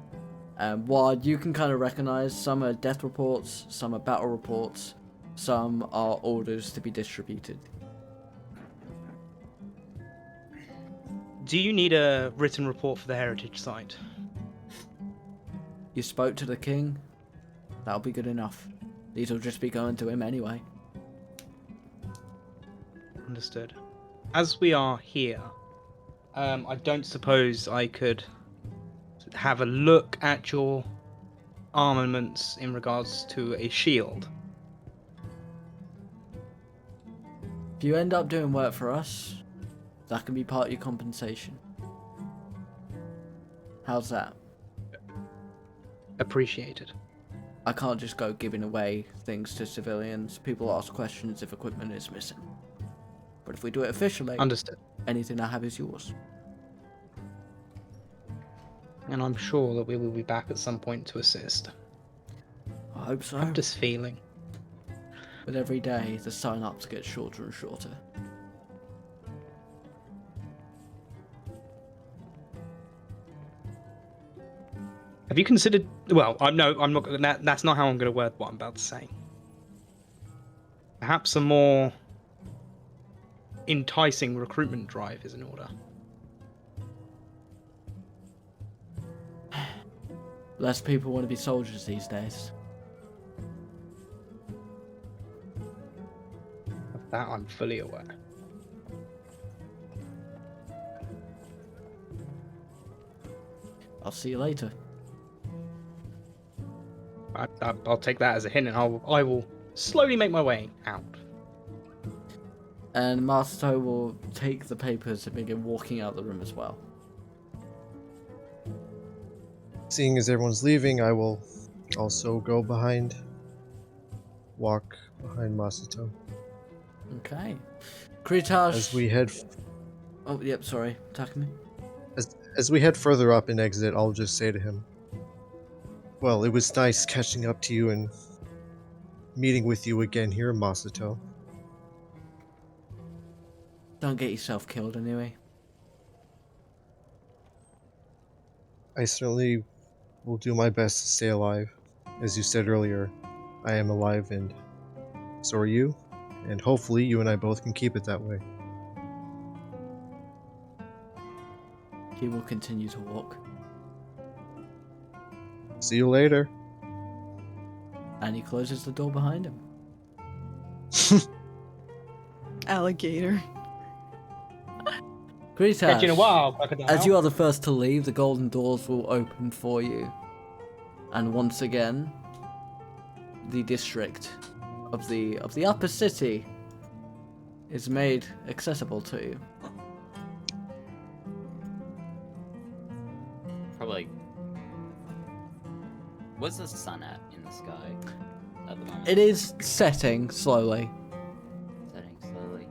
While you can kind of recognize some are death reports, some are battle reports, some are orders to be distributed. Do you need a written report for the heritage site? You spoke to the king. That'll be good enough. These will just be going to him anyway. Understood. As we are here, I don't suppose I could have a look at your armaments in regards to a shield. If you end up doing work for us, that can be part of your compensation. How's that? Appreciated. I can't just go giving away things to civilians. People ask questions if equipment is missing. But if we do it officially, Understood. anything I have is yours. And I'm sure that we will be back at some point to assist. I hope so. I have this feeling. But every day, the sign-ups get shorter and shorter. Have you considered? Well, I'm not. That's not how I'm going to word what I'm about to say. Perhaps a more enticing recruitment drive is in order. Less people want to be soldiers these days. Of that, I'm fully aware. I'll see you later. I'll take that as a hint, and I will slowly make my way out. And Masato will take the papers and begin walking out the room as well. Seeing as everyone's leaving, I will also go walk behind Masato. Okay. Kretash... As we head Oh, yep, sorry. Takumi? as we head further up and exit, I'll just say to him, well, it was nice catching up to you and meeting with you again here, Masato. Don't get yourself killed anyway. I certainly will do my best to stay alive. As you said earlier, I am alive and so are you, and hopefully you and I both can keep it that way. He will continue to walk. See you later. And he closes the door behind him. Alligator. Kretash, Catching a wild crocodile. as you are the first to leave, the golden doors will open for you. And once again, the district of the upper city is made accessible to you. Probably. Where's the sun at in the sky at the moment? It is setting slowly. Setting slowly.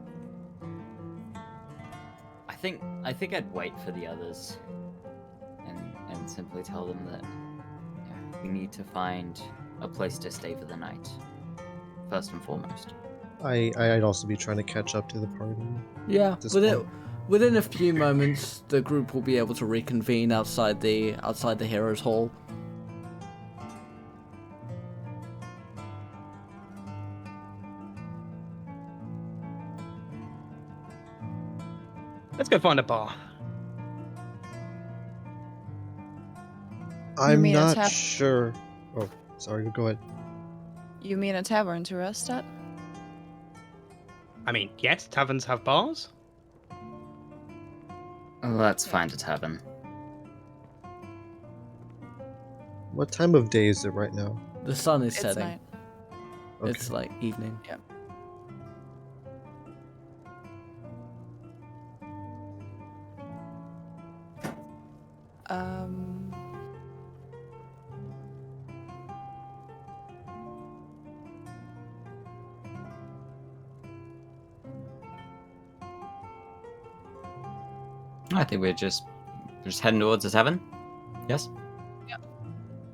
I think I'd wait for the others and simply tell them that we need to find a place to stay for the night. First and foremost. I'd also be trying to catch up to the party. Yeah, This within a few moments, the group will be able to reconvene outside the Heroes Hall. Let's go find a bar. I'm mean a not tap- sure. Oh, sorry, go ahead. You mean a tavern to rest at? I mean, yes, taverns have bars. Let's find a tavern. What time of day is it right now? The sun is It's setting. night. Okay. It's like evening. Yeah. I think we're just heading towards the tavern. Yes.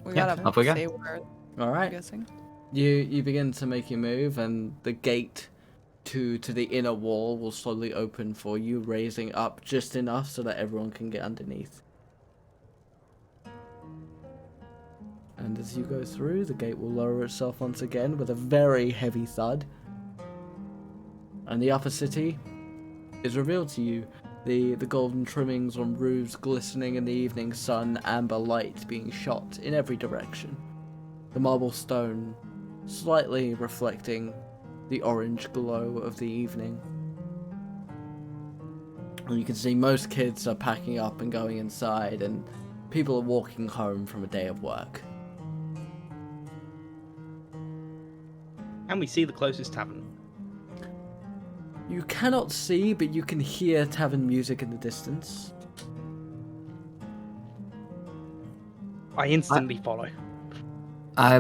We Yeah, gotta off we go. say where, All I'm right. guessing. You begin to make your move, and the gate to the inner wall will slowly open for you, raising up just enough so that everyone can get underneath. And as you go through, the gate will lower itself once again with a very heavy thud. And the upper city is revealed to you. The golden trimmings on roofs glistening in the evening sun, amber light being shot in every direction. The marble stone slightly reflecting the orange glow of the evening. And you can see most kids are packing up and going inside, and people are walking home from a day of work. And we see the closest tavern. You cannot see, but you can hear tavern music in the distance. I instantly follow.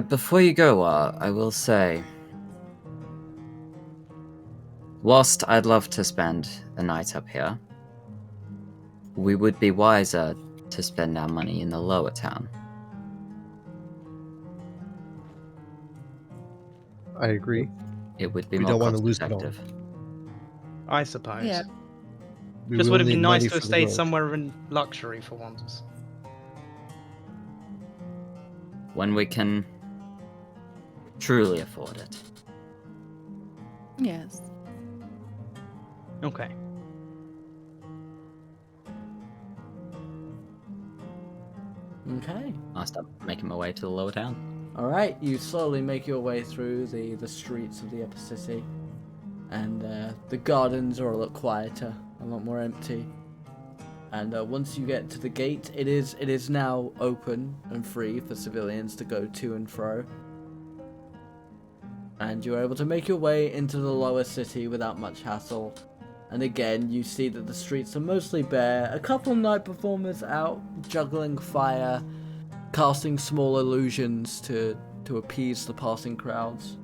Before you go, I will say, whilst I'd love to spend a night up here, we would be wiser to spend our money in the lower town. I agree. It would be We more don't wanna cost lose it all. effective. I suppose. Yeah. We Just will would have need been nice money to have for the stayed road. somewhere in luxury for once. When we can truly afford it. Yes. Okay. Okay. I'll start making my way to the lower town. Alright, you slowly make your way through the streets of the upper city. And the gardens are a lot quieter, a lot more empty. And once you get to the gate, it is now open and free for civilians to go to and fro. And you're able to make your way into the lower city without much hassle. And again, you see that the streets are mostly bare. A couple night performers out juggling fire, casting small illusions to appease the passing crowds.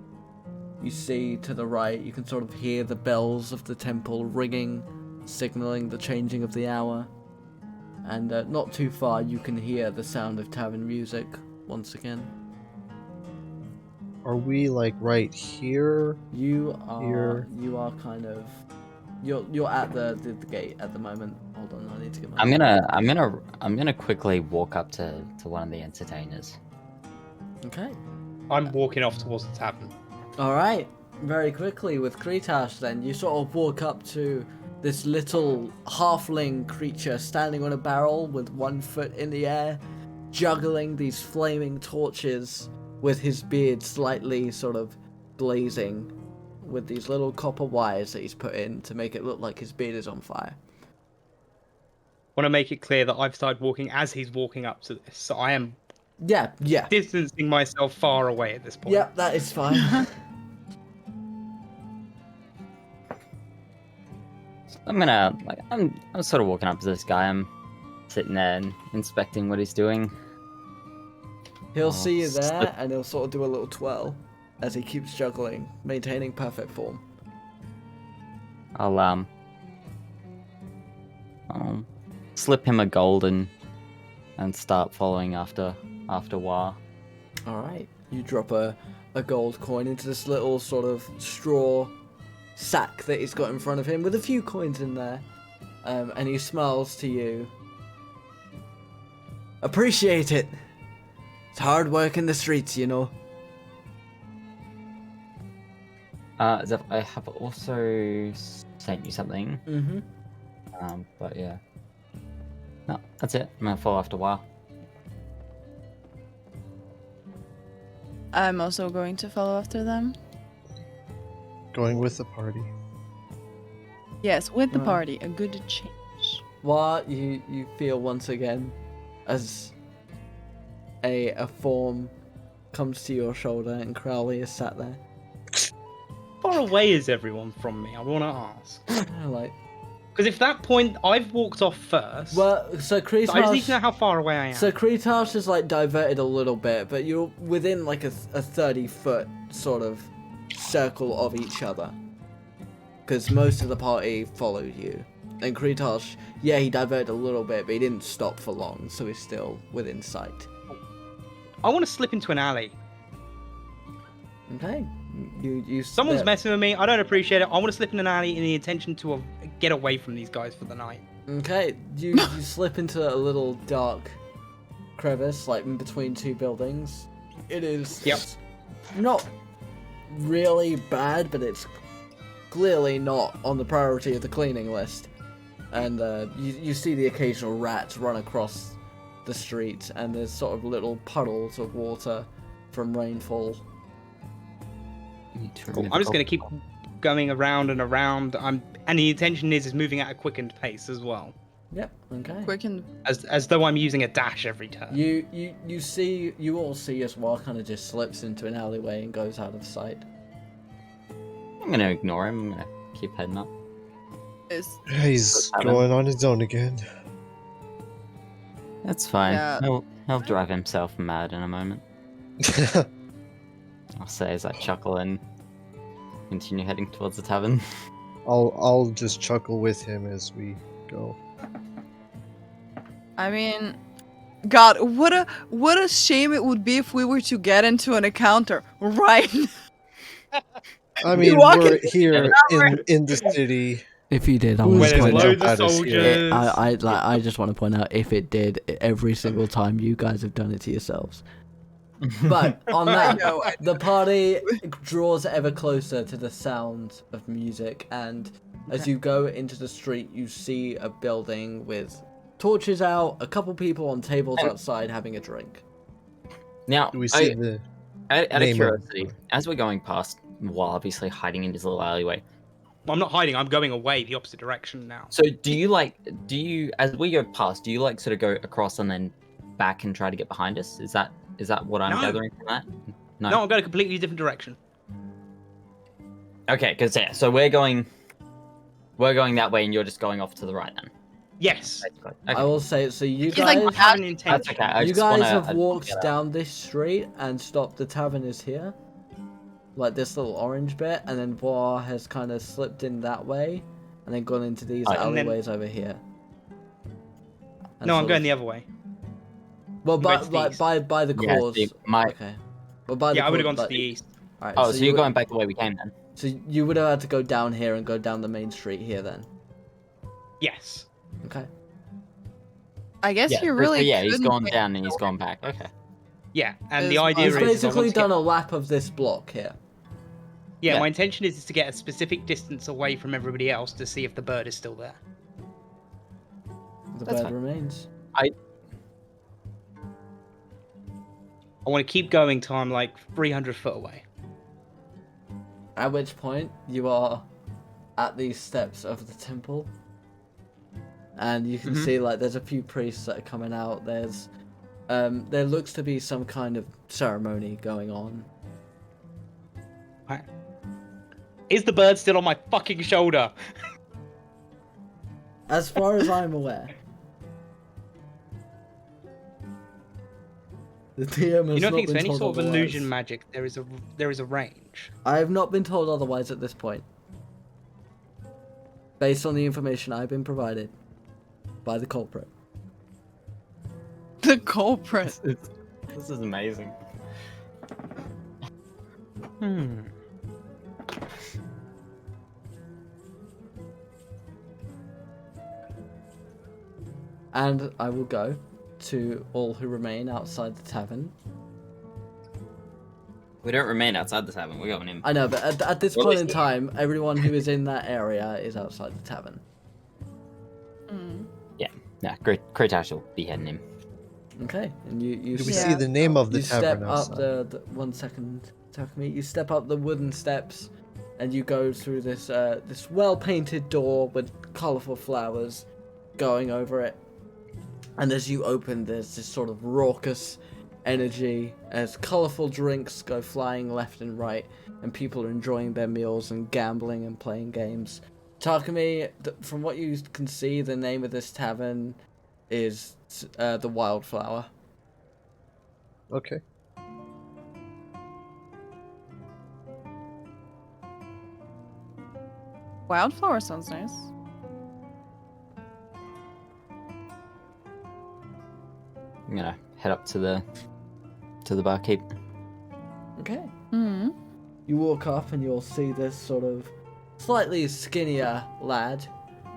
You see to the right, you can sort of hear the bells of the temple ringing, signaling the changing of the hour. And not too far, you can hear the sound of tavern music once again. Are we like right here? You are Here. kind of you're at the gate at the moment. Hold on, I need to get my. I'm gonna quickly walk up to one of the entertainers. Okay. I'm walking off towards the tavern. All right. Very quickly with Kretash, then you sort of walk up to this little halfling creature standing on a barrel with one foot in the air, juggling these flaming torches with his beard slightly sort of blazing with these little copper wires that he's put in to make it look like his beard is on fire. Want to make it clear that I've started walking as he's walking up to this, so I am Yeah. distancing myself far away at this point. Yep, that is fine. I'm sort of walking up to this guy. I'm sitting there and inspecting what he's doing. He'll Oh, see you there slip. and he'll sort of do a little twirl as he keeps juggling, maintaining perfect form. I'll slip him a gold and start following after Wa. Alright, you drop a gold coin into this little sort of straw sack that he's got in front of him with a few coins in there. And he smiles to you. Appreciate it. It's hard work in the streets, you know. Zeph, I have also sent you something. Mm-hmm. But yeah. No, that's it. I'm gonna follow after Wa. I'm also going to follow after them. Going with the party. Yes, with the Right. party. A good change. What you feel once again as a form comes to your shoulder and Crowley is sat there. Far away is everyone from me? I want to ask. Like, Because if that point, I've walked off first. well, so So I just need to know Kretash, how far away I am. so Kretash is like diverted a little bit, but you're within like a 30-foot sort of circle of each other. Because most of the party followed you. And Kretash, yeah, he diverted a little bit, but he didn't stop for long, so he's still within sight. I want to slip into an alley. Okay. You Someone's step- messing with me. I don't appreciate it. I want to slip in an alley in the intention to get away from these guys for the night. Okay, you slip into a little dark crevice, like in between two buildings. It is Yep. not really bad, but it's clearly not on the priority of the cleaning list. And you see the occasional rats run across the street, and there's sort of little puddles of water from rainfall. Cool. I'm just going to keep going around and around. And the intention is moving at a quickened pace as well, Yep. Okay. Quick and as though I'm using a dash every turn. You all see as well kind of just slips into an alleyway and goes out of sight. I'm gonna ignore him. I'm gonna keep heading up. is He's Tavern. going on his own again. That's fine. Yeah. He'll drive himself mad in a moment. I'll say as I chuckle and continue heading towards the tavern. I'll just chuckle with him as we go. I mean, God, what a shame it would be if we were to get into an encounter right. I mean, walk we're into here in the city. If you did, I Who's was Where there's gonna going jump loads of at us here? soldiers. I just want to point out, if it did, every single time you guys have done it to yourselves. But on I that, know. the party draws ever closer to the sound of music, and as you go into the street, you see a building with torches out, a couple people on tables outside having a drink. Now, Do we see the out of name of- curiosity, as we're going past, while obviously hiding in this little alleyway, I'm not hiding. I'm going away the opposite direction now. so do you, as we go past, do you like sort of go across and then back and try to get behind us? Is that what I'm No. gathering from that? No. No, I'm going a completely different direction. Okay, because yeah, so we're going that way, and you're just going off to the right then. Yes. Basically. I Okay. will say, so you He's like, guys, I have an That's intention. okay. I you just guys wanna- have I walked get out. down this street and stopped. The tavern is here, like this little orange bit, and then Bois has kind of slipped in that way, and then gone into these And then- alleyways over here. And No, I'm sort going of- the other way. Well, by going to the east. by the Yeah, cause. see, my- Okay. But by the Yeah, I would have cause, gone to the east. Alright, Oh, so you're would- going back the way we came then? So you would have had to go down here and go down the main street here then. Yes. Okay. I guess Yeah, you so really. yeah, he's couldn't gone wait. down and he's gone back. Okay. Yeah, and Is the my- idea He's is I basically want to done get- a lap of this block here. Yeah, Yeah. my intention is to get a specific distance away from everybody else to see if the bird is still there. The That's bird fine. remains. I want to keep going till I'm like 300 foot away. At which point you are at these steps of the temple, and you can Mhm. see like there's a few priests that are coming out. There's there looks to be some kind of ceremony going on. Is the bird still on my fucking shoulder? As far as I'm aware, the DM has You don't not think so? been Any told sort of otherwise. illusion magic, there is a range. I have not been told otherwise at this point, based on the information I've been provided by the culprit. The culprit. This is amazing. And I will go to all who remain outside the tavern. We don't remain outside the tavern. We're going in. I know, but at this Well, point in it's- time, everyone who is in that area is outside the tavern. Mm. Yeah, Kretash will be heading in. Okay, and you Do we Yeah. see the name of the you step tavern up outside? the 1 second, Takumi. You step up the wooden steps, and you go through this this well painted door with colourful flowers going over it. And as you open, there's this sort of raucous energy as colourful drinks go flying left and right, and people are enjoying their meals and gambling and playing games. Takumi, from what you can see, the name of this tavern is the Wildflower. Okay. Wildflower sounds nice. I'm gonna head up to the barkeep. Okay. Hmm. You walk up and you'll see this sort of slightly skinnier lad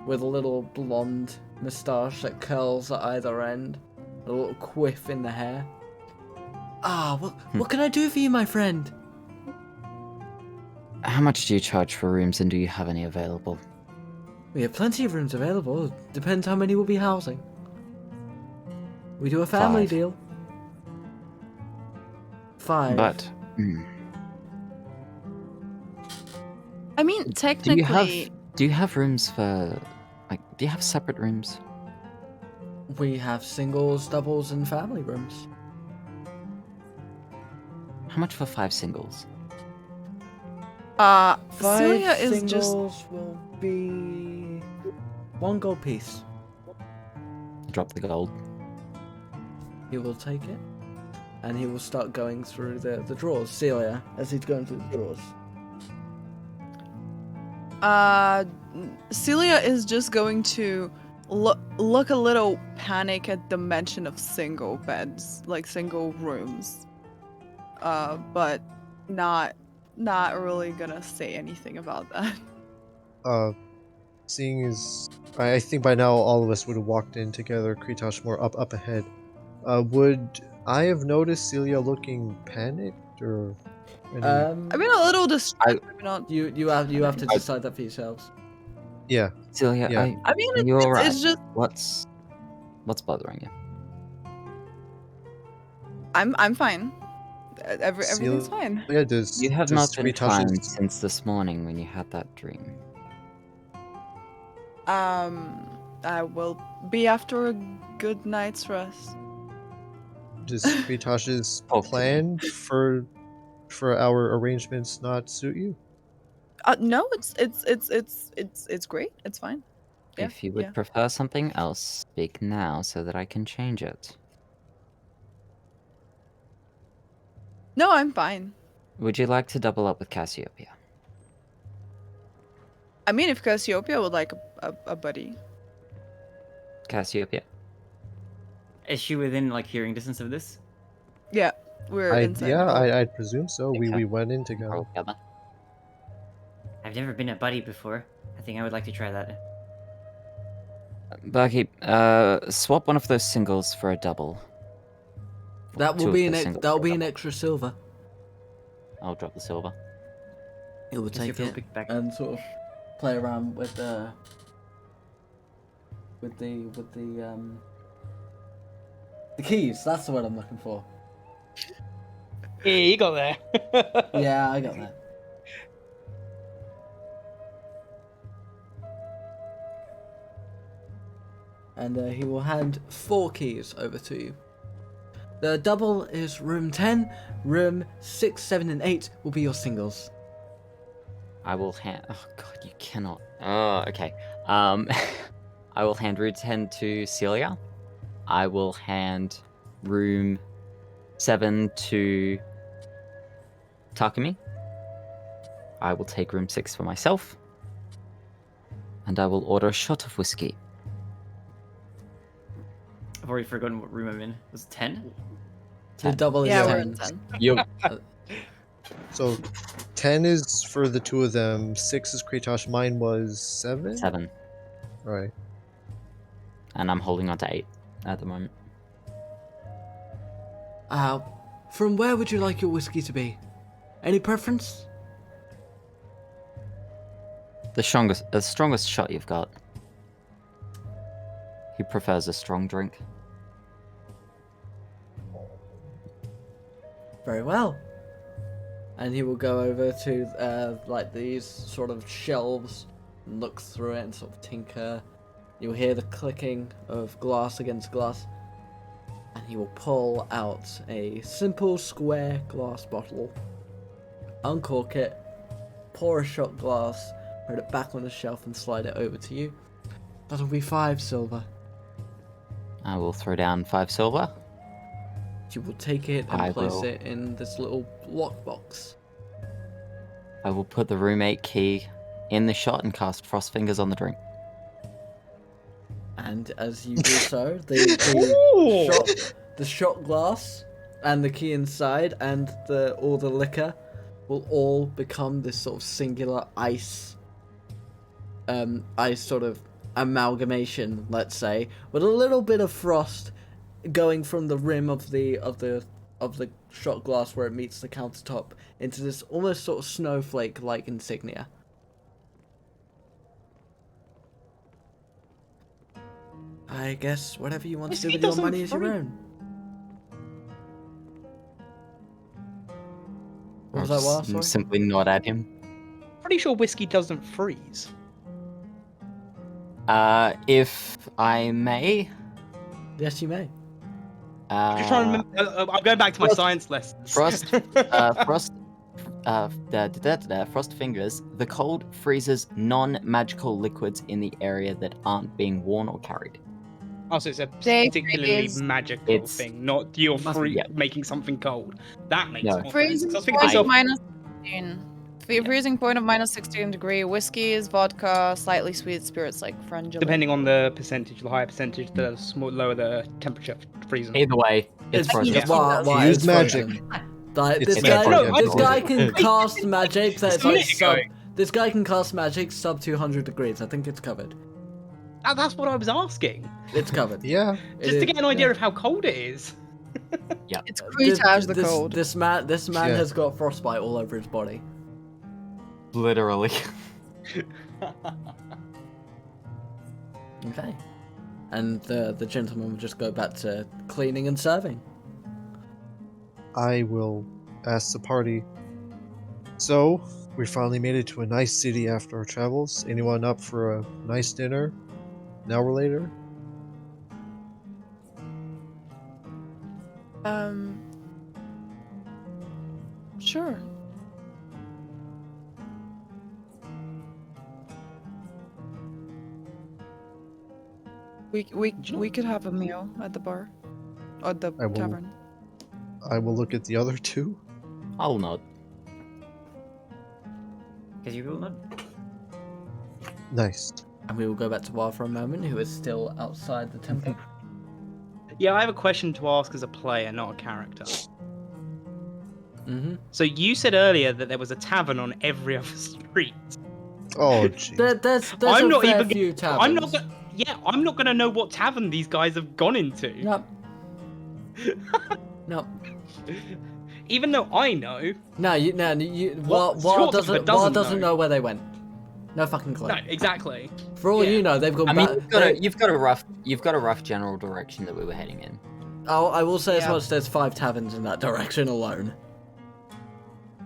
with a little blonde moustache that curls at either end, a little quiff in the hair. Ah, what can I do for you, my friend? How much do you charge for rooms, and do you have any available? We have plenty of rooms available. Depends how many we'll be housing. We do a family 5. deal. 5. But I mean, do technically, you have rooms for do you have separate rooms? We have singles, doubles, and family rooms. How much for 5 singles? Seelia is singles just. will be 1 gold piece. Drop the gold. He will take it, and he will start going through the drawers. Seelia, as he's going through the drawers. Seelia is just going to look a little panic at the mention of single beds, like single rooms. But not not really gonna say anything about that. Seeing as I think by now all of us would have walked in together, Kretash more up ahead. Would I have noticed Seelia looking panicked or any? I mean, a little distracted. but not. You have to decide that for yourselves. Yeah. Celia, Yeah. I mean, you're right. it's just What's bothering you? I'm fine. Everything's fine. Yeah. Does You have does not been fine Kretash's- since this morning when you had that dream. I will be after a good night's rest. Does Kretash's Talk to me. plan for our arrangements not suit you? No, it's great. It's fine. Yeah, If you would yeah. prefer something else, speak now so that I can change it. No, I'm fine. Would you like to double up with Cassiopeia? I mean, if Cassiopeia would like a buddy. Cassiopeia? Is she within like hearing distance of this? Yeah, we're inside. I'd presume so. Okay. We went in together. Roll together. I've never been a buddy before. I think I would like to try that. Barkeep, swap one of those singles for a double. That Two will of be those singles that will for a be an double. extra silver. I'll drop the silver. It will Yes, take you'll it pick back. and sort of play around with the keys. That's the word I'm looking for. Yeah, you got there. Yeah, I got that. And he will hand 4 keys over to you. The double is room 10, room 6, 7, and 8 will be your singles. I will hand. Oh god, you cannot. Oh, okay. I will hand room 10 to Celia. I will hand room 7 to Takumi. I will take room 6 for myself. And I will order a shot of whiskey. I've already forgotten what room I'm in. Was it 10? The double is Yeah, we're 10. in 10. You. So 10 is for the two of them, 6 is Kretash, mine was 7? 7. Right. And I'm holding on to 8 at the moment. From where would you like your whiskey to be? Any preference? The strongest shot you've got. He prefers a strong drink. Very well. And he will go over to like these sort of shelves and look through it and sort of tinker. You'll hear the clicking of glass against glass. And he will pull out a simple square glass bottle, uncork it, pour a shot glass, put it back on the shelf and slide it over to you. That'll be 5 silver. I will throw down 5 silver. You will take it and I place will. it in this little lockbox. I will put the room 8 key in the shot and cast Frost Fingers on the drink. And as you do so, Ooh. the shot glass and the key inside and all the liquor will all become this sort of singular ice sort of amalgamation, let's say, with a little bit of frost going from the rim of the shot glass where it meets the countertop into this almost sort of snowflake-like insignia. I guess whatever you want to do Whiskey with your doesn't money is your freeze. own. What was I'll that, Wa? just Sorry? simply nod at him. Pretty sure whiskey doesn't freeze. If I may. Yes, you may. Just trying to remember. I'm going back to my Frost- science lessons. Frost Fingers. The cold freezes non-magical liquids in the area that aren't being worn or carried. Oh, so it's a They particularly freeze. magical It's- thing, not you're Yeah. making something cold. That makes No. more sense. Freezing 'Cause I was thinking to point myself, minus 16. Freezing point of minus 16 degree. Whiskey is vodka, slightly sweet spirits like frangula. depending on the percentage, the higher percentage, the lower the temperature freezing. Either way, it's It's frozen. Yeah. why Use it's magic. frozen. Like, It's this never guy, gonna this go. guy can cast magic that's It's a like minute ago. This guy can cast magic sub 200 degrees. I think it's covered. That's what I was asking. It's covered. Yeah. Just to get an idea of how cold it is. It's Kretash the cold. This man Yeah. has got frostbite all over his body. Literally. Okay. And the gentleman will just go back to cleaning and serving. I will ask the party. So, we finally made it to a nice city after our travels. Anyone up for a nice dinner? An hour later? Sure. We could have a meal at the bar, or the I will- tavern. I will look at the other two. I'll nod. Because you will not. Nice. And we will go back to Wa for a moment, who is still outside the temple. Yeah, I have a question to ask as a player, not a character. Mm-hmm. So you said earlier that there was a tavern on every other street. Oh, gee. There's I'm a not fair even few I'm taverns. not. I'm not gonna know what tavern these guys have gone into. Nope. Nope. Even though I know. No, Wa Short of it doesn't doesn't know where they went. No fucking clue. No, exactly. For all Yeah. you know, they've gone I mean, back. you've got a rough general direction that we were heading in. I will say as Yeah. much. There's 5 taverns in that direction alone.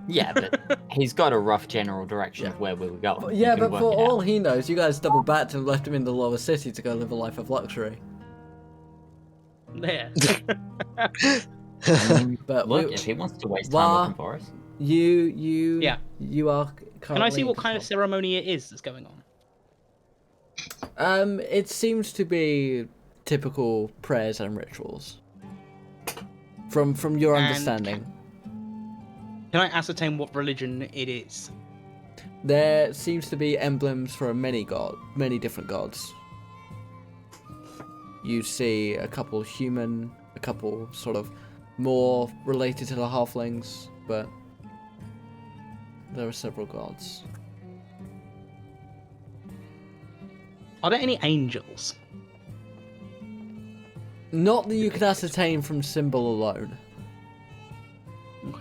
Yeah, but he's got a rough general direction of where we were going. But You yeah, can but work for it all out. he knows, you guys double backed and left him in the lower city to go live a life of luxury. There. But Look, we- if he wants to waste Wa- time looking for us. you Yeah. you are. Can I see currently what kind of control. ceremony it is that's going on? It seems to be typical prayers and rituals. From your And understanding, Can I ascertain what religion it is? there seems to be emblems for many different gods. You see a couple human, a couple sort of more related to the halflings, but there are several gods. Are there any angels? Not that you could ascertain from symbol alone. Okay.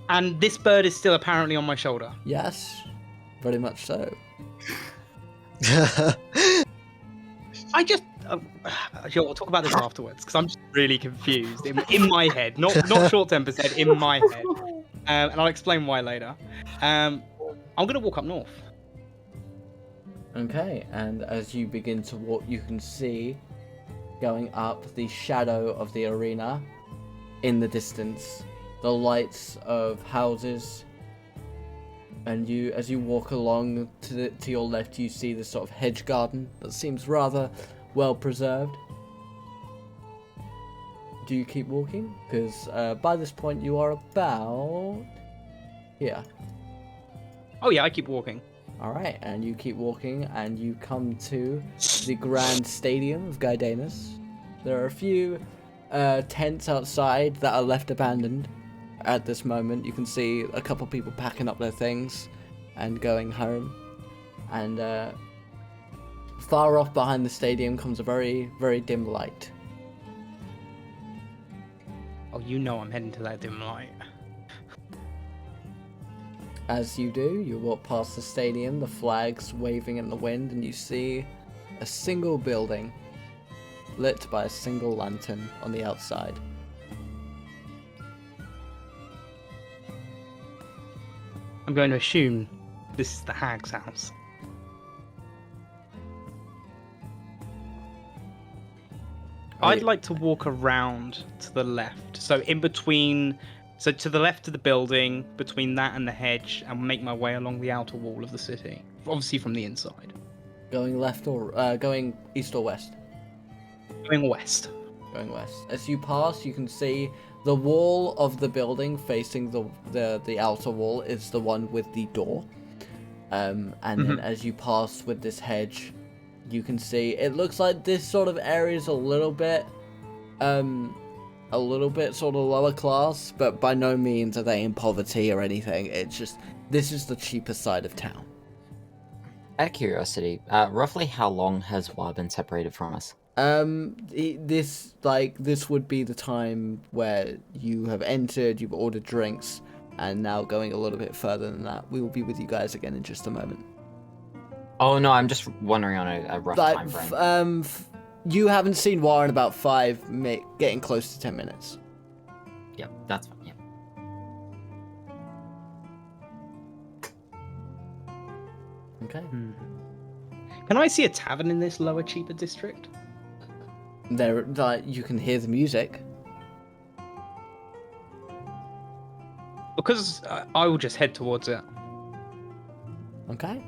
And this bird is still apparently on my shoulder. Yes, very much so. I just. Sure, we'll talk about this afterwards because I'm just really confused in my head. Not short-term percent, in my head. And I'll explain why later. I'm going to walk up north. Okay, and as you begin to walk, you can see going up the shadow of the arena in the distance, the lights of houses, and as you walk along to your left, you see this sort of hedge garden that seems rather well preserved. Do you keep walking? Because by this point you are about here. Oh yeah, I keep walking. Alright, and you keep walking and you come to the grand stadium of Gaidanus. There are a few tents outside that are left abandoned at this moment. You can see a couple people packing up their things and going home. And far off behind the stadium comes a very, very dim light. Oh, you know I'm heading to that dim light. As you do, you walk past the stadium, the flags waving in the wind, and you see a single building lit by a single lantern on the outside. I'm going to assume this is the hag's house. I'd like to walk around to the left. So in between, so to the left of the building, between that and the hedge, and make my way along the outer wall of the city. Obviously from the inside. Going left or going east or west? Going west. Going west. As you pass, you can see the wall of the building facing the outer wall is the one with the door. And then as you pass with this hedge, you can see it looks like this sort of area is a little bit sort of lower class, but by no means are they in poverty or anything. It's just this is the cheapest side of town. Out of curiosity, roughly how long has Wa been separated from us? This would be the time where you have entered, you've ordered drinks, and now going a little bit further than that. We will be with you guys again in just a moment. Oh no, I'm just wondering on a rough time frame. You haven't seen Wa in about 5 minutes, getting close to 10 minutes. Yep, that's fine. Yep. Okay. Can I see a tavern in this lower, cheaper district? There, you can hear the music. Because I will just head towards it. Okay.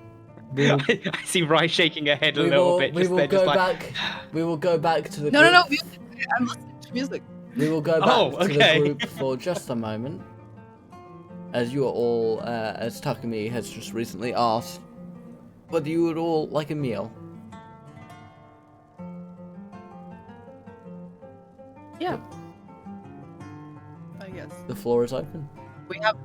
I see Rai shaking her head a We little will, bit. we Just will there, go just like... back. We will go back to the. No, group. no, no. Music. I'm listening to music. We will go back Oh, to the okay. group for just a moment. As you are all, as Takumi has just recently asked, whether you would all like a meal. Yeah. I guess. The floor is open. We have.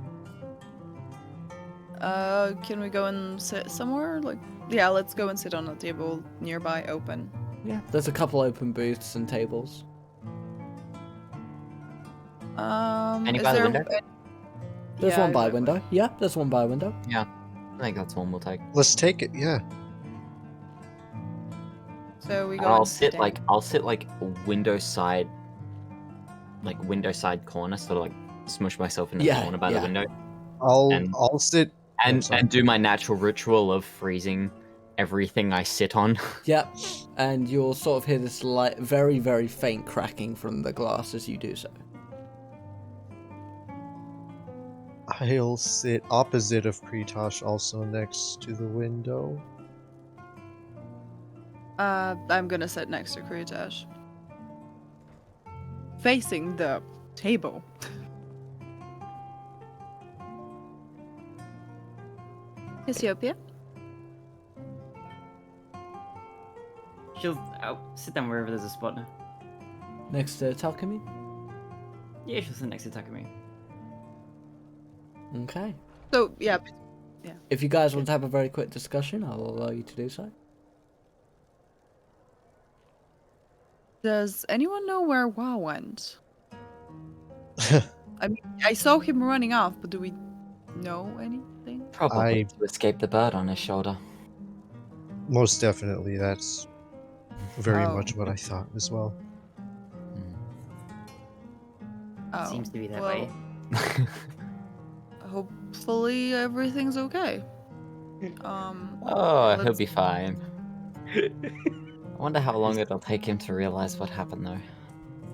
Can we go and sit somewhere? Like, yeah, let's go and sit on a table nearby, open. Yeah. There's a couple open booths and tables. Any Is by the there? window? There's Yeah, one by like- window. Yeah, there's one by window. I think that's one we'll take. Let's take it. Yeah. So we go. I'll and sit down. like window side corner, sort of like smush myself in the Yeah, corner by yeah. the window, I'll sit. and sorry. and do my natural ritual of freezing everything I sit on. Yep. And you'll sort of hear this light, very, very faint cracking from the glass as you do so. I'll sit opposite of Kretash, also next to the window. I'm gonna sit next to Kretash. Facing the table. Cassiopeia? She'll sit down wherever there's a spot now. Next to Takumi. Yeah, she'll sit next to Takumi. Okay. So, yeah. If you guys want to have a very quick discussion, I'll allow you to do so. Does anyone know where Wa went? I mean, I saw him running off, but do we know anything? Probably to escape the bird on his shoulder. Most definitely, that's very Oh. much what I thought as well. Oh, Seems to be that well, way. hopefully everything's okay. Oh, he'll let's- be fine. I wonder how long it'll take him to realize what happened, though.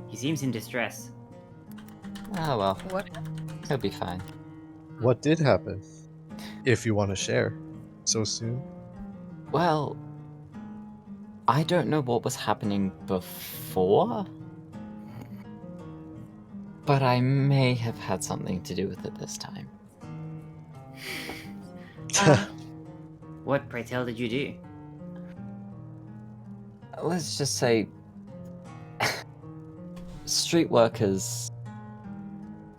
He seems in distress. Oh well, What? he'll be fine. What did happen? If you want to share so soon. Well, I don't know what was happening before, but I may have had something to do with it this time. What, pray tell, did you do? Let's just say street workers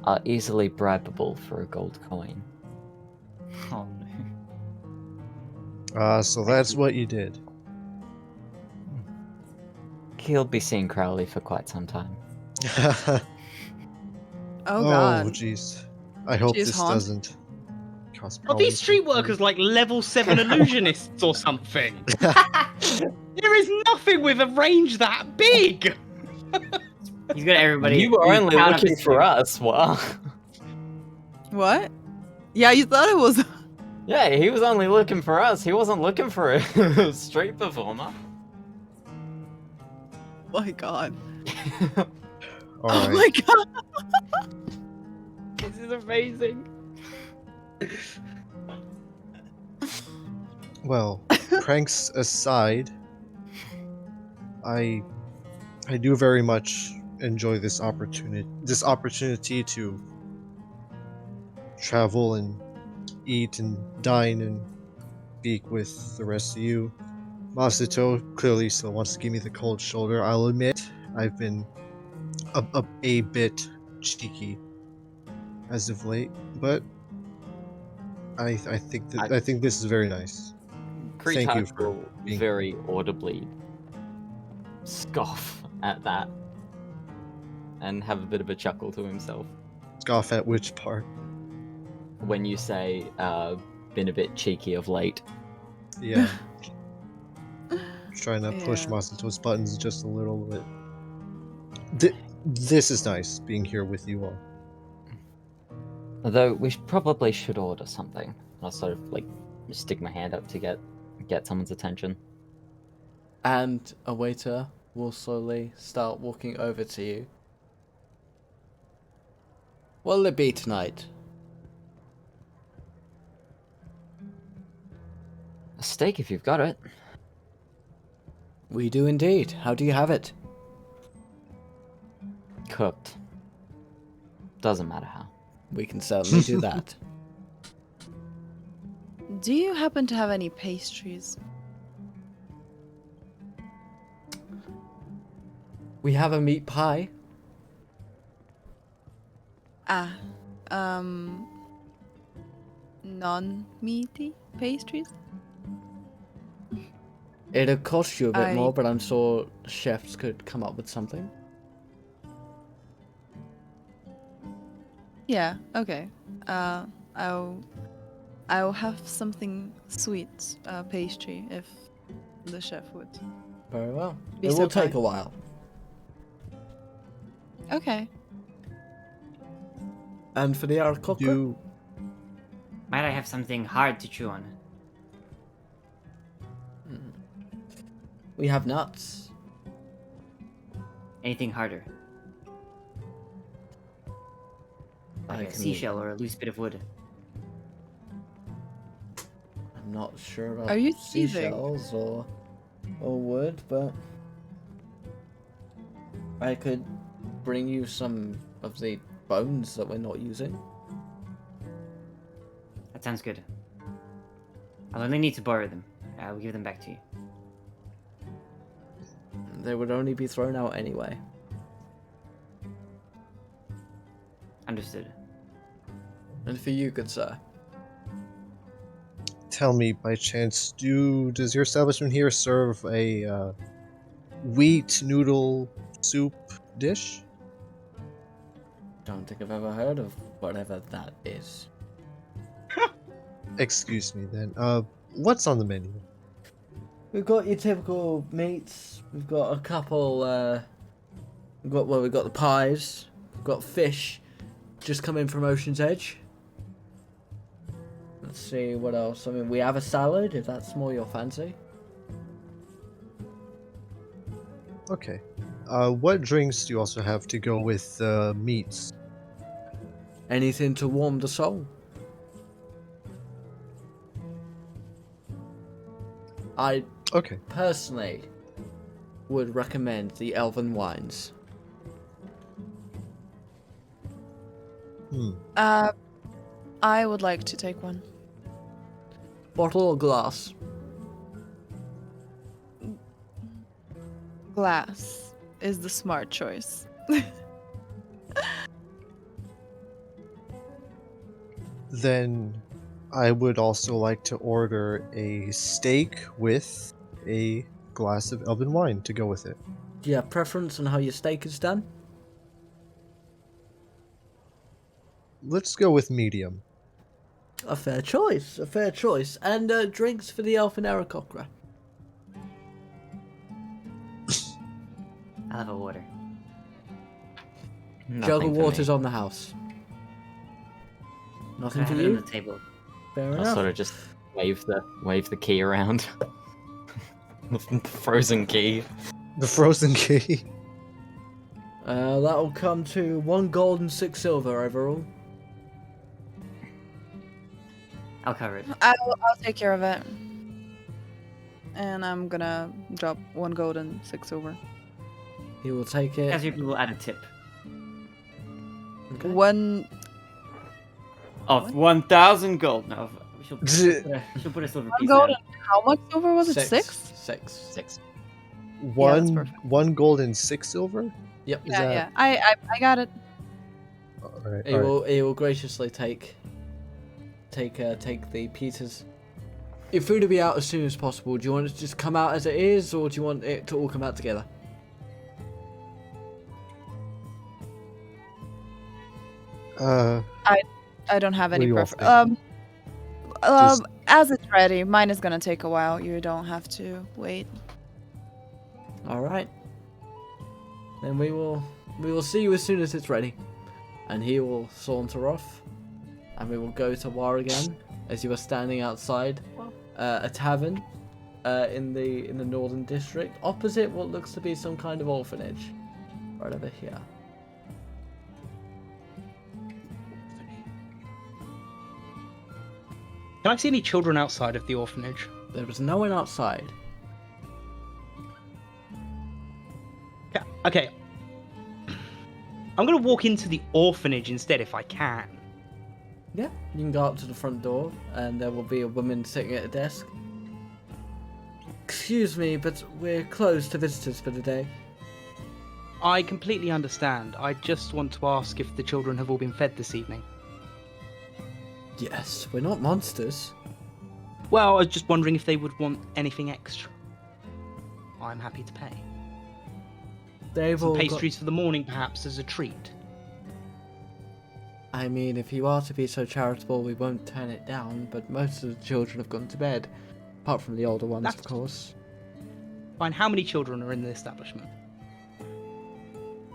are easily bribable for a gold coin. Oh no. So that's what you did. He'll be seeing Crowley for quite some time. Oh god. jeez. I hope She's this haunted. doesn't cause Are problems. these street workers like level 7 illusionists or something? There is nothing with a range that big! He's got everybody. You were only proud of looking his for food. us, wow. What? Yeah, you thought it was. Yeah, he was only looking for us. He wasn't looking for a street performer. Oh my god. All Oh right. my god. This is amazing. Well, pranks aside, I do very much enjoy this opportunity to travel and eat and dine and speak with the rest of you. Masato clearly still wants to give me the cold shoulder. I'll admit I've been a bit cheeky as of late, but I think this is very nice. Thank you Kretash for will being very audibly scoff at that and have a bit of a chuckle to himself scoff at which part. when you say, been a bit cheeky of late. Yeah. Trying to push Yeah. Masato's buttons just a little bit. This is nice being here with you all. Although we probably should order something. I'll sort of like stick my hand up to get someone's attention. And a waiter will slowly start walking over to you. What'll it be tonight? A steak if you've got it. We do indeed. How do you have it? Cooked. Doesn't matter how. We can certainly do that. Do you happen to have any pastries? We have a meat pie. Ah, non-meaty pastries? It'll cost you a bit I- more, but I'm sure chefs could come up with something. Yeah, okay. I'll have something sweet, pastry, if the chef would. Very well. Be It so will take kind. a while. Okay. And for the Arakokra? Do Might I have something hard to chew on? We have nuts. Anything harder? I Like a can- seashell or a loose bit of wood? I'm not sure about Are you teasing? seashells or wood, but I could bring you some of the bones that we're not using. That sounds good. I'll only need to borrow them. I will give them back to you. They would only be thrown out anyway. Understood. And for you, good sir. tell me by chance, does your establishment here serve a wheat noodle soup dish? Don't think I've ever heard of whatever that is. Excuse me then. What's on the menu? We've got your typical meats. We've got a couple. We've got the pies. We've got fish, just come in from Ocean's Edge. Let's see what else. I mean, we have a salad if that's more your fancy. Okay. What drinks do you also have to go with meats? Anything to warm the soul. I Okay. personally would recommend the Elven wines. I would like to take one. Bottle or glass? Glass is the smart choice. Then I would also like to order a steak with a glass of elven wine to go with it. Do you have preference on how your steak is done? Let's go with medium. A fair choice, a fair choice. And drinks for the Elfin Aarakocra. I'll have a water. Jug Nothing of for water's me. on the house. Nothing I for have it on you? the table. Fair I'll enough. sort of just wave the key around. The frozen key. The frozen key. That'll come to 1 gold and 6 silver overall. I'll cover it. I'll take care of it. And I'm gonna drop 1 gold and 6 over. He will take it. As people will add a tip Okay. One. of 1,000 gold. No, she'll put a silver One piece gold down. and how much silver was it? 6? 6. 6. that's perfect. 1 gold and 6 silver. Yep. Is Yeah, that yeah. I got it. all right? He will graciously take the pieces. Your food will be out as soon as possible. Do you want it to just come out as it is, or do you want it to all come out together? I don't have What any do you all preference. think? Just- As it's ready, mine is gonna take a while. You don't have to wait. All right. Then we will see you as soon as it's ready, and he will saunter off, and we will go to War again as you are standing outside a tavern in the northern district, opposite what looks to be some kind of orphanage, right over here. Can I see any children outside of the orphanage? There was no one outside. Yeah, okay. I'm gonna walk into the orphanage instead if I can. Yeah, you can go up to the front door, and there will be a woman sitting at a desk. Excuse me, but we're closed to visitors for the day. I completely understand. I just want to ask if the children have all been fed this evening. Yes, we're not monsters. Well, I was just wondering if they would want anything extra. I'm happy to pay. They've all Some got... pastries for the morning, perhaps, as a treat. I mean, if you are to be so charitable, we won't turn it down, but most of the children have gone to bed. Apart from the older ones, of course. Fine, how many children are in the establishment?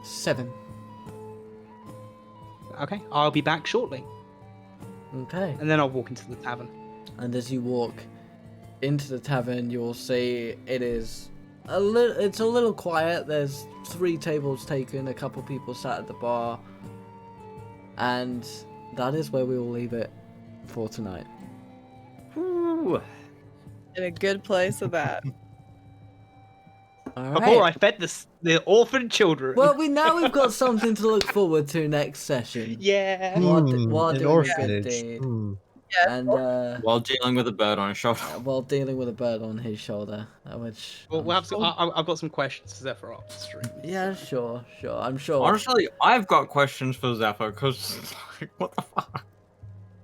7. Okay, I'll be back shortly. Okay. And then I'll walk into the tavern. And as you walk into the tavern, you'll see it's a little quiet. There's 3 tables taken, a couple people sat at the bar. And that is where we will leave it for tonight. Ooh. In a good place of that. All Before I right. fed the orphan children. Well, we've got something to look forward to next session. Yeah. While an doing a good orphanage. deed. Yes. And While dealing with a bird on his shoulder. while dealing with a bird on his shoulder, which Well, we'll have to, I've got some questions to Zephyr after stream. yeah, sure. I'm sure. Honestly, I've got questions for Zephyr, because, like, what the fuck?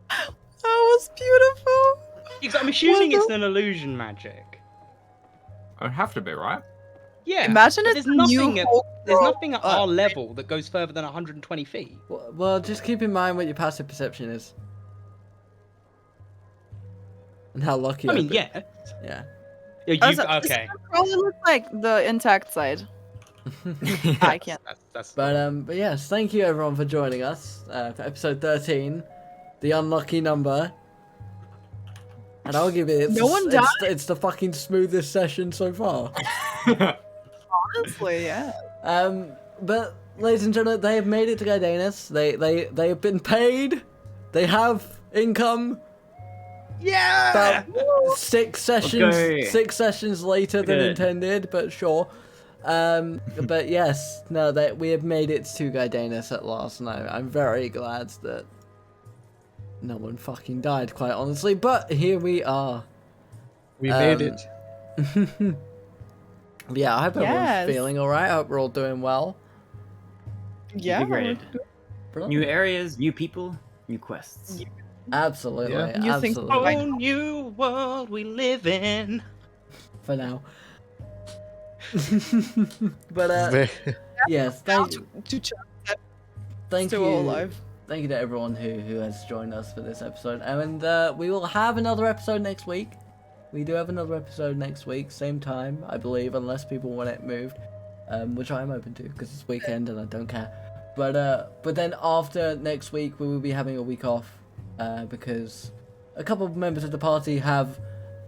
That was beautiful. Because I'm assuming What it's the- an illusion magic. It would have to be, right? Yeah. Imagine but it's there's a new nothing at, whole there's world. nothing at our level that goes further than 120 feet. Well, just keep in mind what your passive perception is. And how lucky I mean, I've been. yeah. Yeah. Yeah, Also, you, this okay. probably looks like the intact side. I can't. That's But yes, thank you everyone for joining us for episode 13, the unlucky number. And I'll give it. No one died? It's the fucking smoothest session so far. Honestly, yeah. But ladies and gentlemen, they have made it to Gaidanus. They have been paid. They have income. yeah. About 6 sessions. Okay. 6 sessions later than Good. intended, but sure. But yes, no, that we have made it to Gaidanus at last, and I'm very glad that no one fucking died, quite honestly. But here we are. We made it. Yeah, I hope Yes. everyone's feeling alright. I hope we're all doing well. Yeah. great. Brilliant. New areas, new people, new quests. Absolutely, Yeah. You think- absolutely. Oh, new world we live in. For now. But Ve- yes, thank you. To check Thank still you. alive. Thank you to everyone who has joined us for this episode. And we will have another episode next week. We do have another episode next week, same time, I believe, unless people want it moved, which I'm open to because it's weekend and I don't care. But then after next week, we will be having a week off because a couple of members of the party have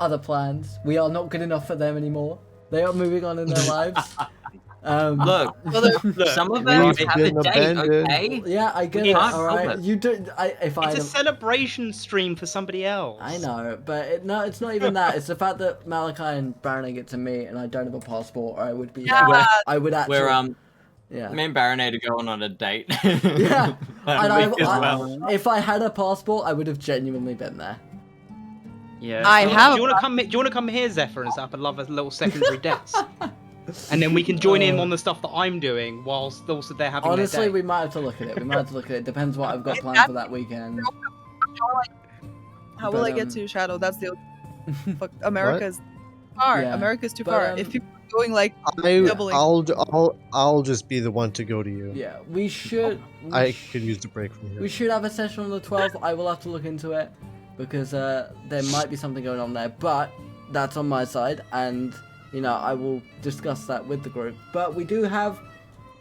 other plans. We are not good enough for them anymore. They are moving on in their lives. Look, Look, some of we've them have a been date, abandoned. okay? Yeah, I get We it. can't All help right, it. you do. If I It's a had celebration stream for somebody else. I know, but no, it's not even that. It's the fact that Malachi and BaRaNade get to meet, and I don't have a passport, or I would be. Yeah. I would actually. Where Yeah. me and BaRaNade are going on a date. Yeah. That And week as well. if I had a passport, I would have genuinely been there. Yeah. I so- have- Do you want to come? Do you want to come here, Zephyr, and set up a little secondary desk? And then we can join in on the stuff that I'm doing, whilst also they're having Honestly, their day. we might have to look at it. We might have to look at it. Depends what I've got planned for that weekend. How will I get But, to Shadow? That's the fuck. America's far. Yeah, America's too but, far. If people are going like I, doubling. I'll just be the one to go to you. Yeah, we should. I could use the break from here. We should have a session on the 12th. I will have to look into it because there might be something going on there, but that's on my side, and you know I will discuss that with the group. But we do have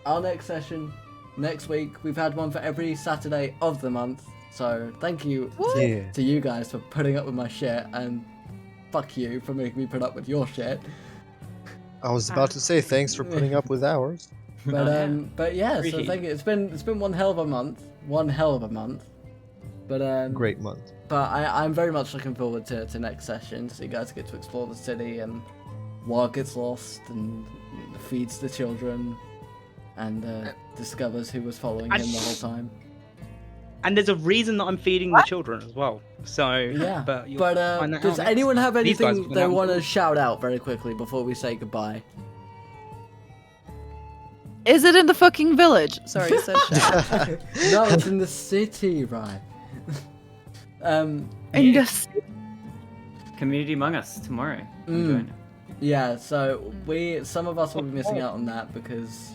our next session next week. We've had one for every Saturday of the month, so thank you Yeah. to you guys for putting up with my shit, and fuck you for making me put up with your shit. I was about to say thanks for putting up with ours. But yeah, so Appreciate thank you. It's been one hell of a month. But Great month. But I'm very much looking forward to next session, so you guys get to explore the city and Ward gets lost and feeds the children and discovers who was following him the whole time. And there's a reason that I'm feeding the children as well. So Yeah. but, you'll But find that does out next. anyone have These guys anything will they have- want to shout out very quickly before we say goodbye? Is it in the fucking village? Sorry, it said Shadow. No, it's in the city, right? In the city. Community Among Us tomorrow. Mm. Join it. Yeah, so some of us will be missing out on that because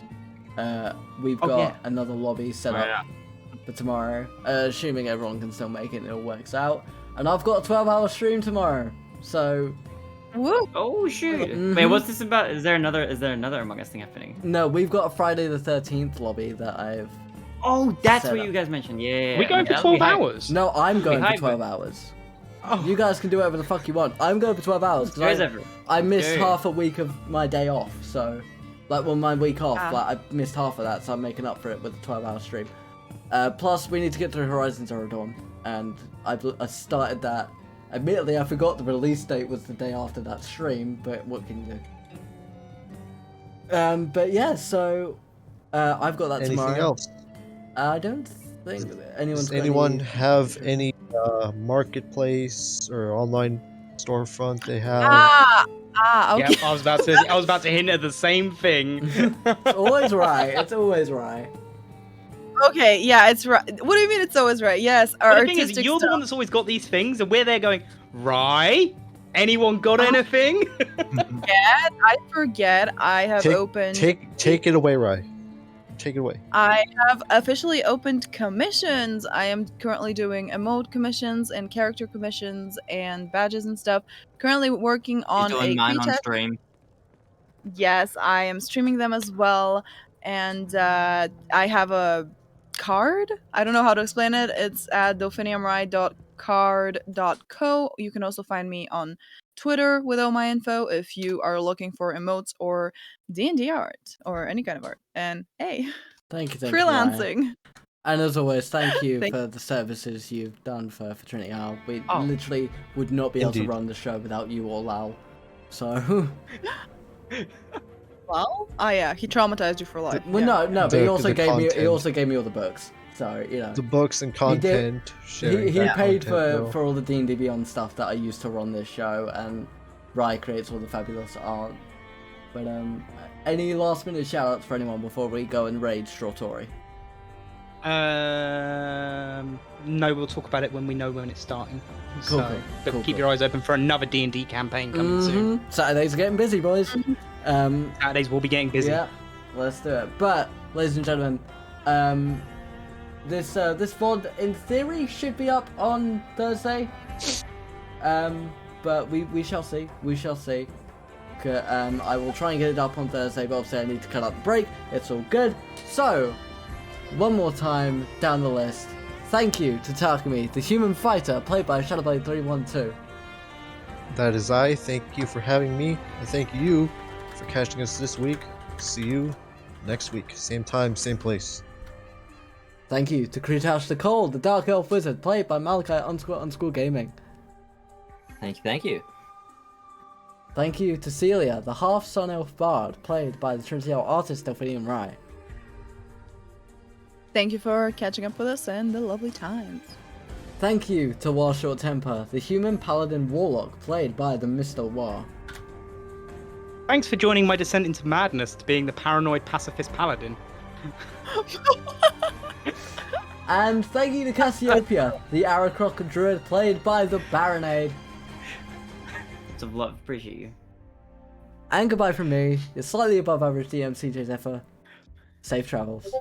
we've Oh, got yeah. another lobby set Oh, up yeah. for tomorrow, assuming everyone can still make it and it all works out. And I've got a 12-hour stream tomorrow, so Woo. Oh shoot! Mhm. Wait, what's this about? Is there another Among Us thing happening? no, we've got a Friday the 13th lobby that I've. Oh, that's Set what up. you guys mentioned. Yeah. We going for that'll be 12 hype. hours? No, I'm going for hybrid. 12 hours. Oh. You guys can do whatever the fuck you want. I'm going for 12 hours Where's because everyone? I missed Dude. half a week of my day off, so my week off, Ah. like I missed half of that, so I'm making up for it with a 12-hour stream. Plus, we need to get through Horizon Zero Dawn, and I started that. Admittedly, I forgot the release date was the day after that stream, but what can you do? But yeah, so I've got that Anything tomorrow. else? I don't think anyone's Does got anyone any... have any marketplace or online storefront they have? Okay. Yeah, I was about to hint at the same thing. It's always right. It's always right. Okay, yeah, it's right. What do you mean it's always right? Yes, our But the thing is, artistic you're the stuff. one that's always got these things, and we're there going, right? Anyone got anything? I forget. I have opened. Take it away, Rai. Take it away. I have officially opened commissions. I am currently doing emote commissions and character commissions and badges and stuff. Currently working on You're doing a mine on Kretash. stream. Yes, I am streaming them as well, and I have a card. I don't know how to explain it. It's at DelphiniumRai.card.co. You can also find me on Twitter with all my info if you are looking for emotes or D&D art or any kind of art. And hey, Thank you, Ryan. freelancing. And as always, thank you Thank- for the services you've done for Trinity Isle. We Oh. literally would not be able Indeed. to run the show without you or Lal. So, Well, oh yeah, he traumatized you for life. well, yeah. no, but he The- also the gave me content. all the books. So you know, The books and did- content. sharing he that paid content, for all the D&D Beyond stuff that I used to run this show, and Rai creates all the fabulous art. But any last minute shout outs for anyone before we go and raid Strawtory? No, we'll talk about it when we know when it's starting. Cool, So, cool, but cool, keep cool. your eyes open for another D&D campaign coming soon. Saturdays are getting busy, boys. Saturdays we'll be getting busy. Yeah, let's do it. But, ladies and gentlemen, this VOD in theory should be up on Thursday. But we shall see. We shall see. I will try and get it up on Thursday, but obviously I need to cut out the break. It's all good. So, one more time down the list. Thank you to Takumi, the human fighter, played by Shadowblade312. That is I. Thank you for having me. And thank you for catching us this week. See you next week. Same time, same place. Thank you to Kretash the Cold, the Dark Elf Wizard, played by Malachi Gaming. Thank you. Thank you to Seelia, the half Sun Elf Bard, played by the Trinity Isle artist DelphiniumRai. Thank you for catching up with us and the lovely times. Thank you to War Short Temper, the human paladin warlock played by the TheMrWa. Thanks for joining my descent into madness to being the paranoid pacifist paladin. And thank you to Cassiopeia, the Aracroc druid played by the TheBarinade. Lots of love. Appreciate you. And goodbye from me, your slightly above average DM CJ Zephyr. Safe travels.